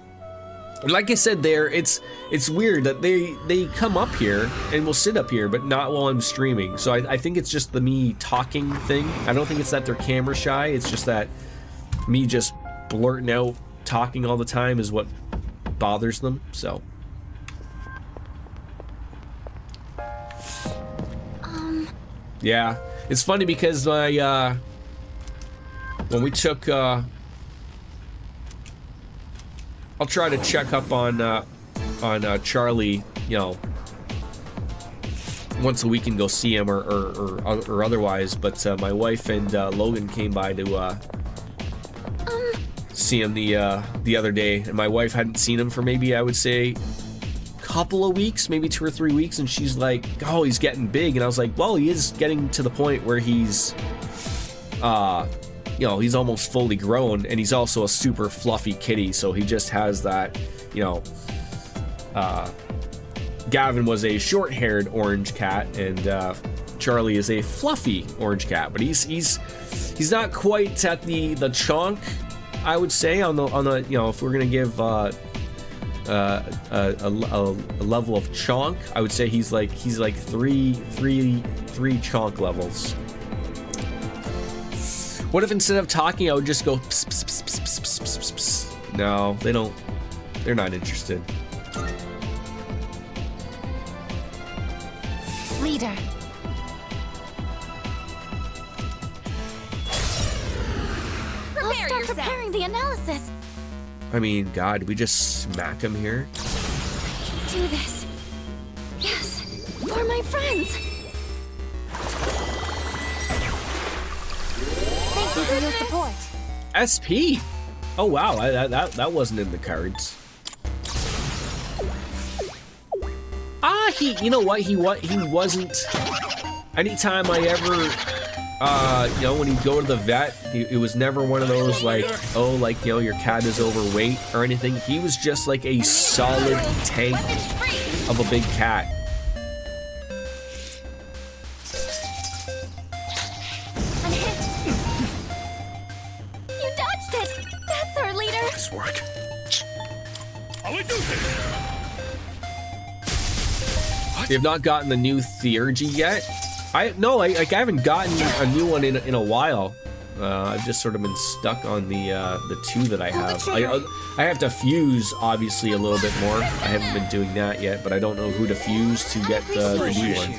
Like I said there, it's weird that they come up here and will sit up here, but not while I'm streaming. So I think it's just the me talking thing. I don't think it's that they're camera shy. It's just that me just blurting out talking all the time is what bothers them. So. Yeah, it's funny because my when we took I'll try to check up on Charlie, once a week and go see him or otherwise. But my wife and Logan came by to see him the other day, and my wife hadn't seen him for maybe I would say couple of weeks, maybe 2 or 3 weeks, and she's like, oh, he's getting big. And I was like, well, he is getting to the point where he's he's almost fully grown, and he's also a super fluffy kitty, so he just has that, Gavin was a short-haired orange cat, and Charlie is a fluffy orange cat, but he's not quite at the chonk, I would say, on the if we're gonna give a level of chonk, I would say he's like three chonk levels. What if instead of talking I would just go pss, pss, pss, pss, pss, pss, pss, pss. No, they're not interested. Leader. I'll start preparing the analysis. I mean, God, did we just smack him here? Do this. Yes, for my friends. Thank you for your support. SP. Oh wow, that wasn't in the cards. You know what? He wasn't. Anytime I ever, when he'd go to the vet, it was never one of those like, oh, like, your cat is overweight or anything. He was just like a solid tank of a big cat. You dodged it. That's our leader. Nice work. They have not gotten the new Theurgy yet. I haven't gotten a new one in a while. I've just sort of been stuck on the 2 that I have. I have to fuse obviously a little bit more. I haven't been doing that yet, but I don't know who to fuse to get the new one.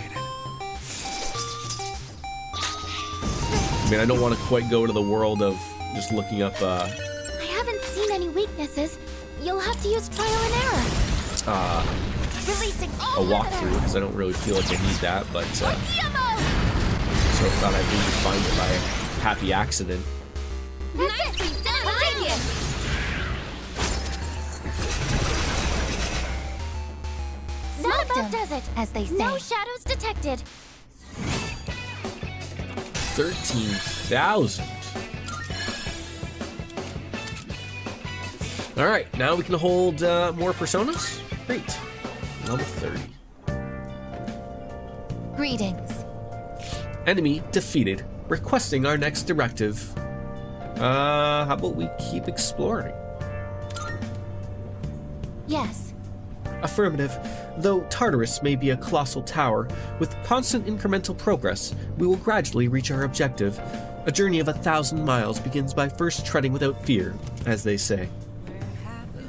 I mean, I don't want to quite go to the world of just looking up. I haven't seen any weaknesses. You'll have to use trial and error. Releasing A walkthrough, because I don't really feel like I need that, but so I thought I'd maybe find it by a happy accident. Nicely done, Jake! Not about does it, as they say. No shadows detected. 13,000. All right, now we can hold more personas. Great. Level 30. Greetings. Enemy defeated. Requesting our next directive. How about we keep exploring? Yes. Affirmative. Though Tartarus may be a colossal tower, with constant incremental progress, we will gradually reach our objective. A journey of 1,000 miles begins by first treading without fear, as they say.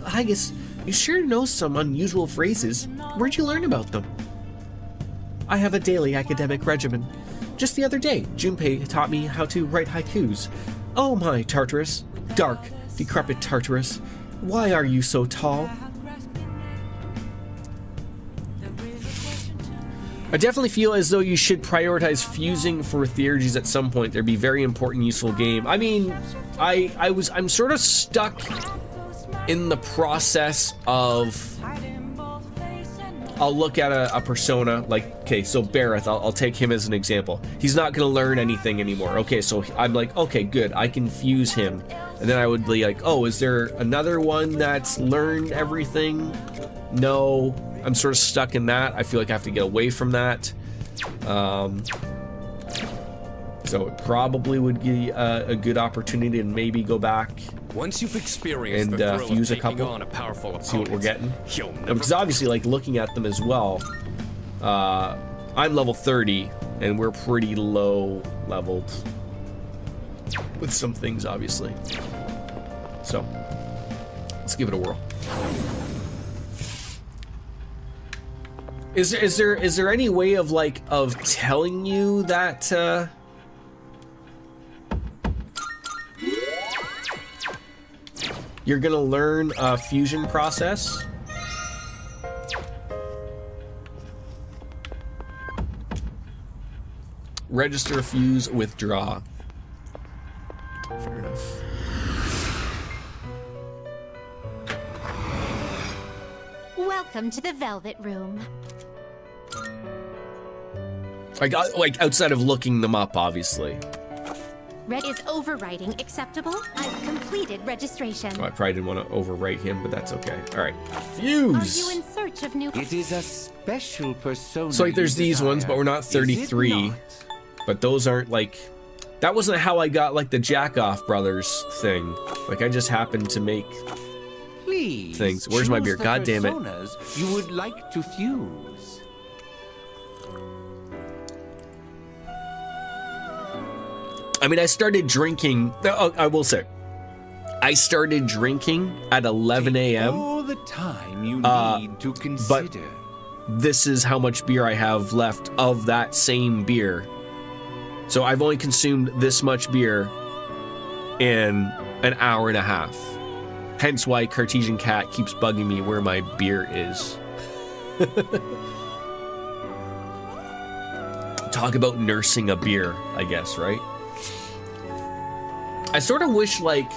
Haggis, you sure know some unusual phrases. Where'd you learn about them? I have a daily academic regimen. Just the other day, Junpei taught me how to write haikus. Oh my, Tartarus. Dark, decrepit Tartarus. Why are you so tall? I definitely feel as though you should prioritize fusing for Theurges at some point. There'd be very important, useful game. I mean, I'm sort of stuck in the process of... I'll look at a persona, like, okay, so Bareth, I'll take him as an example. He's not gonna learn anything anymore. Okay, so I'm like, okay, good, I can fuse him. And then I would be like, oh, is there another one that's learned everything? No, I'm sort of stuck in that. I feel like I have to get away from that. So it probably would be a good opportunity to maybe go back once you've experienced and the thrill fuse of a couple, on a powerful opponent, see what we're getting. Never... Because obviously, like, looking at them as well, I'm level 30, and we're pretty low leveled with some things, obviously. So let's give it a whirl. Is there any way of telling you that you're gonna learn a fusion process? Register, fuse, withdraw. Fair enough. Welcome to the Velvet Room. I got, like, outside of looking them up, obviously. Red is overwriting acceptable? I've completed registration. Oh, I probably didn't want to overwrite him, but that's okay. All right, Are fuse. you in search of new... It is a special persona. So like, there's these ones, but we're not 33. But those aren't like. That wasn't how I got like the Jackoff Brothers thing. Like I just happened to make Please things. Where's my beer? God damn it! You would like to fuse. I mean, I started drinking. I will say, I started drinking at 11 a.m. All the time you need to consider. But this is how much beer I have left of that same beer. So I've only consumed this much beer in an hour and a half. Hence why Cartesian Cat keeps bugging me where my beer is. Talk about nursing a beer, I guess, right? I sort of wish, like,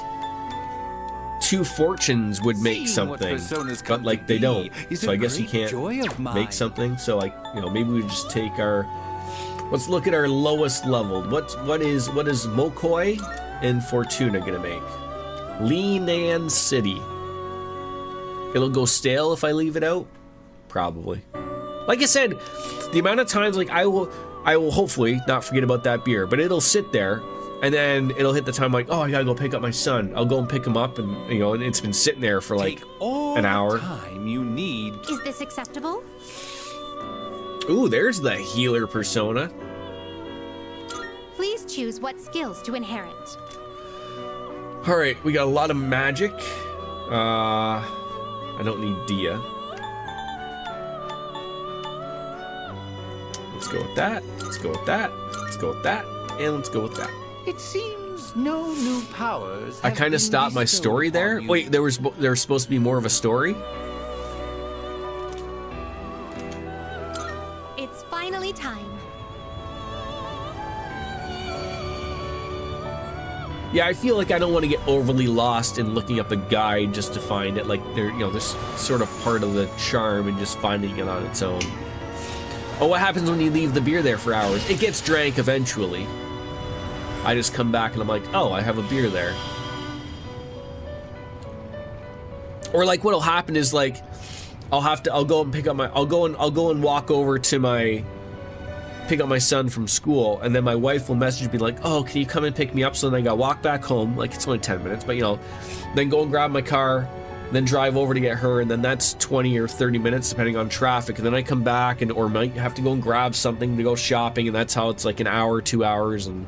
Two Fortunes would make something, but, like, they don't. So I guess you can't make something. So, like, you know, maybe we just take our... Let's look at our lowest level. What is Mokoi and Fortuna gonna make? Linan City. It'll go stale if I leave it out? Probably. Like I said, the amount of times, like, I will hopefully not forget about that beer, but it'll sit there, and then it'll hit the time like, oh, I gotta go pick up my son. I'll go and pick him up, and you know, and it's been sitting there for like an hour. Time you need. Is this acceptable? Ooh, there's the healer persona. Please choose what skills to inherit. All right, we got a lot of magic. I don't need Dia. Let's go with that. Let's go with that. Let's go with that. And let's go with that. It seems no new powers. I kind of stopped my story there. Wait, there was supposed to be more of a story? It's finally time. Yeah, I feel like I don't want to get overly lost in looking up a guide just to find it. Like, there's sort of part of the charm in just finding it on its own. Oh, what happens when you leave the beer there for hours? It gets drank eventually. I just come back and I'm like, oh, I have a beer there. Or like what'll happen is like, I'll go and pick up my, I'll go and walk over to my pick up my son from school, and then my wife will message me like, oh, can you come and pick me up? So then I gotta walk back home, like it's only 10 minutes, but you know, then go and grab my car, then drive over to get her, and then that's 20 or 30 minutes depending on traffic, and then I come back and or might have to go and grab something to go shopping, and that's how it's like an hour, 2 hours, and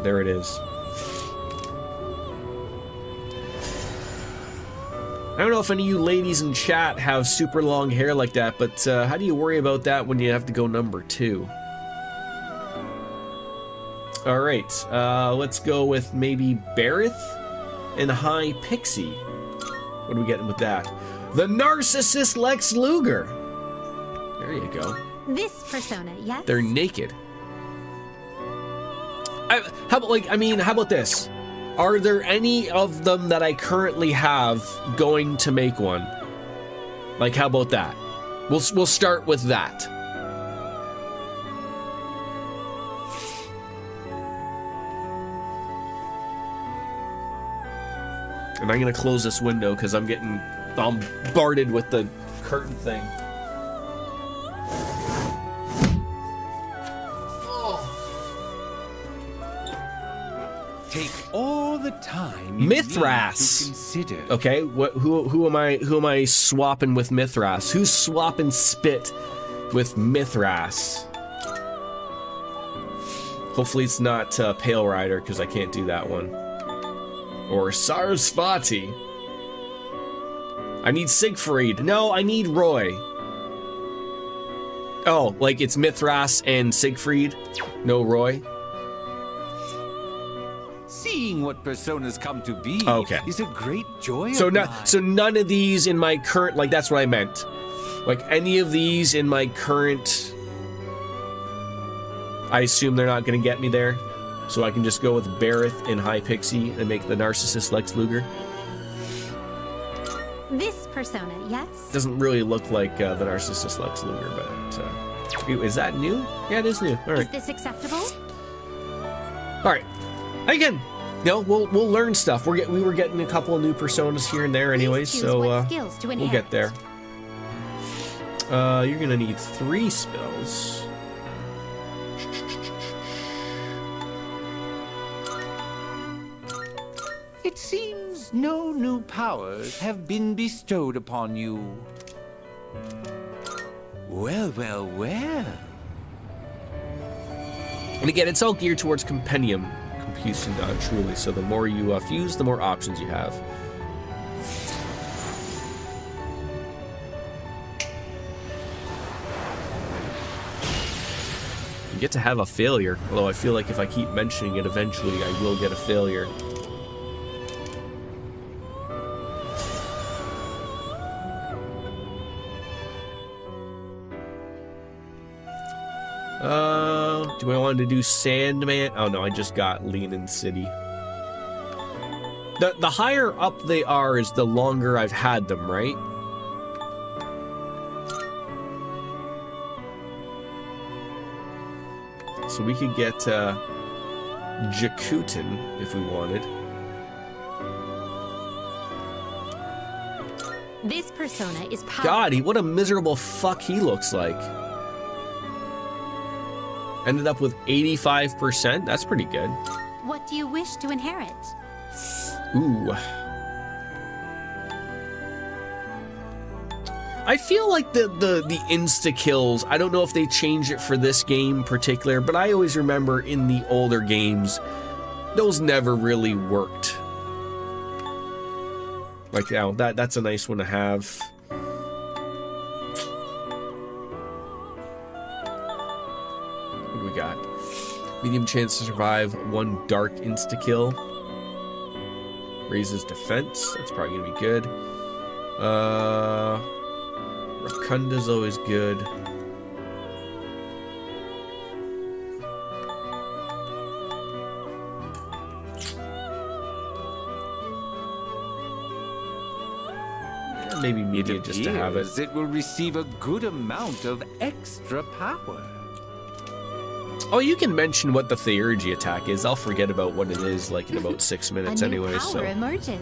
there it is. I don't know if any of you ladies in chat have super long hair like that, but how do you worry about that when you have to go number 2? Alright, let's go with maybe Bareth and High Pixie. What are we getting with that? The Narcissist Lex Luger! There you go. This persona, yes? They're naked. How about this? Are there any of them that I currently have going to make one? Like, how about that? We'll start with that. And I'm gonna close this window because I'm getting bombarded with the curtain thing. Take all the time you Mithras. need to consider. Okay, who am I swapping with Mithras? Who's swapping spit with Mithras? Hopefully it's not Pale Rider, because I can't do that one. Or Sarasvati. I need Siegfried. No, I need Roy. Oh, like it's Mithras and Siegfried? No Roy? Seeing what personas come to be is a great joy So of mine. so none of these in my current, like that's what I meant. Like any of these in my current, I assume they're not going to get me there. So I can just go with Bareth and High Pixie and make the Narcissist Lex Luger. This persona, yes? Doesn't really look like the Narcissist Lex Luger, but is that new? Yeah, it is new. All right. Is this acceptable? All right. Again, we'll learn stuff. We were getting a couple of new personas here and there, anyways. So we'll get there. You're gonna need 3 spells. It seems no new powers have been bestowed upon you. Well, well, well. And again, it's all geared towards compendium computation, truly. So the more you fuse, the more options you have. You get to have a failure, although I feel like if I keep mentioning it, eventually I will get a failure. Do I want to do Sandman? Oh no, I just got Leanin' City. The higher up they are is the longer I've had them, right? So we could get Jakuten if we wanted. This persona is powerful. God, what a miserable fuck he looks like. Ended up with 85%. That's pretty good. What do you wish to inherit? Ooh. I feel like the insta-kills, I don't know if they changed it for this game in particular, but I always remember in the older games, those never really worked. Like, now, that's a nice one to have. Got medium chance to survive 1 dark insta-kill. Raises defense. That's probably gonna be good. Rakunda's always good. Maybe medium just to have it. It will receive a good amount of extra power. Oh, you can mention what the Theurgy attack is. I'll forget about what it is, like, in about 6 minutes anyway, so... A new power emerges.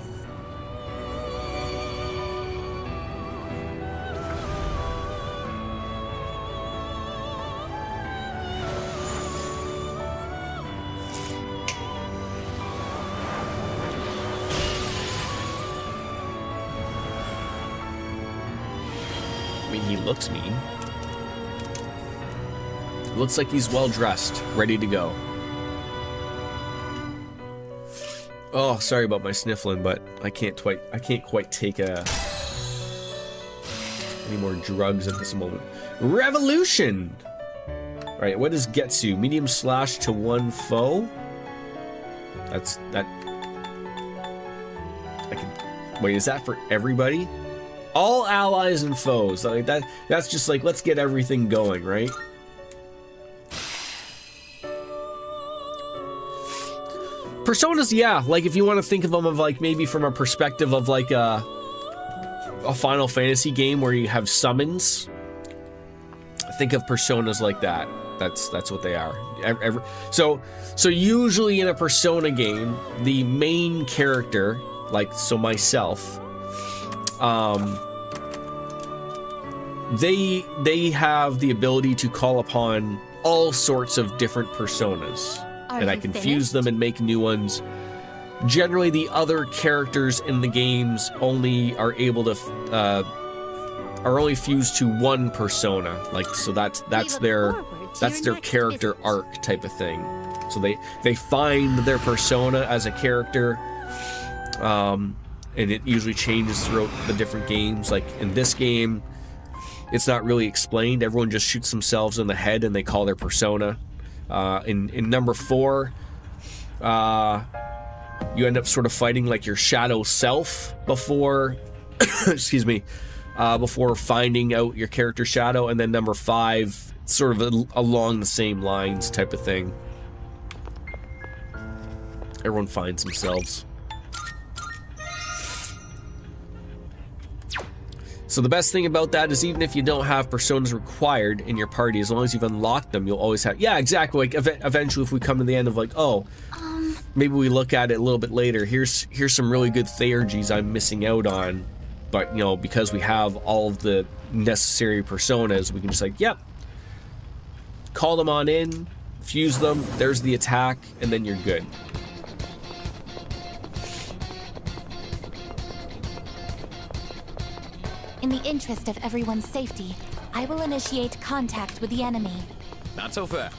mean, he looks mean. Looks like he's well dressed, ready to go. Oh, sorry about my sniffling, but I can't quite take any more drugs at this moment. Revolution! Alright, what is Getsu? Medium slash to one foe? That. Wait, is that for everybody? All allies and foes. Like that's just like, let's get everything going, right? Personas, yeah, like if you want to think of them of like maybe from a perspective of like a Final Fantasy game where you have summons, think of personas like that. That's what they are. So usually in a Persona game, the main character, like so myself, they have the ability to call upon all sorts of different personas. And I can fuse them and make new ones. Generally, the other characters in the games only are able to are only fused to one persona. Like, so that's their character arc type of thing. So they find their persona as a character, and it usually changes throughout the different games. Like in this game, it's not really explained. Everyone just shoots themselves in the head and they call their persona. In number 4, you end up sort of fighting like your shadow self before, excuse me, before finding out your character shadow, and then number 5, sort of along the same lines type of thing. Everyone finds themselves. So the best thing about that is even if you don't have personas required in your party, as long as you've unlocked them, you'll always have... Yeah, exactly. Like eventually if we come to the end of like, oh, maybe we look at it a little bit later. Here's some really good Theurgies I'm missing out on. But, you know, because we have all of the necessary personas, we can just like, yep. Call them on in, fuse them, there's the attack, and then you're good. In the interest of everyone's safety, I will initiate contact with the enemy. Not so fast.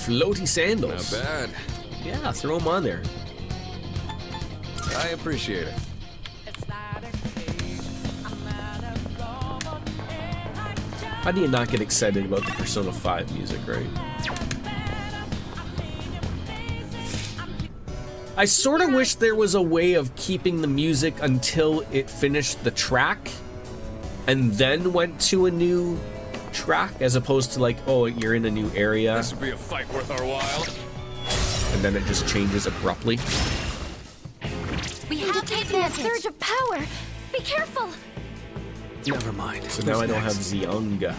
Floaty sandals. Not bad. Yeah, throw them on there. I appreciate it. How do you not get excited about the Persona 5 music, right? I sort of wish there was a way of keeping the music until it finished the track and then went to a new track, as opposed to like, oh, you're in a new area. This would be a fight worth our while. And then it just changes abruptly. We have taken a surge of power. Be careful. Never mind. So now I don't have Zyunga.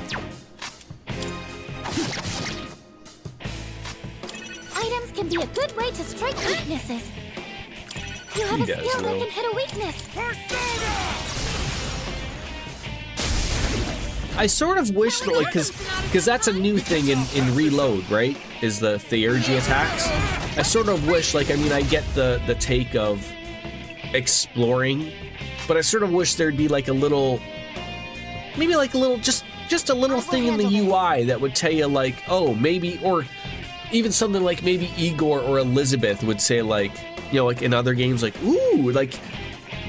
Items can be a good way to strike weaknesses. You have a skill that can hit a weakness. I sort of wish that, like, because that's a new thing in Reload, right? Is the Theurgy attacks. I sort of wish, like, I mean, I get the take of exploring, but I sort of wish there'd be like a little, maybe like a little, just a little thing in the UI that would tell you like, oh, maybe, or even something like maybe Igor or Elizabeth would say like, you know, like in other games, like, ooh, like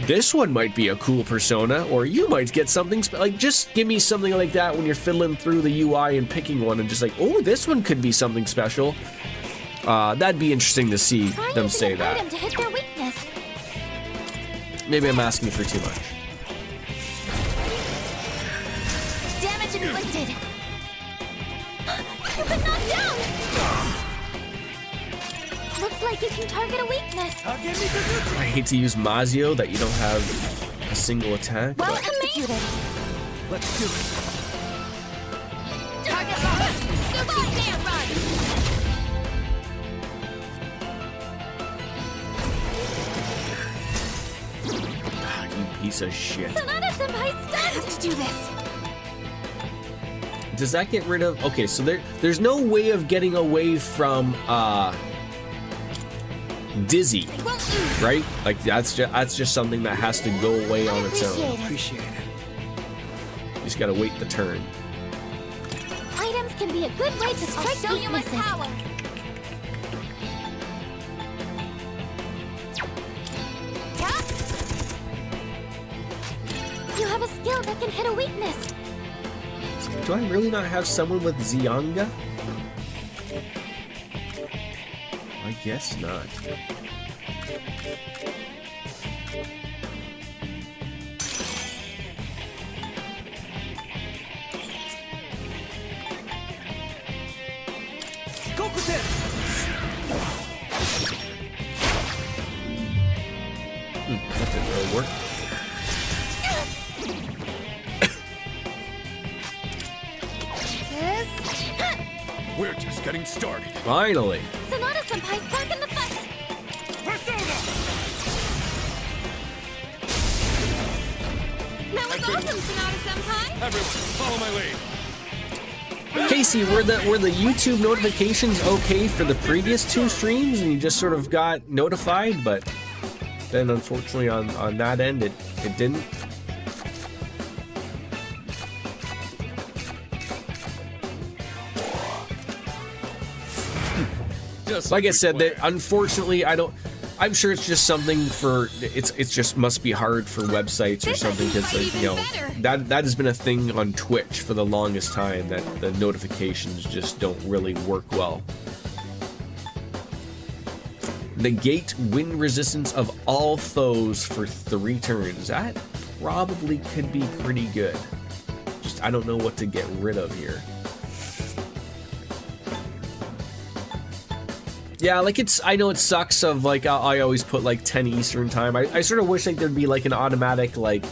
this one might be a cool persona, or you might get something like, just give me something like that when you're fiddling through the UI and picking one and just like, oh, this one could be something special. That'd be interesting to see them say that. Item to hit their weakness. Maybe I'm asking for too much. Damage inflicted. You've been knocked down. Looks like you can target a weakness. I hate to use Mazio that you don't have a single attack. Well executed. Let's do it. Target locked. Goodbye, damn run. You piece of shit. Sonata Senpai stunned. I have to do this. Does that get rid of... Okay, so there's no way of getting away from dizzy, right? Like that's just something that has to go away on its own. Appreciate it. You just gotta wait the turn. Items can be a good way to strike weaknesses. You have a skill that can hit a weakness. Do I really not have someone with Zyanga? I guess not. That didn't really work. We're just getting started. Finally. Sonata Senpai's back in the fight. That was awesome, Sonata Senpai! Everyone, follow my lead. Casey, were the YouTube notifications okay for the previous 2 streams and you just sort of got notified, but then unfortunately on that end it didn't? Like I said, that unfortunately I'm sure it's just something for it's just must be hard for websites or something, because like, you know, that has been a thing on Twitch for the longest time, that the notifications just don't really work well. Negate wind resistance of all foes for 3 turns. That probably could be pretty good. Just I don't know what to get rid of here. Yeah, like I know it sucks of like, I always put like 10 Eastern time. I sort of wish like there'd be like an automatic like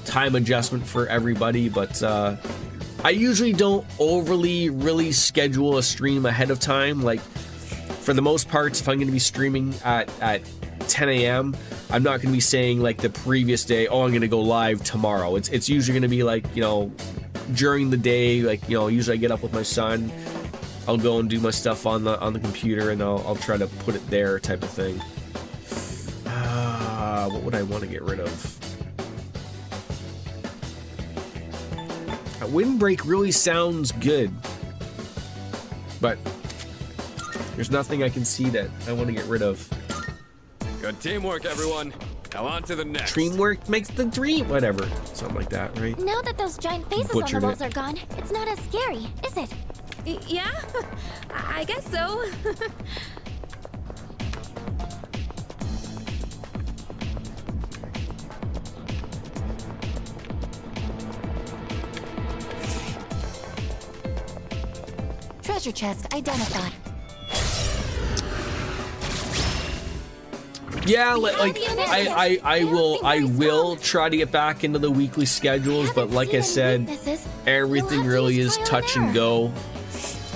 time adjustment for everybody, but I usually don't overly really schedule a stream ahead of time. Like for the most part, if I'm going to be streaming at 10 a.m., I'm not going to be saying like the previous day, oh, I'm going to go live tomorrow. It's usually going to be like, you know, during the day, like, you know, usually I get up with my son, I'll go and do my stuff on the computer, and I'll try to put it there, type of thing. What would I want to get rid of? That windbreak really sounds good, but there's nothing I can see that I want to get rid of. Good teamwork, everyone. Now on to the next. Dreamwork makes the dream, whatever, something like that, right? Now that those giant faces on the walls are gone, it's not as scary, is it? Yeah, I guess so. Treasure chest identified. Yeah, like I will try to get back into the weekly schedules, but like I said, everything really is touch and go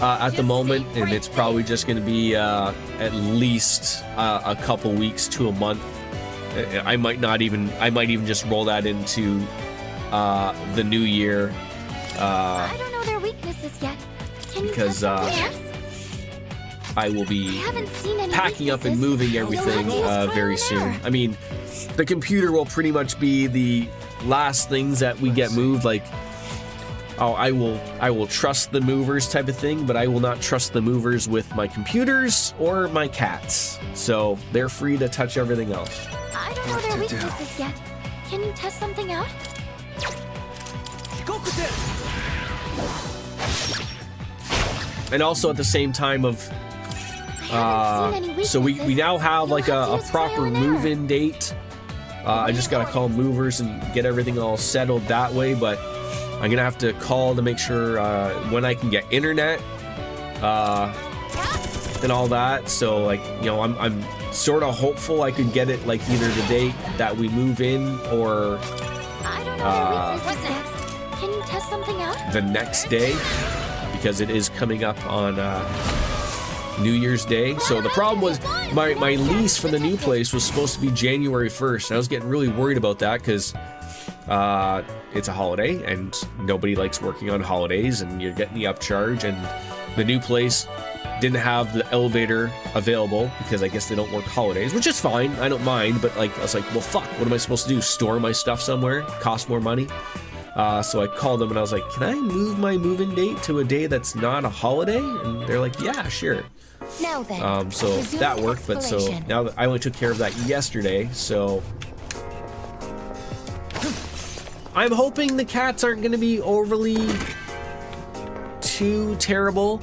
at the moment, and it's probably just going to be at least a couple weeks to a month. I might even just roll that into the new year. I don't know their weaknesses yet. Because I will be packing up and moving everything very soon. I mean, the computer will pretty much be the last things that we get moved. Like, oh, I will trust the movers type of thing, but I will not trust the movers with my computers or my cats. So they're free to touch everything else. I don't know their weaknesses yet. Can you test something out? And also at the same time of so we now have like a proper move-in date. I just gotta call movers and get everything all settled that way, but I'm gonna have to call to make sure when I can get internet and all that. So like, you know, I'm sort of hopeful I could get it like either the date that we move in or Can you test something out? the next day, because it is coming up on New Year's Day. So the problem was my lease for the new place was supposed to be January 1st. And I was getting really worried about that because it's a holiday and nobody likes working on holidays and you're getting the upcharge, and the new place didn't have the elevator available because I guess they don't work holidays, which is fine. I don't mind, but like I was like, well, fuck, what am I supposed to do? Store my stuff somewhere? Cost more money? So I called them and I was like, can I move my move-in date to a day that's not a holiday? And they're like, yeah, sure. Now then, So that worked, but so now that I only took care of that yesterday, so I'm hoping the cats aren't going to be overly too terrible.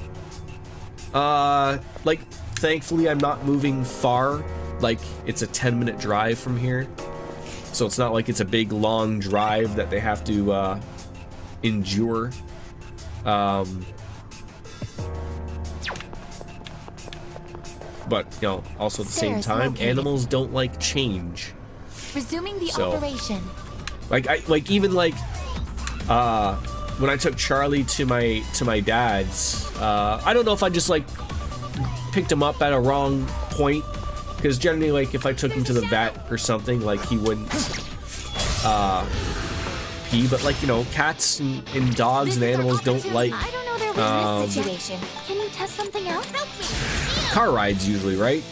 Like, thankfully I'm not moving far. Like, it's a 10-minute drive from here. So it's not like it's a big, long drive that they have to, endure. But, you know, also at the same time, animals don't like change. Resuming the So, operation. Like, even like, when I took Charlie to my dad's, I don't know if I just like picked him up at a wrong point, because generally, like, if I took him to the vet or something, like, he wouldn't pee. But like, you know, cats and dogs and animals don't like I don't know their weakness situation. Can you test something out? car rides usually, right?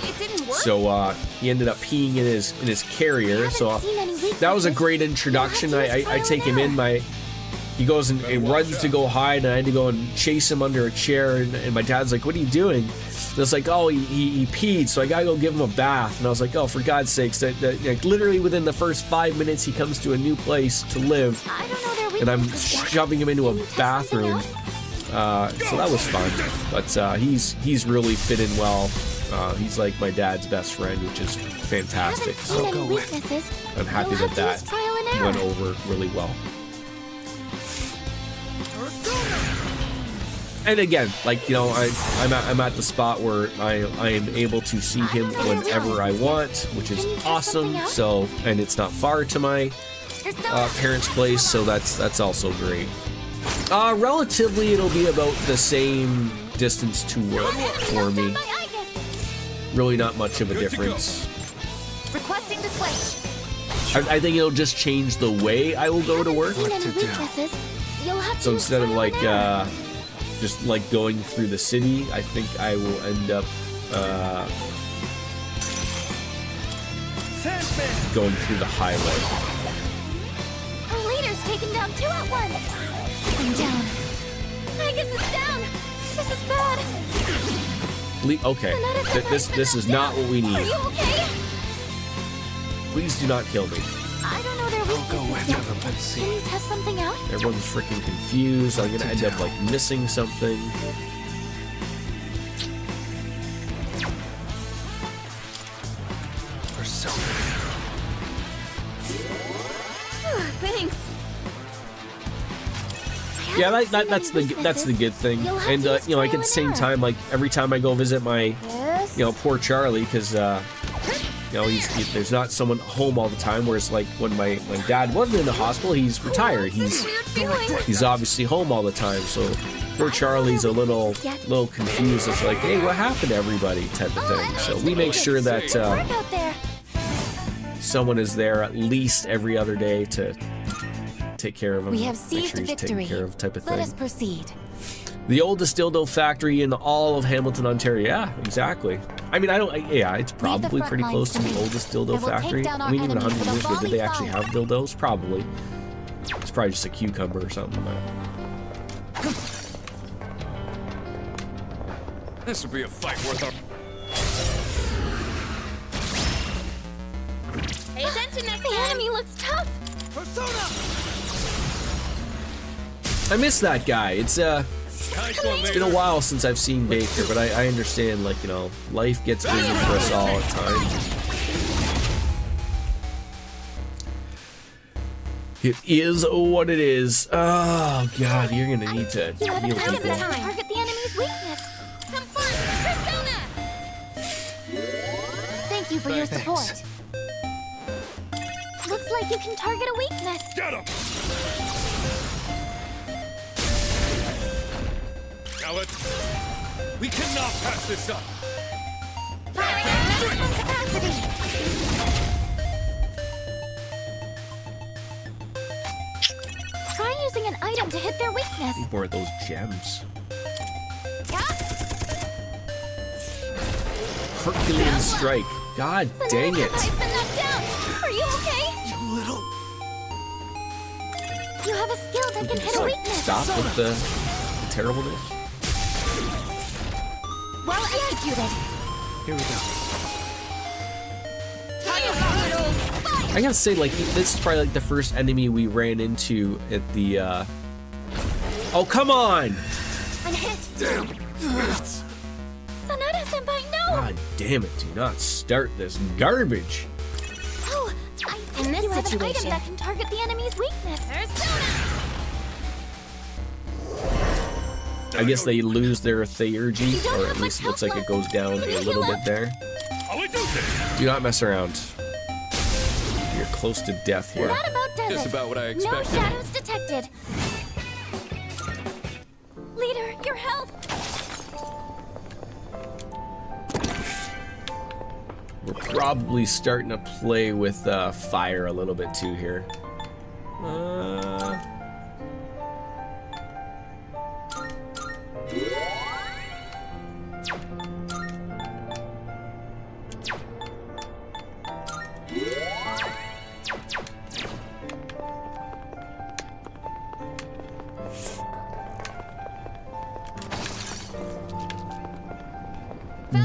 It didn't work. So he ended up peeing in his carrier. So that was a great introduction. I take him in. He goes and runs to go hide, and I had to go and chase him under a chair. And my dad's like, "What are you doing?" And it's like, "Oh, he peed, so I gotta go give him a bath." And I was like, "Oh, for God's sakes!" Like, literally within the first 5 minutes, he comes to a new place to live, and I'm shoving him into a bathroom. So that was fun. But he's really fit in well. He's like my dad's best friend, which is fantastic. So I'm happy that went over really well. And again, like, you know, I'm at the spot where I am able to see him whenever I want, which is awesome. So, and it's not far to my parents' place, so that's also great. Relatively, it'll be about the same distance to work for me. Really not much of a difference. Requesting to switch. I think it'll just change the way I will go to work. So instead of like just like going through the city, I think I will end up going through the highway. Our leader's taken down 2 at once. I'm down. I guess it's down. This is bad. Okay, this is not what we Are need. you okay? Please do not kill me. I don't know their weaknesses. Can you test something out? Everyone's freaking confused. I'm gonna end up like missing something. Thanks. Yeah, that's the good thing. And you know, like at the same time, like every time I go visit my, you know, poor Charlie, because you know, there's not someone home all the time. Whereas like when my dad wasn't in the hospital, he's retired. He's obviously home all the time. So poor Charlie's a little confused. It's like, hey, what happened to everybody, type of thing. So we make sure that someone is there at least every other day to take care of him. We have make seized sure he's victory. taken care of, type of Let thing. us proceed. The oldest dildo factory in all of Hamilton, Ontario. Yeah, exactly. I mean, yeah, it's probably pretty close to the oldest dildo factory. I mean, even 100 years ago, did they actually have dildos? Probably. It's probably just a cucumber or something. This would be a fight worth our... Pay attention next time. The enemy looks tough. I miss that guy. It's been a while since I've seen Baker, but I understand, like, you know, life gets busy for us all at times. It is what it is. Oh god, you're gonna need to heal people. Target the enemy's weakness. Come first, Persona. Thank you for your support. Looks like you can target a weakness. Get him! Now we cannot pass this up. Maximum capacity. Try using an item to hit their weakness. Need more of those gems. Herculean strike. God dang it. I've been knocked down. Are you okay? You little... You have a skill that can hit a weakness. Stop with the terribleness. Well executed. Here we go. I gotta say, like, this is probably like the first enemy we ran into at the, Oh, come on! I'm hit. Damn. Sonata Senpai, no! God damn it, do not start this garbage. Oh, I think In this you have an item situation- that can target the enemy's weakness. I guess they lose their Theurgy, or at least it looks like it goes down a little bit there. Do not mess around. You're close to death here. That about does Just it. about what I No expected. shadows detected. Leader, your health. We're probably starting to play with fire a little bit too here.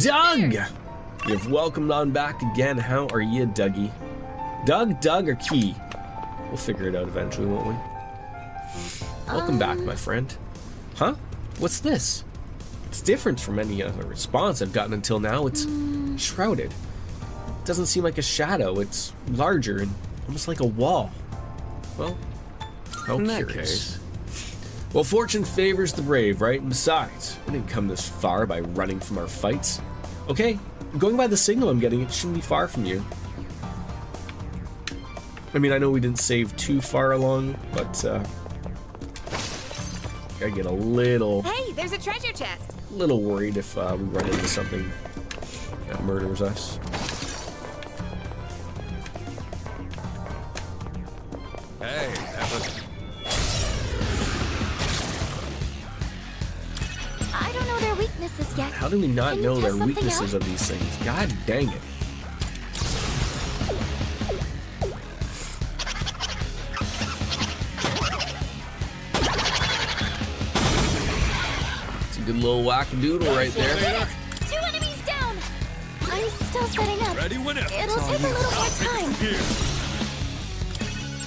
Doug! You've welcomed on back again. How are you, Dougie? Doug, or Key? We'll figure it out eventually, won't we? Welcome back, my friend. Huh? What's this? It's different from any other response I've gotten until now. It's shrouded. It doesn't seem like a shadow. It's larger and almost like a wall. Well, how In that curious. Well, fortune favors the brave, right? And besides, we didn't come this far by running from our fights. Okay, going by the signal I'm getting, it shouldn't be far from you. I mean, I know we didn't save too far along, but I get a little Hey, there's a treasure chest. worried if we run into something that murders us. Hey, I don't know their weaknesses yet. How do we not Can you know test their something weaknesses out? of these things? God dang it. It's a good little whack-a-doodle right there. 2 enemies down. I'm still setting up. Ready, winner. It'll take a little more time.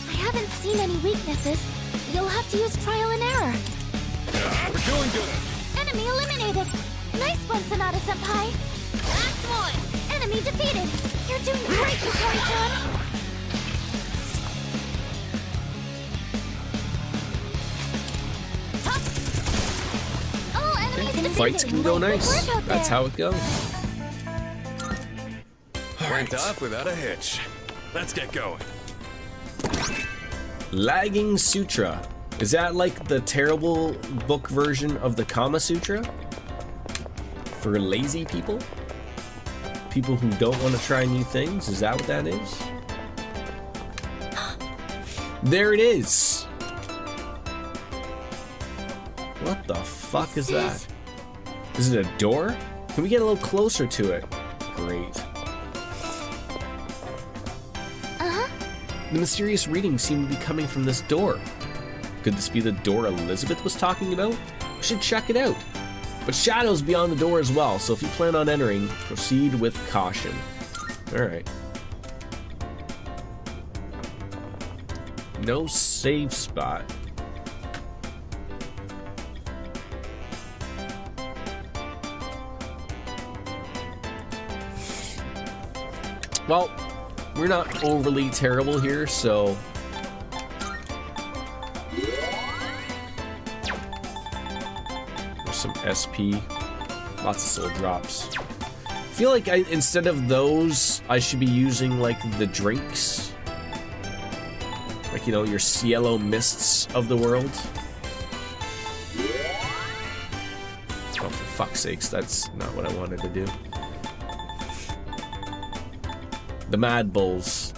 I haven't seen any weaknesses. You'll have to use trial and error. We're doing good. Enemy eliminated. Nice one, Sonata Senpai. Last one. Enemy defeated. You're doing great, Yukari-chan. All enemies defeated. Fights can go Good nice. work out That's there. how it goes. went off without a hitch. Let's get going. Lagging Sutra. Is that like the terrible book version of the Kama Sutra? For lazy people? People who don't want to try new things? Is that what that is? There it is! What the fuck is that? Is it a door? Can we get a little closer to it? Great. The mysterious readings seem to be coming from this door. Could this be the door Elizabeth was talking about? We should check it out. But shadows beyond the door as well, so if you plan on entering, proceed with caution. Alright. No save spot. Well, we're not overly terrible here, so... There's some SP. Lots of soul drops. I feel like instead of those, I should be using, like, the drinks. Like, you know, your Cielo Mists of the world. Oh, for fuck's sakes, that's not what I wanted to do. The Mad Bulls.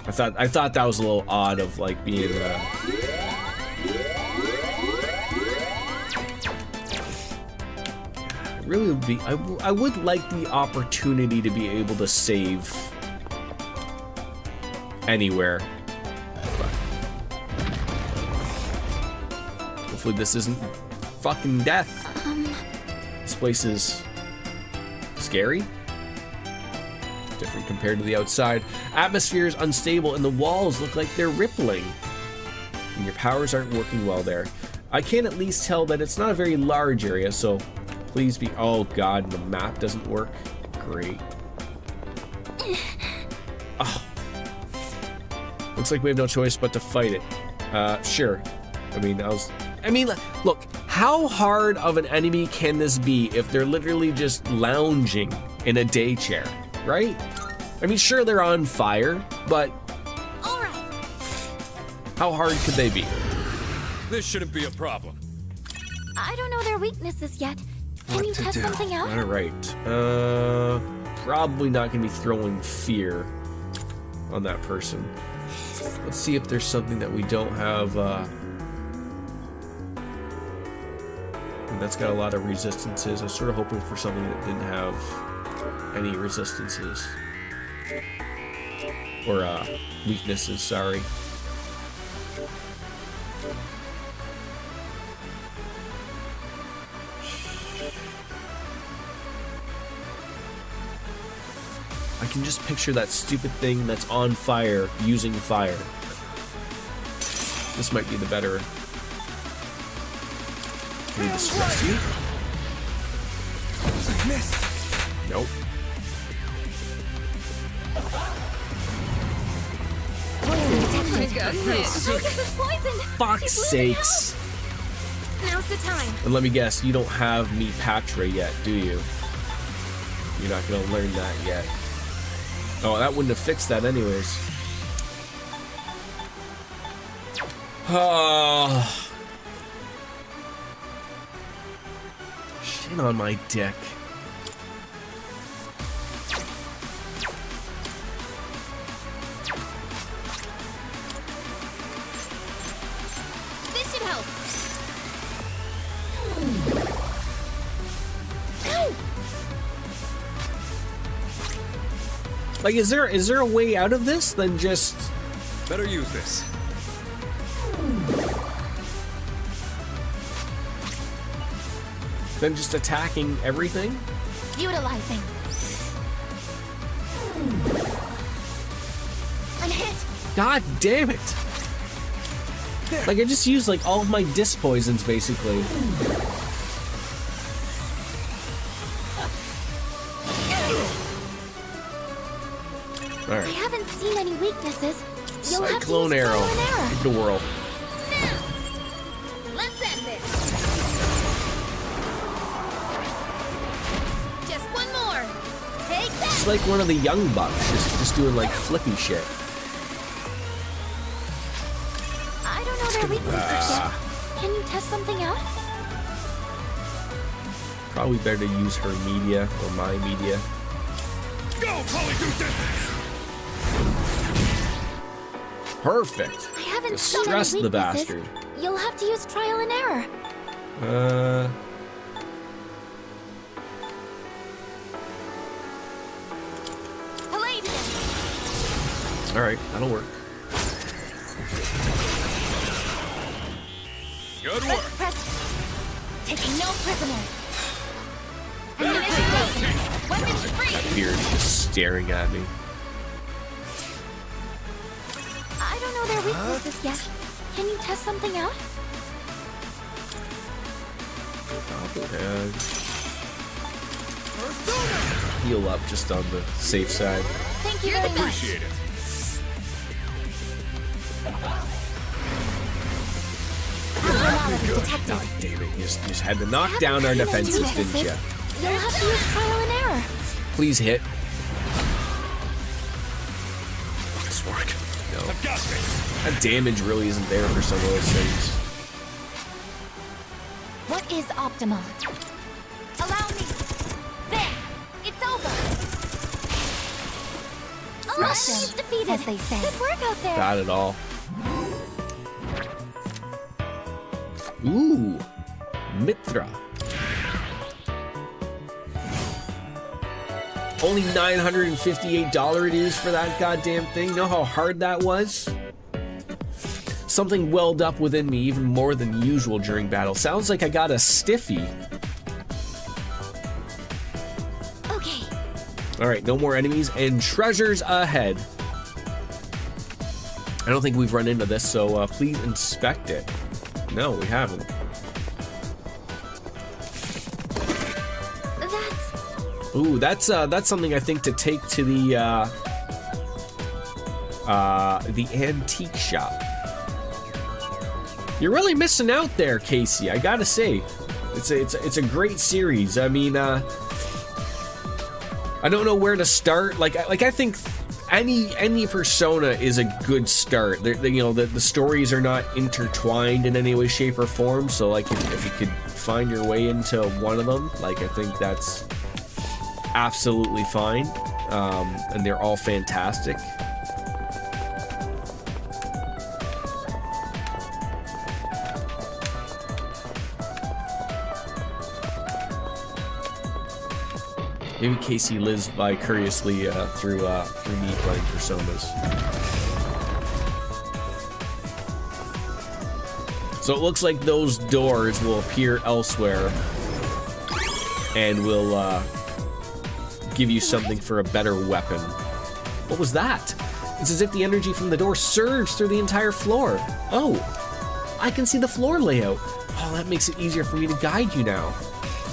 I thought that was a little odd of like being really would be. I would like the opportunity to be able to save anywhere. But hopefully this isn't fucking death. This place is scary. Different compared to the outside. Atmosphere is unstable and the walls look like they're rippling. And your powers aren't working well there. I can at least tell that it's not a very large area, so please be... Oh god, the map doesn't work. Great. Oh. Looks like we have no choice but to fight it. Sure. I mean, look, how hard of an enemy can this be if they're literally just lounging in a day chair, right? I mean, sure, they're on fire, but how hard could they be? This shouldn't be a problem. I don't know their weaknesses yet. Can you test something out? All right. Probably not gonna be throwing fear on that person. Let's see if there's something that we don't have. That's got a lot of resistances. I was sort of hoping for something that didn't have any resistances. Or weaknesses, sorry. I can just picture that stupid thing that's on fire using fire. This might be the better. Can we distress you? Nope. Fuck's sakes. Now's the time. And let me guess, you don't have me Patra yet, do you? You're not gonna learn that yet. Oh, that wouldn't have fixed that anyways. Oh. Shit on my dick. This should help. Like, is there a way out of this than just... Better use this. Than just attacking everything? Utilizing. I'm hit. God damn it! Like, I just used, like, all of my disc poisons, basically. Alright. I haven't seen any weaknesses. You'll have to Cyclone use arrow. trial and error. Give it a whirl. Let's end this. Just one more. Take that. It's like one of the young bucks, just doing, like, flippy shit. I don't know their weaknesses yet. Can you test something out? Probably better to use her media or my media. Go, Polydeuces! Perfect. I haven't seen any Distress weaknesses. the bastard. You'll have to use trial and error. All right, that'll work. Good work. Taking no prisoners. Weapons free. Beard's just staring at me. I don't know their weaknesses yet. Can you test something out? Heal up just on the safe side. Thank you very much. Appreciate it. God damn it, you just had to knock down our defenses, didn't you? You'll have to use trial and error. Please hit. This work. No. That damage really isn't there for some of those things. What is optimal? Allow me. There. It's over. Yes. Is defeated, as they say. Good work out there. Got it all. Ooh, Mitra. Only $958 it is for that goddamn thing. Know how hard that was? Something welled up within me even more than usual during battle. Sounds like I got a stiffy. Okay. Alright, no more enemies and treasures ahead. I don't think we've run into this, so please inspect it. No, we haven't. Ooh, that's something I think to take to the antique shop. You're really missing out there, Casey. I gotta say, it's a great series. I mean, I don't know where to start. Like I think any Persona is a good start. The stories are not intertwined in any way, shape, or form. So like if you could find your way into one of them, like I think that's absolutely fine, and they're all fantastic. Maybe Casey lives vicariously through me playing Personas. So it looks like those doors will appear elsewhere and will give you something for a better weapon. What was that? It's as if the energy from the door surged through the entire floor. Oh, I can see the floor layout. Oh, that makes it easier for me to guide you now.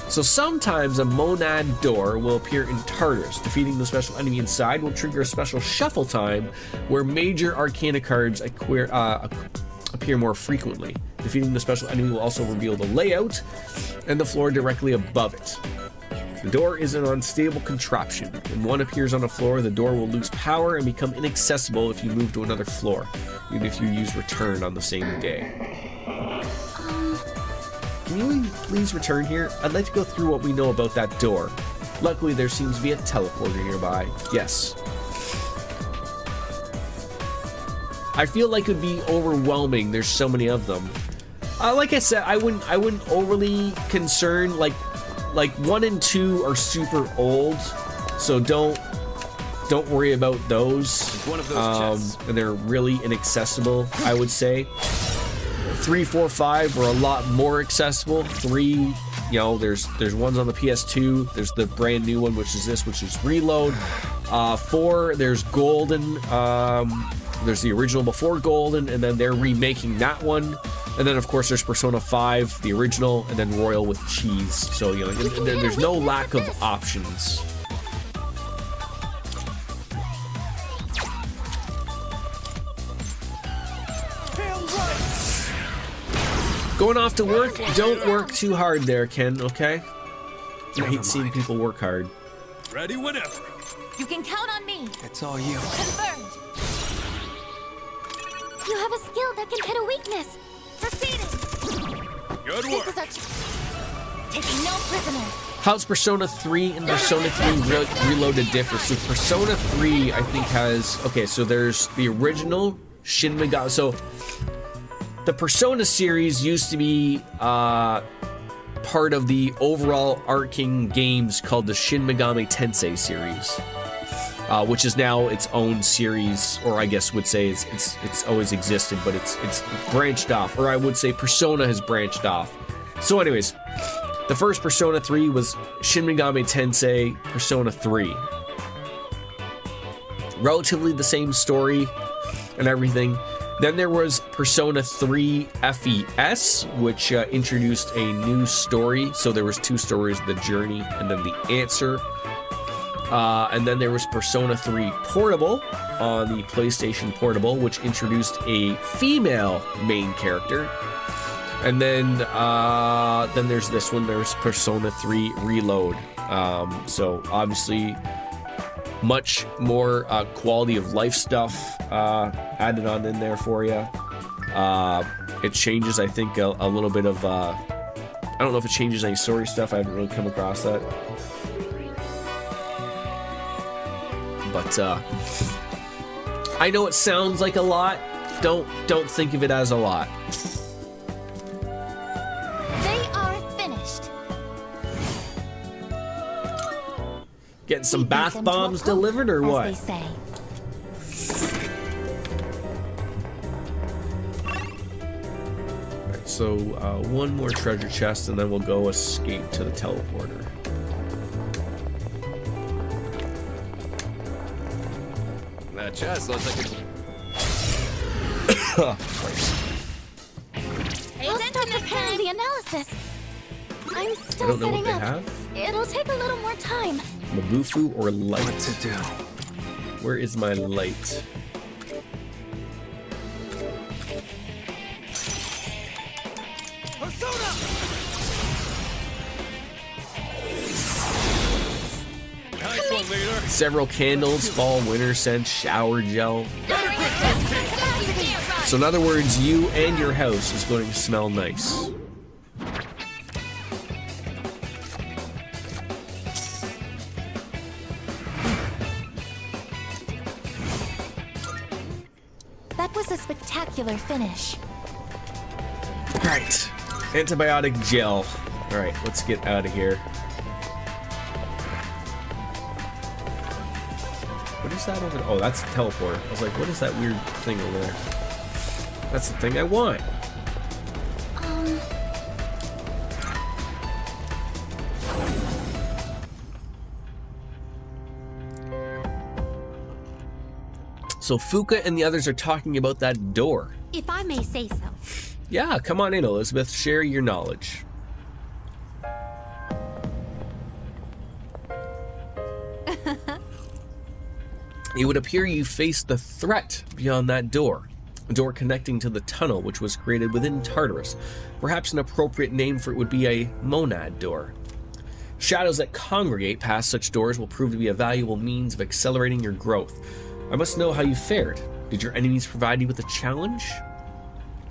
So sometimes a monad door will appear in Tartarus. Defeating the special enemy inside will trigger a special shuffle time where major arcana cards appear more frequently. Defeating the special enemy will also reveal the layout and the floor directly above it. The door is an unstable contraption. When one appears on a floor, the door will lose power and become inaccessible if you move to another floor, even if you use return on the same day. Can you please return here? I'd like to go through what we know about that door. Luckily, there seems to be a teleporter nearby. Yes. I feel like it would be overwhelming. There's so many of them. Like I said, I wouldn't overly concern. Like 1 and 2 are super old, so don't worry about those. One of those and they're really inaccessible, I would say. 3, 4, 5 were a lot more accessible. 3, there's ones on the PS2. There's the brand new one, which is Reload. 4, there's Golden. There's the original before Golden, and then they're remaking that one. And then, of course, there's Persona 5, the original, and then Royal with Cheese. So, there's no lack of options. Going off to work, don't work too hard there, Ken, okay? I hate seeing people work hard. Ready whenever. You can count on me. It's all you. Confirmed. You have a skill that can hit a weakness. Proceeding. Good This is our taking no prisoners. How's Persona 3 and Persona 3 Reloaded differ? So Persona 3, I think, has... Okay, so there's the original Shin Megami... So the Persona series used to be part of the overall arcing games called the Shin Megami Tensei series, which is now its own series, or I guess would say it's always existed, but it's branched off, or I would say Persona has branched off. So anyways, the first Persona 3 was Shin Megami Tensei Persona 3. Relatively the same story and everything. Then there was Persona 3 FES, which introduced a new story. So there was 2 stories, the journey and then the answer. And then there was Persona 3 Portable on the PlayStation Portable, which introduced a female main character. And then there's this one, there's Persona 3 Reload. So obviously much more quality of life stuff added on in there for you. It changes, I think, a little bit of... I don't know if it changes any story stuff. I haven't really come across that. But I know it sounds like a lot. Don't think of it as a lot. Getting some We beat bath them to a bombs pulp, delivered or as what? they say. Alright, so one more treasure chest and then we'll go escape to the teleporter. That chest looks like I'll start preparing the analysis. I'm I still don't know what setting they up. have. It'll take a little more time. Mabufu or light? What to do? Where is my light? nice one, leader. Several candles, fall winter scent, shower gel. So in other words, you and your house is going to smell nice. That was a spectacular finish. Alright, antibiotic gel. Alright, let's get out of here. What is that over there? Oh, that's the teleport. I was like, what is that weird thing over there? That's the thing I want. So Fuka and the others are talking about that door. If I may say so. Yeah, come on in, Elizabeth. Share your knowledge. It would appear you face the threat beyond that door. A door connecting to the tunnel which was created within Tartarus. Perhaps an appropriate name for it would be a monad door. Shadows that congregate past such doors will prove to be a valuable means of accelerating your growth. I must know how you fared. Did your enemies provide you with a challenge?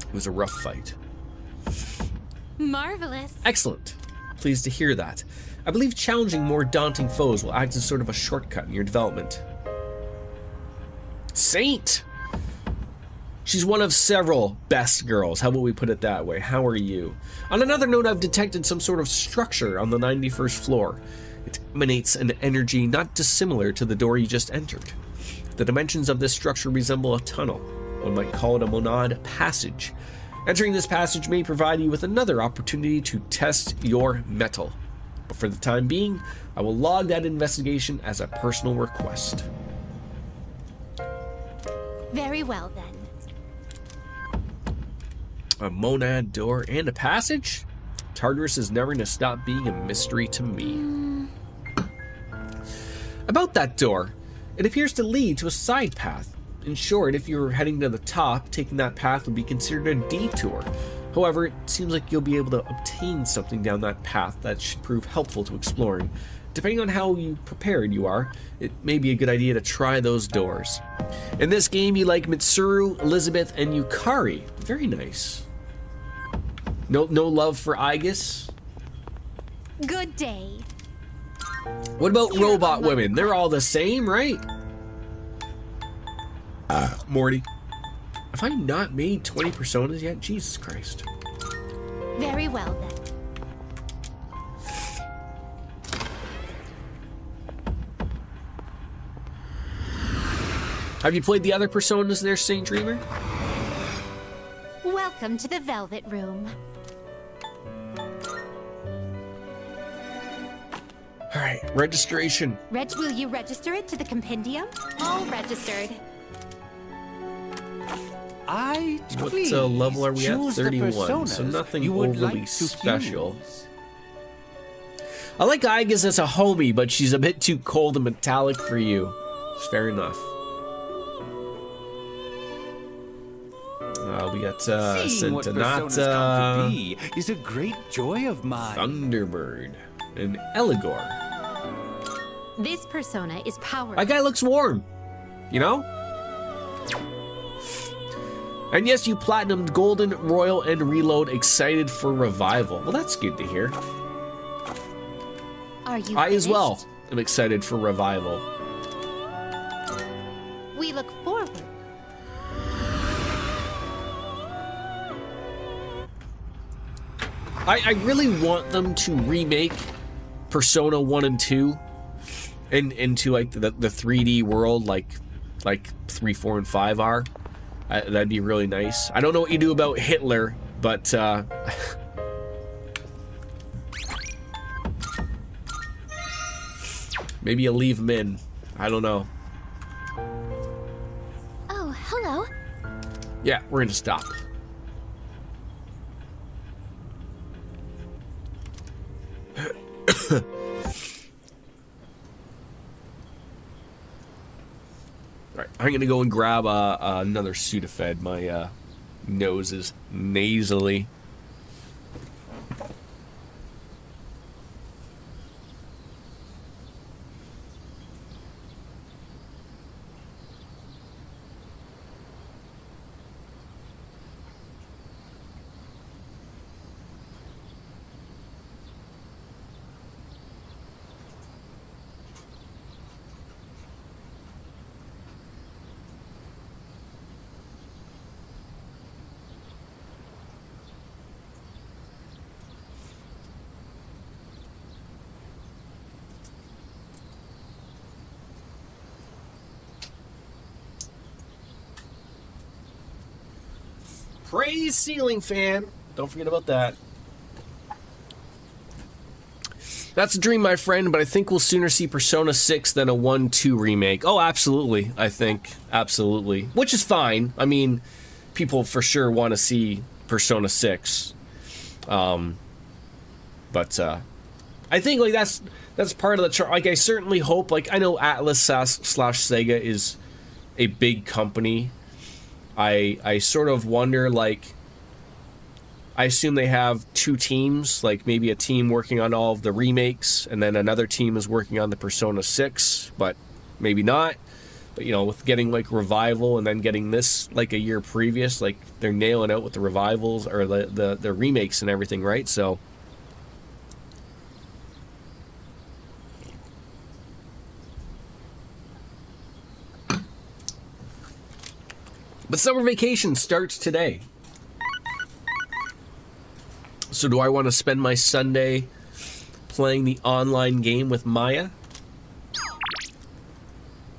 It was a rough fight. Marvelous. Excellent. Pleased to hear that. I believe challenging more daunting foes will act as sort of a shortcut in your development. Saint! She's one of several best girls. How about we put it that way? How are you? On another note, I've detected some sort of structure on the 91st floor. It emanates an energy not dissimilar to the door you just entered. The dimensions of this structure resemble a tunnel. One might call it a monad passage. Entering this passage may provide you with another opportunity to test your mettle. But for the time being, I will log that investigation as a personal request. Very well then. A monad door and a passage? Tartarus is never going to stop being a mystery to me. About that door, it appears to lead to a side path. In short, if you were heading to the top, taking that path would be considered a detour. However, it seems like you'll be able to obtain something down that path that should prove helpful to exploring. Depending on how prepared you are, it may be a good idea to try those doors. In this game, you like Mitsuru, Elizabeth, and Yukari. Very nice. No love for Aigis? Good day. What about robot women? They're all the same, right? Morty. Have I not made 20 personas yet? Jesus Christ. Very well then. Have you played the other personas there, Saint Dreamer? Welcome to the Velvet Room. Alright, registration. Reg, will you register it to the compendium? All registered. What level are we at? 31, so nothing overly special. I like Aigis as a homie, but she's a bit too cold and metallic for you. It's fair enough. We got Centonata, is a great joy of mine. Thunderbird, and Eligor. This persona is powerful. That guy looks warm, you know? And yes, you platinumed Golden, Royal, and Reload, excited for Revival. Well, that's good to hear. Are you I as finished? well am excited for Revival. We look forward. I really want them to remake Persona 1 and 2 into like the 3D world, like 3, 4, and 5 are. That'd be really nice. I don't know what you do about Hitler, but maybe you leave him in. I don't know. Oh, hello. Yeah, we're gonna stop. Alright, I'm gonna go and grab another Sudafed. My nose is nasally. Praise ceiling fan. Don't forget about that. That's a dream, my friend, but I think we'll sooner see Persona 6 than a 1-2 remake. Oh, absolutely, I think. Absolutely. Which is fine. I mean, people for sure want to see Persona 6. But I think, like, that's part of the chart. Like, I certainly hope, like, I know Atlas / Sega is a big company. I sort of wonder, like, I assume they have 2 teams, like maybe a team working on all of the remakes, and then another team is working on the Persona 6, but maybe not. But, you know, with getting, like, Revival and then getting this, like, a year previous, like, they're nailing out with the revivals, or the remakes and everything, right? So, but summer vacation starts today. So do I want to spend my Sunday playing the online game with Maya?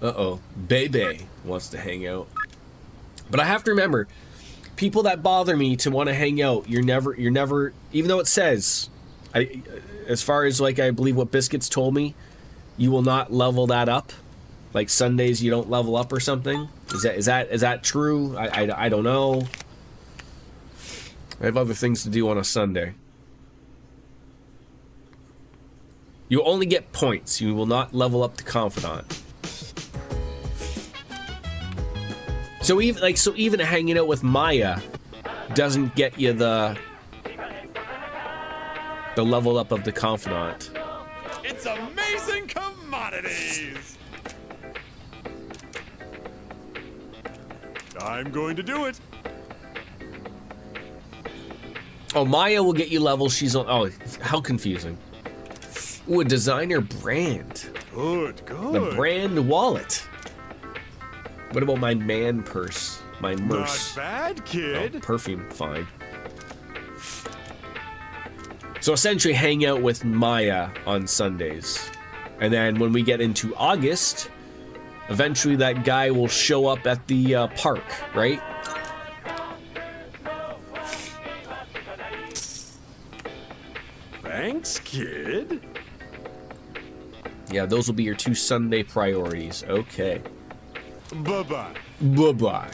Uh-oh. Bebe wants to hang out. But I have to remember, people that bother me to want to hang out, you're never, even though it says, as far as, like, I believe what Biscuits told me, you will not level that up. Like Sundays you don't level up or something? Is that true? I don't know. I have other things to do on a Sunday. You only get points. You will not level up the Confidant. So even hanging out with Maya doesn't get you the level up of the Confidant. It's amazing commodities! I'm going to do it. Oh, Maya will get you levels. She's on. Oh, how confusing. Ooh, a designer brand. Good. The brand wallet. What about my man purse? My merce. Not bad, kid. Oh, perfume, fine. So essentially hang out with Maya on Sundays. And then when we get into August, eventually that guy will show up at the park, right? Thanks, kid. Yeah, those will be your 2 Sunday priorities. Okay. Bye-bye. Bye-bye.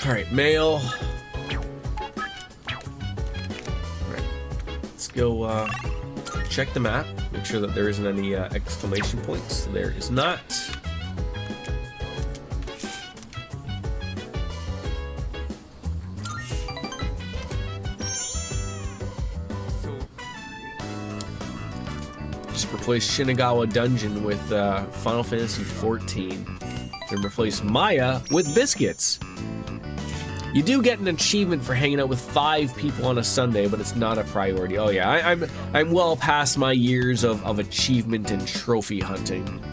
All right, mail. All right, let's go check the map. Make sure that there isn't any exclamation points. There is not. Just replace Shinagawa Dungeon with Final Fantasy XIV. Then replace Maya with Biscuits. You do get an achievement for hanging out with 5 people on a Sunday, but it's not a priority. Oh yeah, I'm well past my years of achievement and trophy hunting.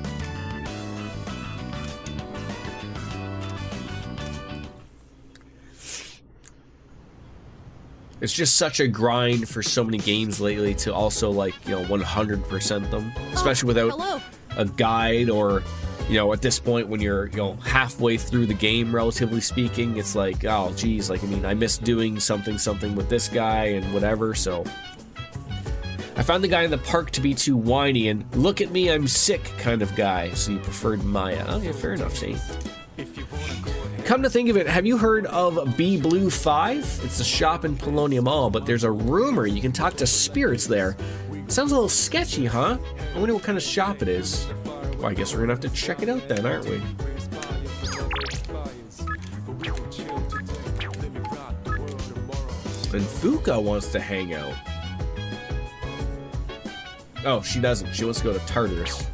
It's just such a grind for so many games lately to also, like, you know, 100% them, especially without a guide, or, you know, at this point when you're, you know, halfway through the game, relatively speaking, it's like, oh geez, like, I mean, I missed doing something with this guy and whatever. So I found the guy in the park to be too whiny and look at me, I'm sick kind of guy, so you preferred Maya. Oh yeah, fair enough, see. Come to think of it, have you heard of Be Blue 5? It's a shop in Polonia Mall, but there's a rumor you can talk to spirits there. Sounds a little sketchy, huh? I wonder what kind of shop it is. Well, I guess we're gonna have to check it out then, aren't we? And Fuka wants to hang out. Oh, she doesn't. She wants to go to Tartarus.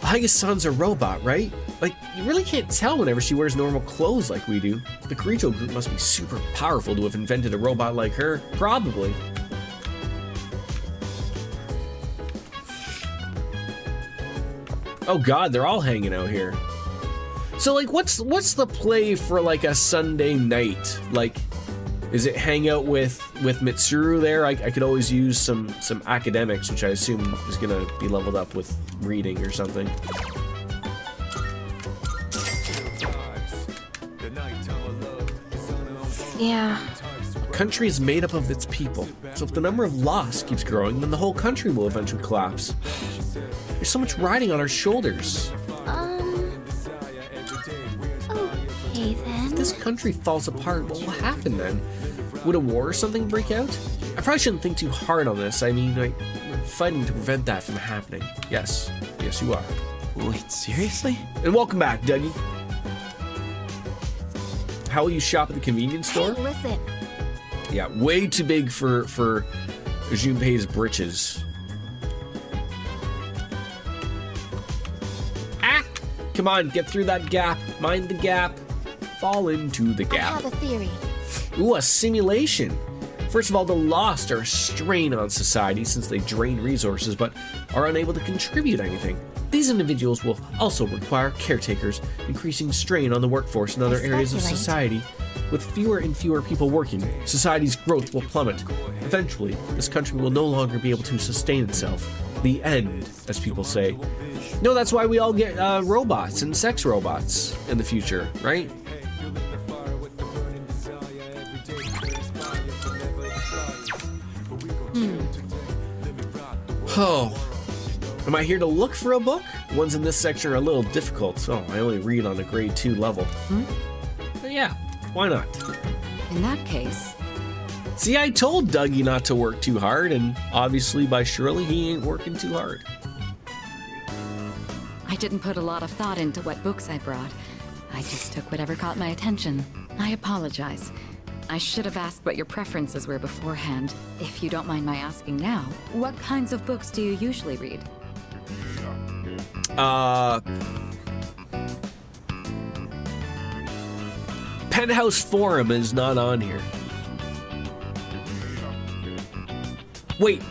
Hayasan's a robot, right? Like, you really can't tell whenever she wears normal clothes like we do. The Kirijo group must be super powerful to have invented a robot like her. Probably. Oh god, they're all hanging out here. So, like, what's the play for, like, a Sunday night? Like, is it hang out with Mitsuru there? I could always use some academics, which I assume is gonna be leveled up with reading or something. Yeah. A country is made up of its people. So if the number of lost keeps growing, then the whole country will eventually collapse. There's so much riding on our shoulders. Okay then. If this country falls apart, what will happen then? Would a war or something break out? I probably shouldn't think too hard on this. I mean, we're fighting to prevent that from happening. Yes. Yes, you are. Wait, seriously? And welcome back, Dougie. How will you shop at the convenience store? Hey, listen. Yeah, way too big for Junpei's britches. Ah! Come on, get through that gap. Mind the gap. Fall into the gap. I have a theory. Ooh, a simulation. First of all, the lost are a strain on society since they drain resources but are unable to contribute anything. These individuals will also require caretakers, increasing strain on the workforce in other areas of society. With fewer and fewer people working, society's growth will plummet. Eventually, this country will no longer be able to sustain itself. The end, as people say. No, that's why we all get robots and sex robots in the future, right? Oh, am I here to look for a book? Ones in this section are a little difficult. Oh, I only read on a grade 2 level. But yeah, why not? In that case... See, I told Dougie not to work too hard, and obviously by Shirley, he ain't working too hard. I didn't put a lot of thought into what books I brought. I just took whatever caught my attention. I apologize. I should have asked what your preferences were beforehand. If you don't mind my asking now, what kinds of books do you usually read? Penthouse Forum is not on here. Wait.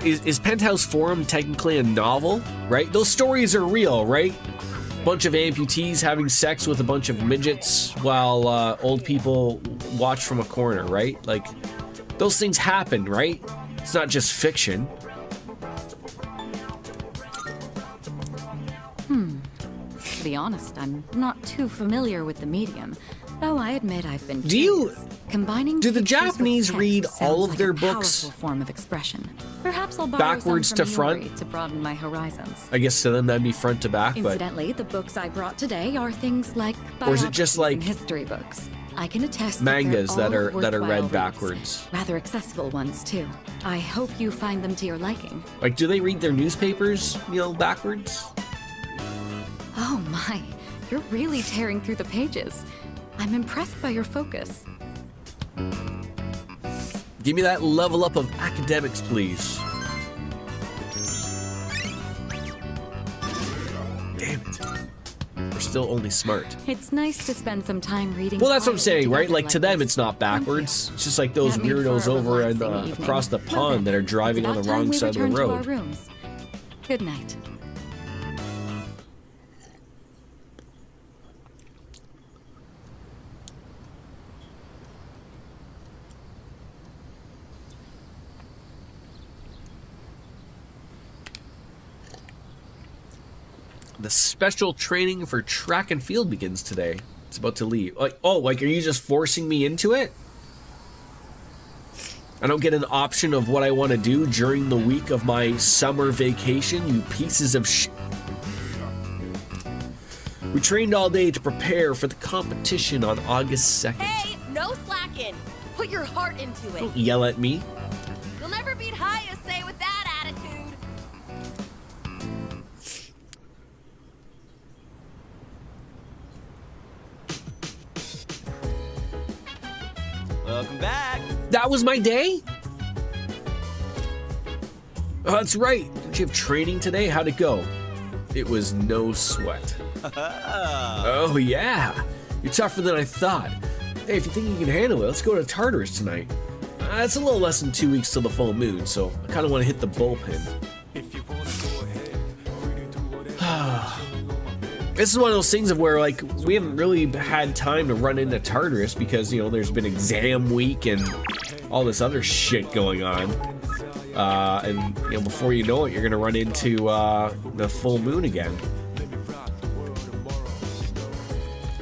Is Penthouse Forum technically a novel, right? Those stories are real, right? Bunch of amputees having sex with a bunch of midgets while old people watch from a corner, right? Like, those things happen, right? It's not just fiction. To be honest, I'm not too familiar with the medium, though I admit I've been combining. Do the Japanese read all of their books form of expression? Perhaps I'll borrow backwards some to from front Yuri to broaden my horizons. I guess to them that'd be front to back, but Incidentally, the books I brought today are things like or is it just like history books? I can attest mangas that are worthwhile read reads. backwards. Rather accessible ones too. I hope you find them to your liking. Like, do they read their newspapers, you know, backwards? Oh my, you're really tearing through the pages. I'm impressed by your focus. Give me that level up of academics, please. Damn it. We're still only smart. It's nice to spend some time reading. Well, that's what I'm saying, right? together Like, to like them, this. it's not backwards. It's just like those Can't meet weirdos for a over and relaxing evening. across the Well pond then, that are driving it's on the about wrong time we side of the return to our road. rooms. Good night. The special training for track and field begins today. It's about to leave. Like, oh, like, are you just forcing me into it? I don't get an option of what I want to do during the week of my summer vacation, you pieces of sh... We trained all day to prepare for the competition on August 2nd. Hey, no slacking. Put your heart into it. Don't yell at me. You'll never beat Hayase with that attitude. Welcome back. That was my day? Oh, that's right. Did you have training today? How'd it go? It was no sweat. Oh, yeah. You're tougher than I thought. Hey, if you think you can handle it, let's go to Tartarus tonight. It's a little less than 2 weeks till the full moon, so I kind of want to hit the bullpen. This is one of those things of where, like, we haven't really had time to run into Tartarus because, you know, there's been exam week and all this other shit going on. And, you know, before you know it, you're going to run into the full moon again.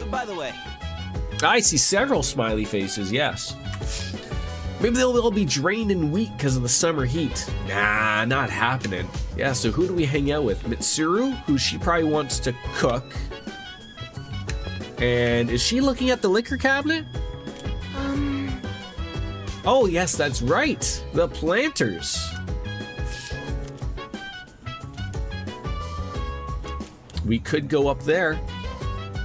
By the way, I see several smiley faces, yes. Maybe they'll all be drained and weak because of the summer heat. Nah, not happening. Yeah, so who do we hang out with? Mitsuru, who she probably wants to cook. And is she looking at the liquor cabinet? Oh, yes, that's right. The planters. We could go up there.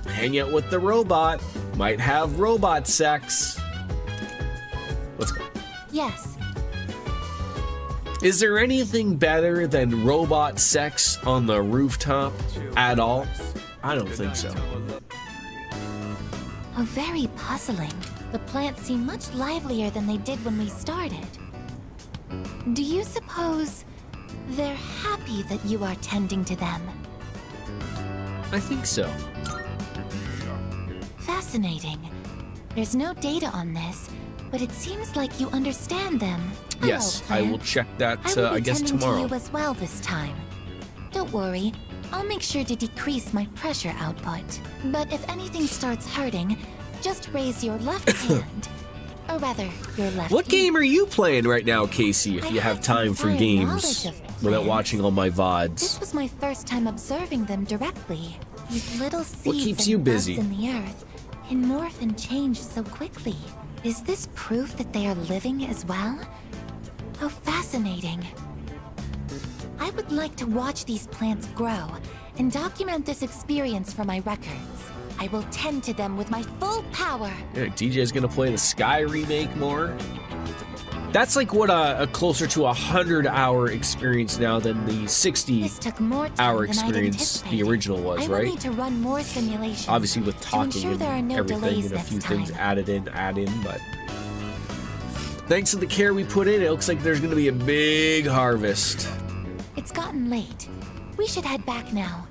Hang out with the robot. Might have robot sex. Let's go. Yes. Is there anything better than robot sex on the rooftop at all? I don't think so. Oh, very puzzling. The plants seem much livelier than they did when we started. Do you suppose they're happy that you are tending to them? I think so. Fascinating. There's no data on this, but it seems like you understand them. Yes, I will check that, I guess, tomorrow. I will be tending to you as well this time. Don't worry, I'll make sure to decrease my pressure output. But if anything starts hurting, just raise your left hand. Or rather, your left What ear. game are you playing right now, Casey, if you have time for games without watching all my VODs? This was my first time observing them directly. These little seeds keeps and you buds busy? in the earth can morph and change so quickly. Is this proof that they are living as well? How fascinating. I would like to watch these plants grow and document this experience for my records. I will tend to them with my full power. Yeah, DJ's gonna play the Sky remake more. That's like what a closer to 100-hour experience now than the 60-hour experience the original was, I will right? need to run more simulations. Obviously with talking ensure there are and no everything delays and a few next things time. add in, but thanks to the care we put in, it looks like there's gonna be a big harvest. It's gotten late. We should head back now.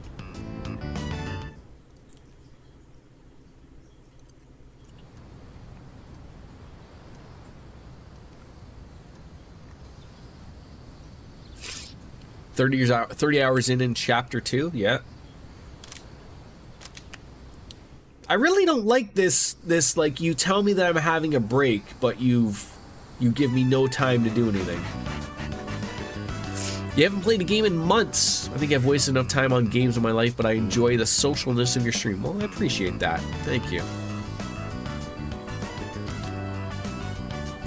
Thirty hours in chapter 2, yeah. I really don't like this like you tell me that I'm having a break, but you give me no time to do anything. You haven't played a game in months. I think I've wasted enough time on games in my life, but I enjoy the socialness of your stream. Well, I appreciate that. Thank you.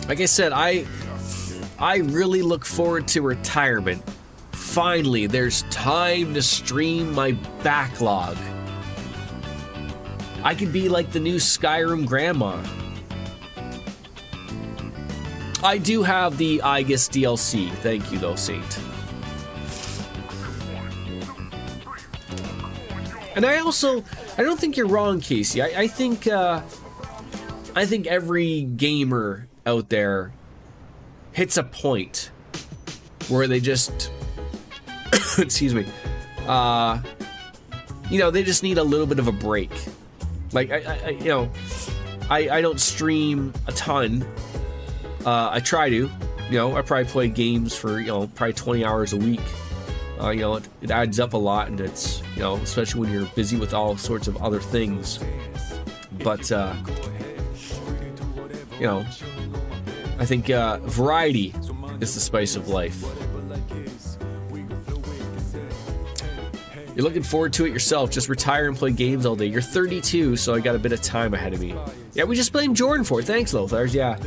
Like I said, I really look forward to retirement. Finally, there's time to stream my backlog. I could be like the new Skyrim grandma. I do have the Aegis DLC. Thank you, though, Saint. And I don't think you're wrong, Casey. I think every gamer out there hits a point where they just excuse me, they just need a little bit of a break. Like I don't stream a ton. I try to, I probably play games for probably 20 hours a week, You know, it adds up a lot, and it's, you know, especially when you're busy with all sorts of other things. But, you know, I think variety is the spice of life. You're looking forward to it yourself. Just retire and play games all day. You're 32, so I got a bit of time ahead of me. Yeah, we just blamed Jordan for it. Thanks, Lothars. Yeah.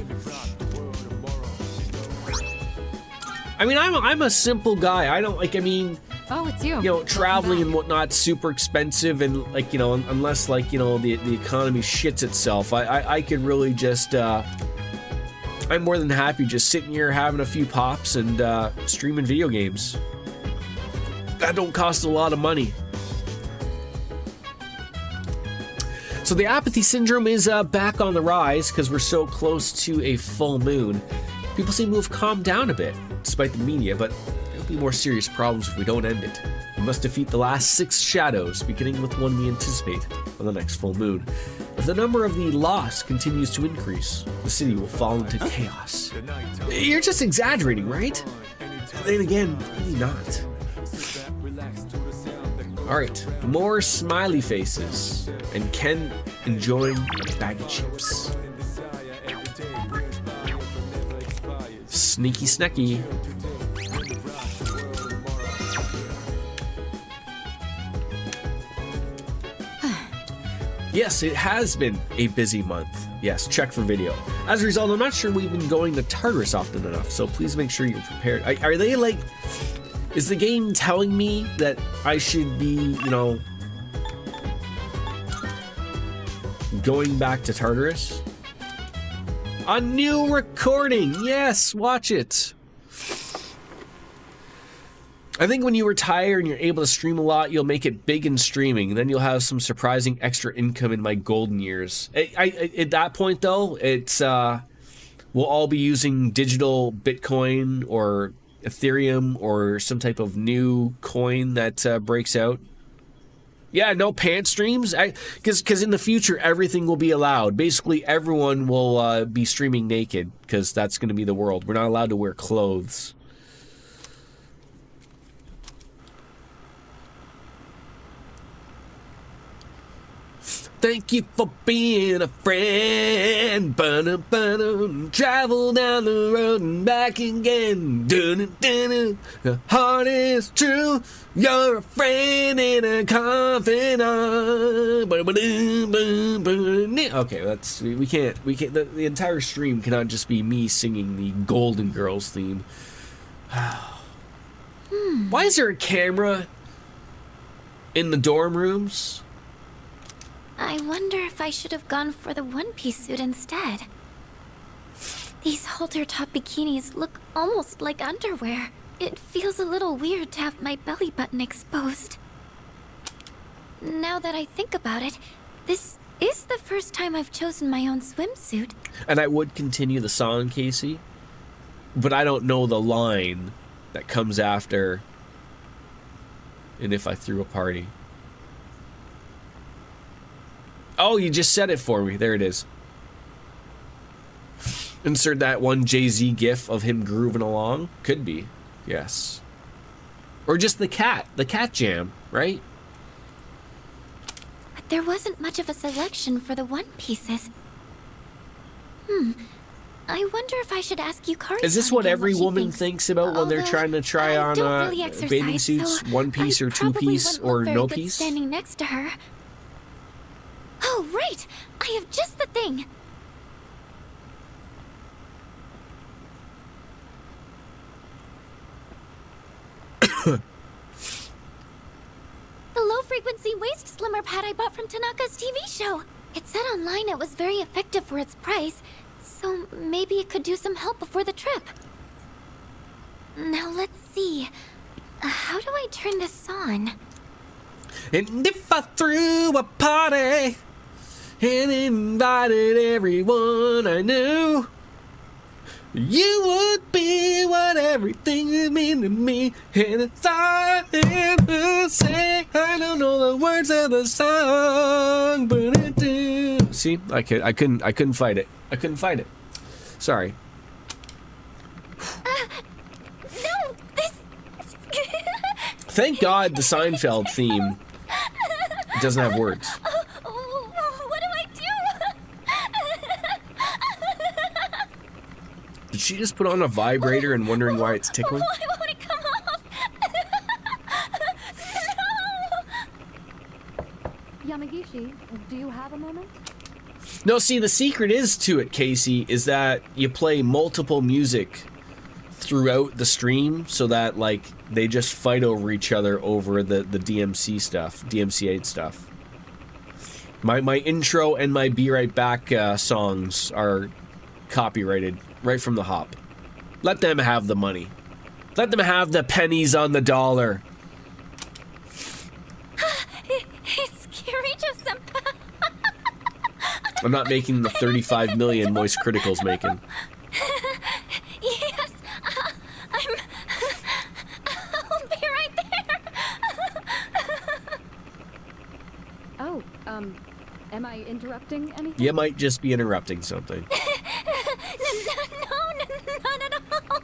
I mean, I'm a simple guy. I don't like. I mean, oh, it's you. You know, traveling and whatnot's super expensive, and like, you know, unless like, you know, the economy shits itself, I could really just. I'm more than happy just sitting here having a few pops and streaming video games. That don't cost a lot of money. So the apathy syndrome is back on the rise because we're so close to a full moon. People seem to have calmed down a bit, despite the media, but there'll be more serious problems if we don't end it. We must defeat the last 6 shadows, beginning with one we anticipate on the next full moon. If the number of the lost continues to increase, the city will fall into chaos. You're just exaggerating, right? Then again, maybe not. Alright, more smiley faces, and Ken enjoying a bag of chips. Sneaky snacky. Yes, it has been a busy month. Yes, check for video. As a result, I'm not sure we've been going to Tartarus often enough, so please make sure you're prepared. Are they like... Is the game telling me that I should be, you know, going back to Tartarus? A new recording! Yes, watch it! I think when you retire and you're able to stream a lot, you'll make it big in streaming, and then you'll have some surprising extra income in my golden years. At that point, though, it's we'll all be using digital Bitcoin or Ethereum or some type of new coin that breaks out. Yeah, no pants streams, because in the future everything will be allowed. Basically, everyone will be streaming naked because that's going to be the world. We're not allowed to wear clothes. Thank you for being a friend. Travel down the road and back again. The heart is true. You're a friend and a confidant. Okay, we can't. The entire stream cannot just be me singing the Golden Girls theme. Why is there a camera in the dorm rooms? I wonder if I should have gone for the one-piece suit instead. These halter-top bikinis look almost like underwear. It feels a little weird to have my belly button exposed. Now that I think about it, this is the first time I've chosen my own swimsuit. And I would continue the song, Casey, but I don't know the line that comes after "and if I threw a party." Oh, you just said it for me. There it is. Insert that one Jay-Z gif of him grooving along. Could be. Yes. Or just the cat jam, right? But there wasn't much of a selection for the one pieces. I wonder if I should ask you, Kari. Is this what every woman thinks about when they're trying to try on bathing suits, one piece or two piece or no piece? Standing next to her. Oh, right! I have just the thing! The low-frequency waist slimmer pad I bought from Tanaka's TV show. It said online it was very effective for its price, so maybe it could do some help before the trip. Now let's see. How do I turn this on? And if I threw a party and invited everyone I knew, you would be what everything you mean to me. And it's hard to say, I don't know the words of the song, but it do. See, I couldn't fight it. I couldn't fight it. Sorry. No, this... Thank God the Seinfeld theme doesn't have words. What do I do? Did she just put on a vibrator and wondering why it's tickling? Why won't it come off? No! Yamagishi, do you have a moment? No, see, the secret is to it, Casey, is that you play multiple music throughout the stream so that, like, they just fight over each other over the DMC stuff, DMCA stuff. My intro and my Be Right Back songs are copyrighted right from the hop. Let them have the money. Let them have the pennies on the dollar. It's Kirito-senpai. I'm not making the 35 million Moist Critical's making. Yes, I'll be right there. Oh, am I interrupting anything? You might just be interrupting something. No, not at all.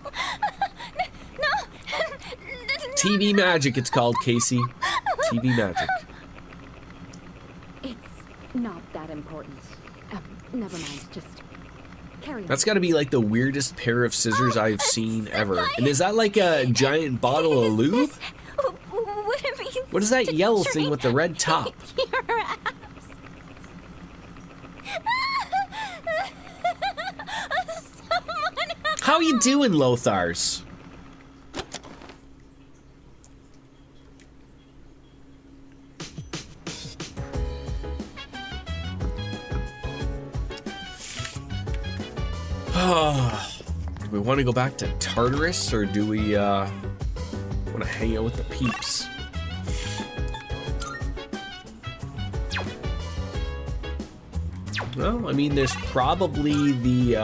No. TV magic, it's called, Casey. TV magic. It's not that important. Never mind, just carry on. That's got to be like the weirdest pair of scissors I've seen ever. And is that like a giant bottle of lube? What is that yellow thing with the red top? Your abs. How you doing, Lothars? Do we want to go back to Tartarus, or do we want to hang out with the peeps? Well, I mean, there's probably the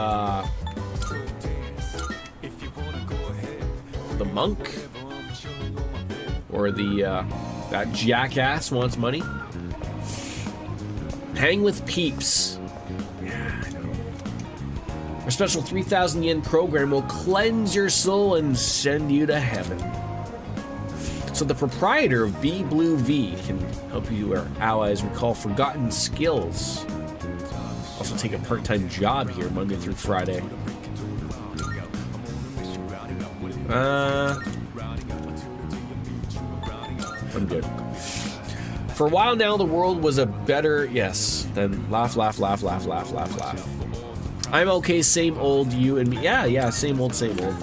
monk, or the that jackass wants money. Hang with peeps. Our special 3,000 yen program will cleanse your soul and send you to heaven. So the proprietor of Be Blue V can help you or allies recall forgotten skills. Also take a part-time job here Monday through Friday. I'm good. For a while now, the world was a better, yes, then laugh, laugh, laugh, laugh, laugh, laugh, laugh. I'm okay, same old, you and me. Yeah, same old, same old.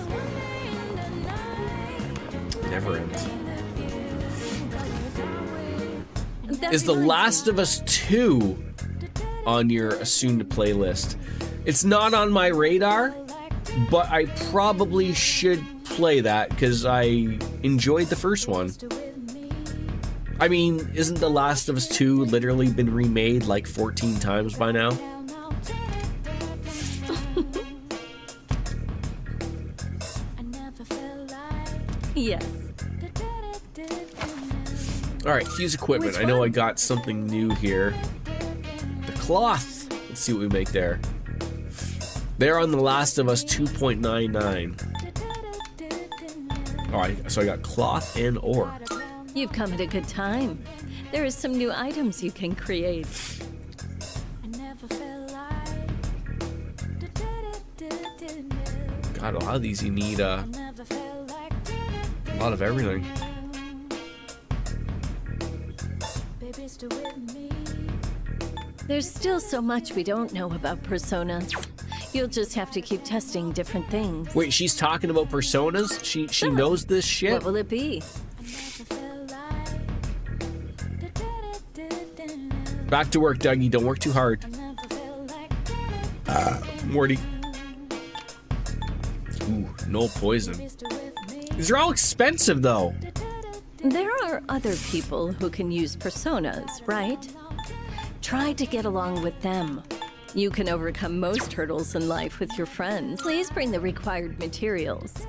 Never ends. Is The Last of Us 2 on your soon-to-play list? It's not on my radar, but I probably should play that because I enjoyed the first one. I mean, isn't The Last of Us 2 literally been remade like 14 times by now? Yes. Alright, fuse equipment. I know I got something new here. The cloth. Let's see what we make there. They're on The Last of Us 2.99. Alright, so I got cloth and ore. You've come at a good time. There are some new items you can create. God, a lot of these you need a lot of everything. There's still so much we don't know about personas. You'll just have to keep testing different things. Wait, she's talking about personas? She knows this shit? What will it be? Back to work, Dougie. Don't work too hard. Morty. Ooh, no poison. These are all expensive, though. There are other people who can use personas, right? Try to get along with them. You can overcome most hurdles in life with your friends. Please bring the required materials.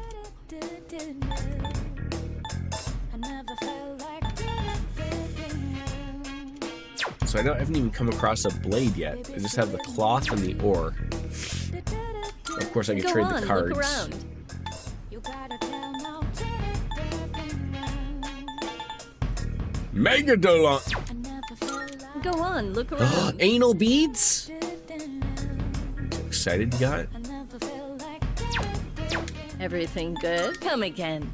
So I haven't even come across a blade yet. I just have the cloth and the ore. Of course, I can trade the cards. Look around. Megalodon. Go on, look around. Anal beads? Excited you got it? Everything good? Come again.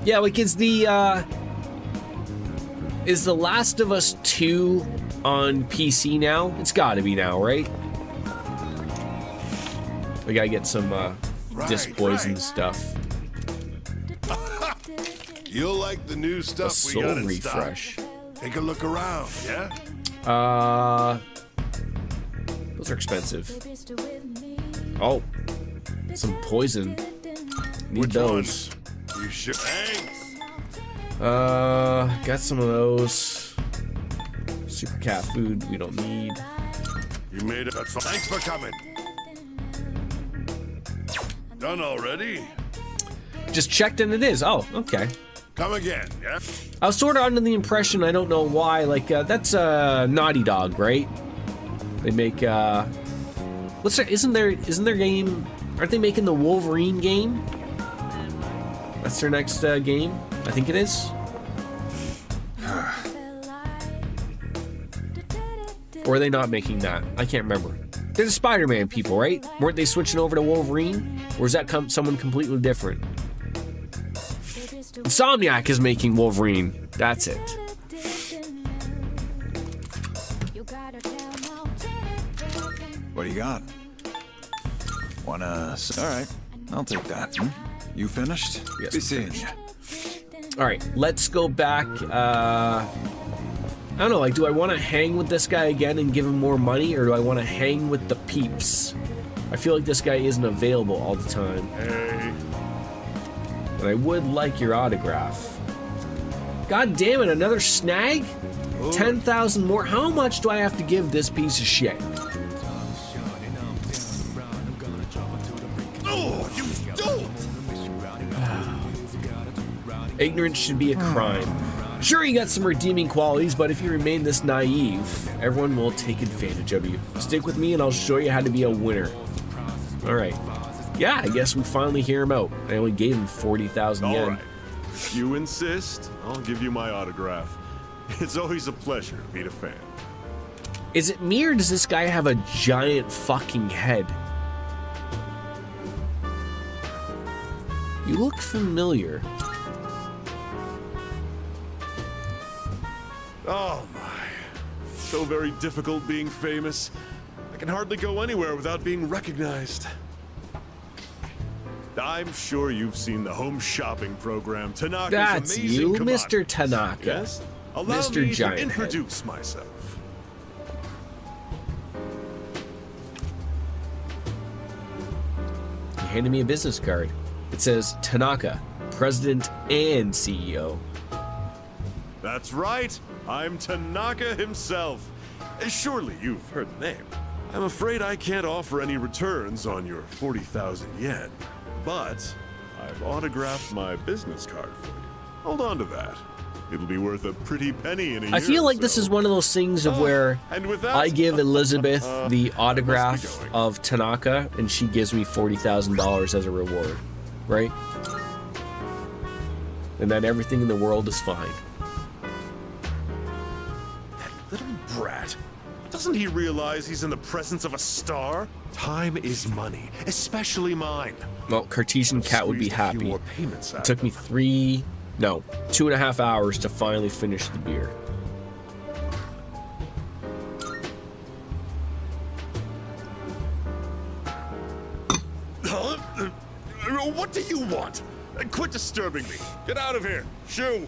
Yeah, like is the Last of Us 2 on PC now? It's gotta be now, right? We gotta get some disc poison stuff. You'll like the new stuff we got in refresh. stock. Take a look around, yeah? Those are expensive. Oh, some poison. Need those. You sure? Thanks. Got some of those. Super cat food we don't need. You made it. Thanks for coming. Done already? Just checked and it is. Oh, okay. Come again, yeah? I was sort of under the impression, I don't know why, like, that's Naughty Dog, right? They make, what's their, isn't their game, aren't they making the Wolverine game? That's their next game? I think it is. Or are they not making that? I can't remember. They're the Spider-Man people, right? Weren't they switching over to Wolverine? Or is that someone completely different? Insomniac is making Wolverine. That's it. What do you got? Wanna... Alright, I'll take that. Hmm? You finished? Yes, Be seeing finished. you. Alright, let's go back. I don't know, like, do I want to hang with this guy again and give him more money, or do I want to hang with the peeps? I feel like this guy isn't available all the time. Hey. But I would like your autograph. God damn it, another snag? 10,000 more. How much do I have to give this piece of shit? Oh, you dope! Ignorance should be a crime. Sure, you got some redeeming qualities, but if you remain this naive, everyone will take advantage of you. Stick with me and I'll show you how to be a winner. Alright. Yeah, I guess we finally hear him out. I only gave him 40,000 yen. Alright. If you insist, I'll give you my autograph. It's always a pleasure to meet a fan. Is it me or does this guy have a giant fucking head? You look familiar. Oh my. So very difficult being famous. I can hardly go anywhere without being recognized. I'm sure you've seen the home shopping program, Tanaka's That's amazing you, commodities. Mr. Tanaka. Yes? Allow Mr. me Giant to introduce myself. He handed me a business card. It says Tanaka, President and CEO. That's right. I'm Tanaka himself. Surely you've heard the name. I'm afraid I can't offer any returns on your 40,000 yen, but I've autographed my business card for you. Hold on to that. It'll be worth a pretty penny in a year. I feel like or this so. is one of those things of where And with that, I give Elizabeth the autograph of Tanaka and she gives me $40,000 as a reward, right? And then everything in the world is fine. Little brat. Doesn't he realize he's in the presence of a star? Time is money, especially mine. Well, Cartesian Cat would be Squeezed a few happy. more payments out It took me 2.5 hours to finally finish the beer. Huh? What do you want? Quit disturbing me. Get out of here. Shoo.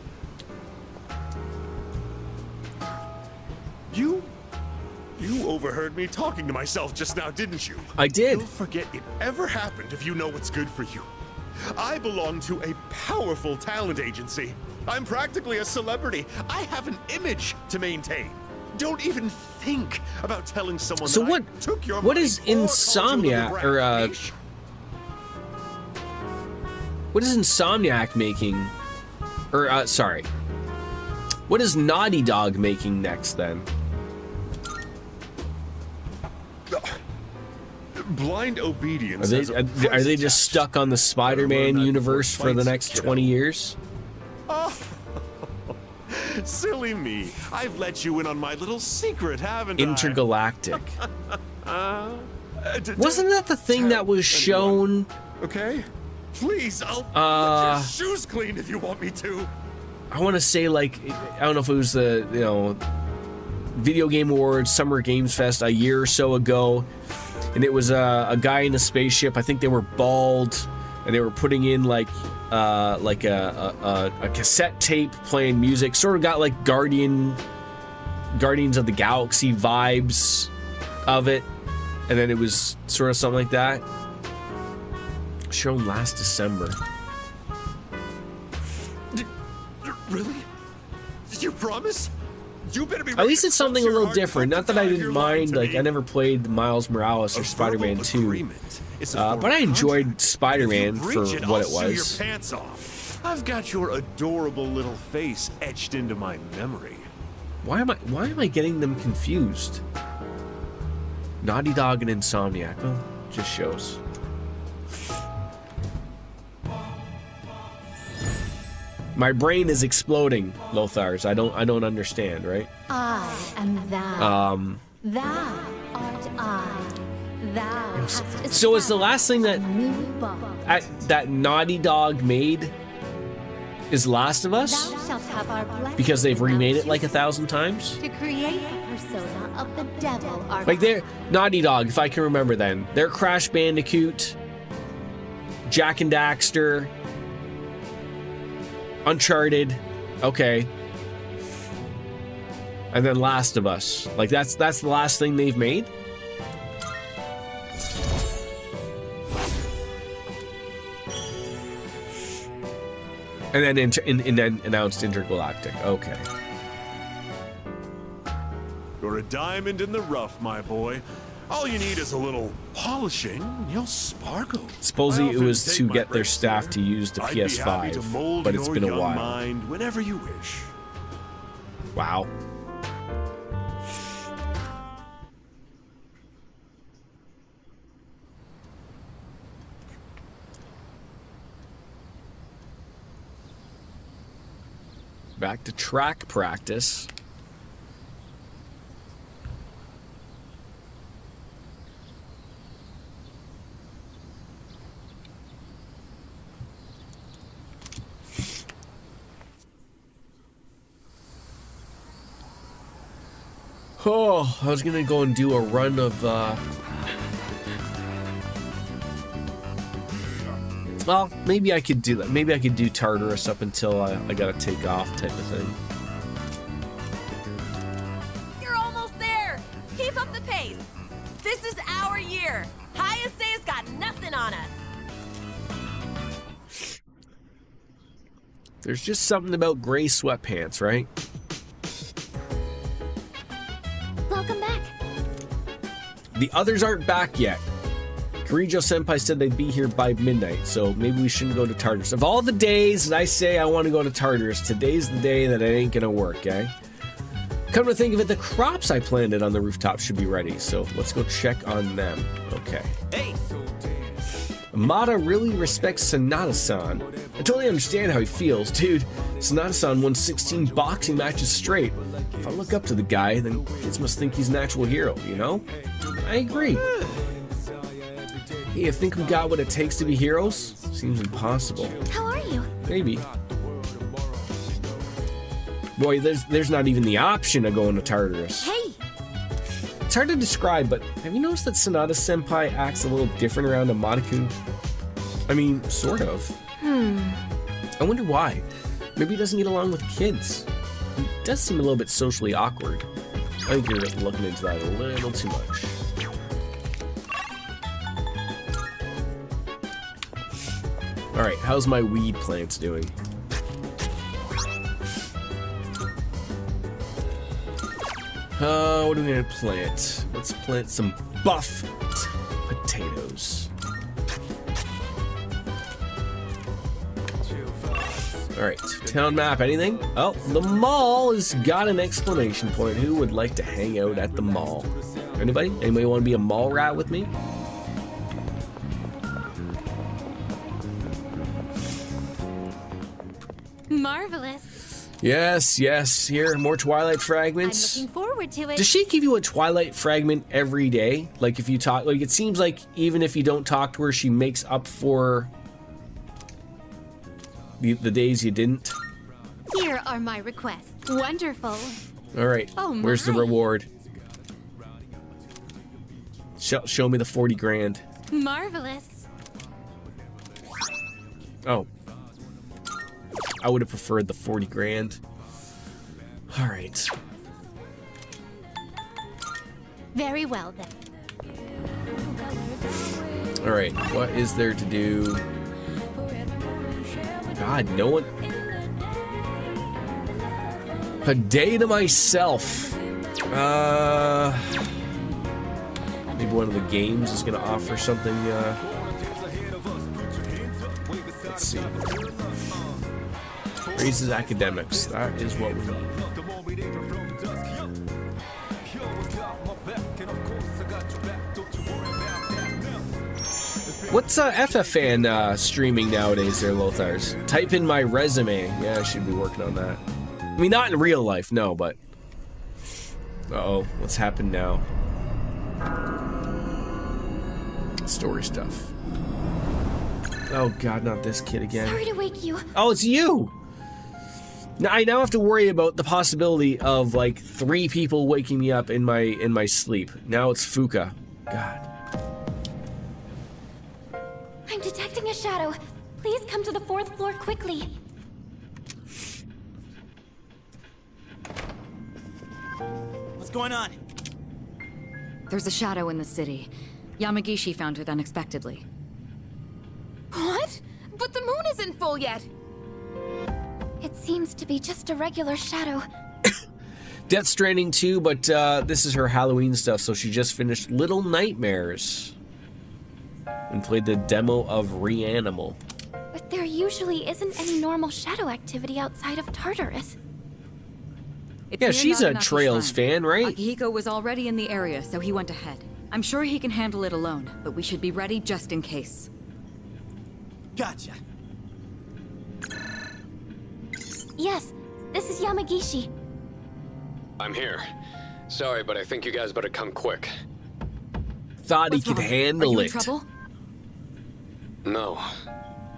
You overheard me talking to myself just now, didn't you? I did. You'll forget it ever happened if you know what's good for you. I belong to a powerful talent agency. I'm practically a celebrity. I have an image to maintain. Don't even think about telling someone So that what? I took your What money is or called you a Insomniac brat, or Ish? what is Insomniac making? Or sorry. What is Naughty Dog making next then? blind obedience. Are they just stuck on the Spider-Man universe for the next 20 years? Oh, silly me. I've let you in on my little secret, haven't Intergalactic. I? Wasn't that the thing that was shown? Okay. Please, I'll get your shoes clean if you want me to. I want to say, like, I don't know if it was the, Video Game Awards, Summer Games Fest a year or so ago, and it was a guy in a spaceship. I think they were bald, and they were putting in like a cassette tape playing music. Sort of got like Guardians of the Galaxy vibes of it, and then it was sort of something like that. Shown last December. Really? You promise? You better be. At least it's something a little different. Not that I didn't mind. Like, I never played Miles Morales or Spider-Man 2, but I enjoyed Spider-Man for what it was. Your pants off. I've got your adorable little face etched into my memory. Why am I getting them confused? Naughty Dog and Insomniac. Well, just shows. My brain is exploding, Lothars. I don't understand, right? I am thou. Thou art I. Thou. So is the last thing that Naughty Dog made is Last of Us? Thou shalt have our blessing Because they've remade it like 1,000 times? to create the persona of the devil. Like they're Naughty Dog, if I can remember then. They're Crash Bandicoot, Jack and Daxter, Uncharted, okay. And then Last of Us. Like that's the last thing they've made? And then announced Intergalactic. Okay. You're a diamond in the rough, my boy. All you need is a little polishing, and you'll sparkle. Supposedly it was to get their staff to use the PS5, but it's been a while. Mind whenever you wish. Wow. Back to track practice. Oh, I was gonna go and do a run of, well, maybe I could do that. Maybe I could do Tartarus up until I gotta take off type of thing. You're almost there. Keep up the pace. This is our year. Hayasei's got nothing on us. There's just something about gray sweatpants, right? Welcome back. The others aren't back yet. Kirijo Senpai said they'd be here by midnight, so maybe we shouldn't go to Tartarus. Of all the days that I say I want to go to Tartarus, today's the day that it ain't gonna work, eh? Come to think of it, the crops I planted on the rooftop should be ready, so let's go check on them. Okay. Hey! Amada really respects Sanada-san. I totally understand how he feels. Dude, Sanada-san won 16 boxing matches straight. If I look up to the guy, then kids must think he's an actual hero, you know? I agree. Hey, you think we got what it takes to be heroes? Seems impossible. How are you? Maybe. Boy, there's not even the option of going to Tartarus. Hey! It's hard to describe, but have you noticed that Sanada-senpai acts a little different around Amada-kun? I mean, sort of. I wonder why. Maybe he doesn't get along with kids. He does seem a little bit socially awkward. I think you're looking into that a little too much. Alright, how's my weed plants doing? What are we gonna plant? Let's plant some buff potatoes. Alright, town map, anything? Oh, the mall has got an exclamation point. Who would like to hang out at the mall? Anybody? Anybody want to be a mall rat with me? Marvelous. Yes, yes. Here, more Twilight fragments. I'm looking forward to it. Does she give you a Twilight fragment every day? Like if you talk, like it seems like even if you don't talk to her, she makes up for the days you didn't. Here are my requests. Wonderful. All right. Oh, where's the my. reward? Show me the 40 grand. Marvelous. Oh. I would have preferred the 40 grand. All right. Very well then. All right. What is there to do? God, no one. A day to myself. Maybe one of the games is going to offer something. Let's see. Raises academics. That is what we need. What's FFan streaming nowadays there, Lothars? Type in my resume. Yeah, I should be working on that. I mean, not in real life, no, but... Uh-oh, what's happened now? Story stuff. Oh god, not this kid again. Sorry to wake you. Oh, it's you! Now, I now have to worry about the possibility of, like, 3 people waking me up in my sleep. Now it's Fuka. God. I'm detecting a shadow. Please come to the 4th floor quickly. What's going on? There's a shadow in the city. Yamagishi found it unexpectedly. What? But the moon isn't full yet. It seems to be just a regular shadow. Death Stranding 2, but this is her Halloween stuff, so she just finished Little Nightmares and played the demo of Reanimal. But there usually isn't any normal shadow activity outside of Tartarus. It's Yeah, near she's a Naganaki Trails Shrine. fan, right? Akihiko was already in the area, so he went ahead. I'm sure he can handle it alone, but we should be ready just in case. Gotcha. Yes, this is Yamagishi. I'm here. Sorry, but I think you guys better come quick. Thought he could handle Are you in it. trouble? No.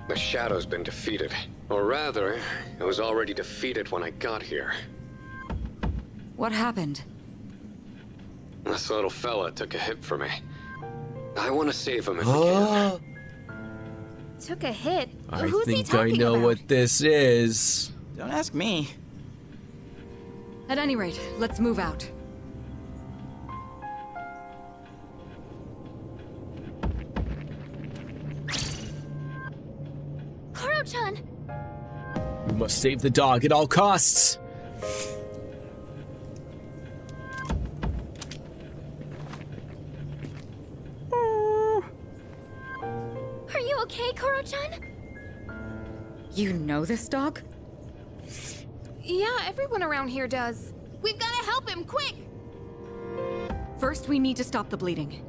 The Shadow's been defeated. Or rather, it was already defeated when I got here. What happened? This little fella took a hit for me. I want to save him if I can. Took a hit. I Who's he think I talking know about? what this is. Don't ask me. At any rate, let's move out. Koro-chan! We must save the dog at all costs. Are you okay, Koro-chan? You know this dog? Yeah, everyone around here does. We've got to help him, quick! First, we need to stop the bleeding.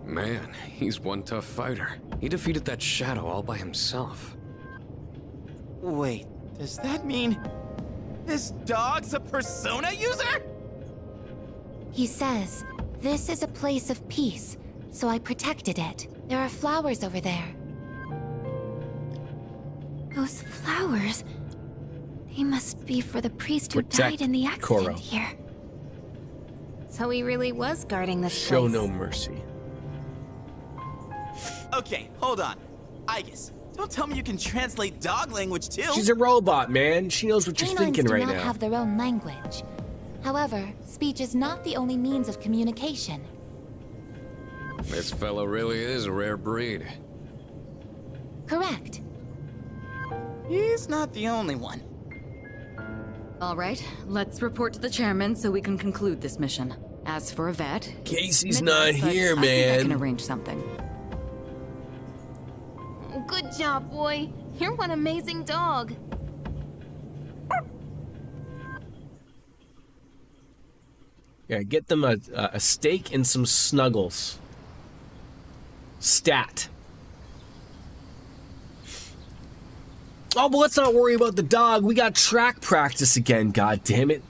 Man, he's one tough fighter. He defeated that Shadow all by himself. Wait, does that mean this dog's a persona user? He says, this is a place of peace, so I protected it. There are flowers over there. Those flowers. They must be for the priest who Protect died in the accident Koro. here. So he really was guarding this Show place. no mercy. Okay, hold on. Igus, don't tell me you can translate dog language too. She's a robot, man. She knows what you're Canines thinking do right not now. have their own language. However, speech is not the only means of communication. This fellow really is a rare breed. Correct. He's not the only one. All right, let's report to the chairman so we can conclude this mission. As for Yvette... Casey's midnight, not but here, I think I can man. arrange something. Good job, boy. You're one amazing dog. Yeah, get them a steak and some snuggles. Stat. Oh, but let's not worry about the dog. We got track practice again, god damn it.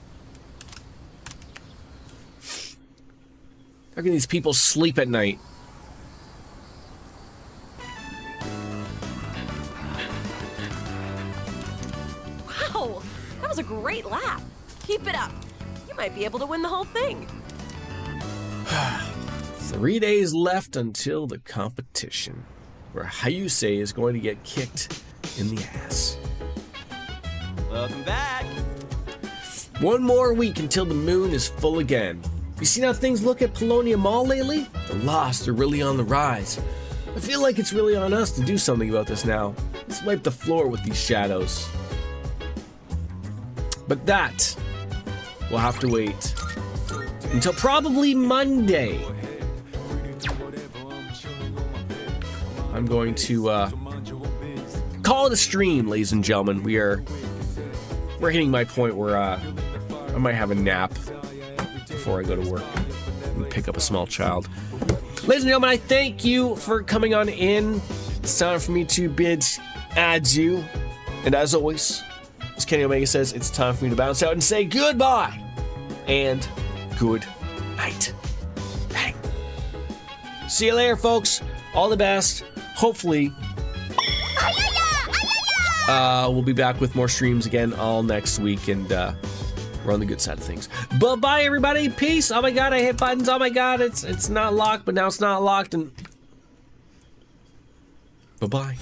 How can these people sleep at night? Wow, that was a great lap. Keep it up. You might be able to win the whole thing. 3 days left until the competition, where Hayuse is going to get kicked in the ass. Welcome back. 1 more week until the moon is full again. You seen how things look at Polonia Mall lately? The Lost are really on the rise. I feel like it's really on us to do something about this now. Let's wipe the floor with these shadows. But that will have to wait until probably Monday. I'm going to call it a stream, ladies and gentlemen. We're hitting my point where I might have a nap before I go to work and pick up a small child. Ladies and gentlemen, I thank you for coming on in. It's time for me to bid adieu. And as always, as Kenny Omega says, it's time for me to bounce out and say goodbye and good night. Bang. See you later, folks. All the best. Hopefully, we'll be back with more streams again all next week, and we're on the good side of things. Bye-bye, everybody. Peace. Oh my god, I hit buttons. Oh my god, it's not locked, but now it's not locked. And bye-bye.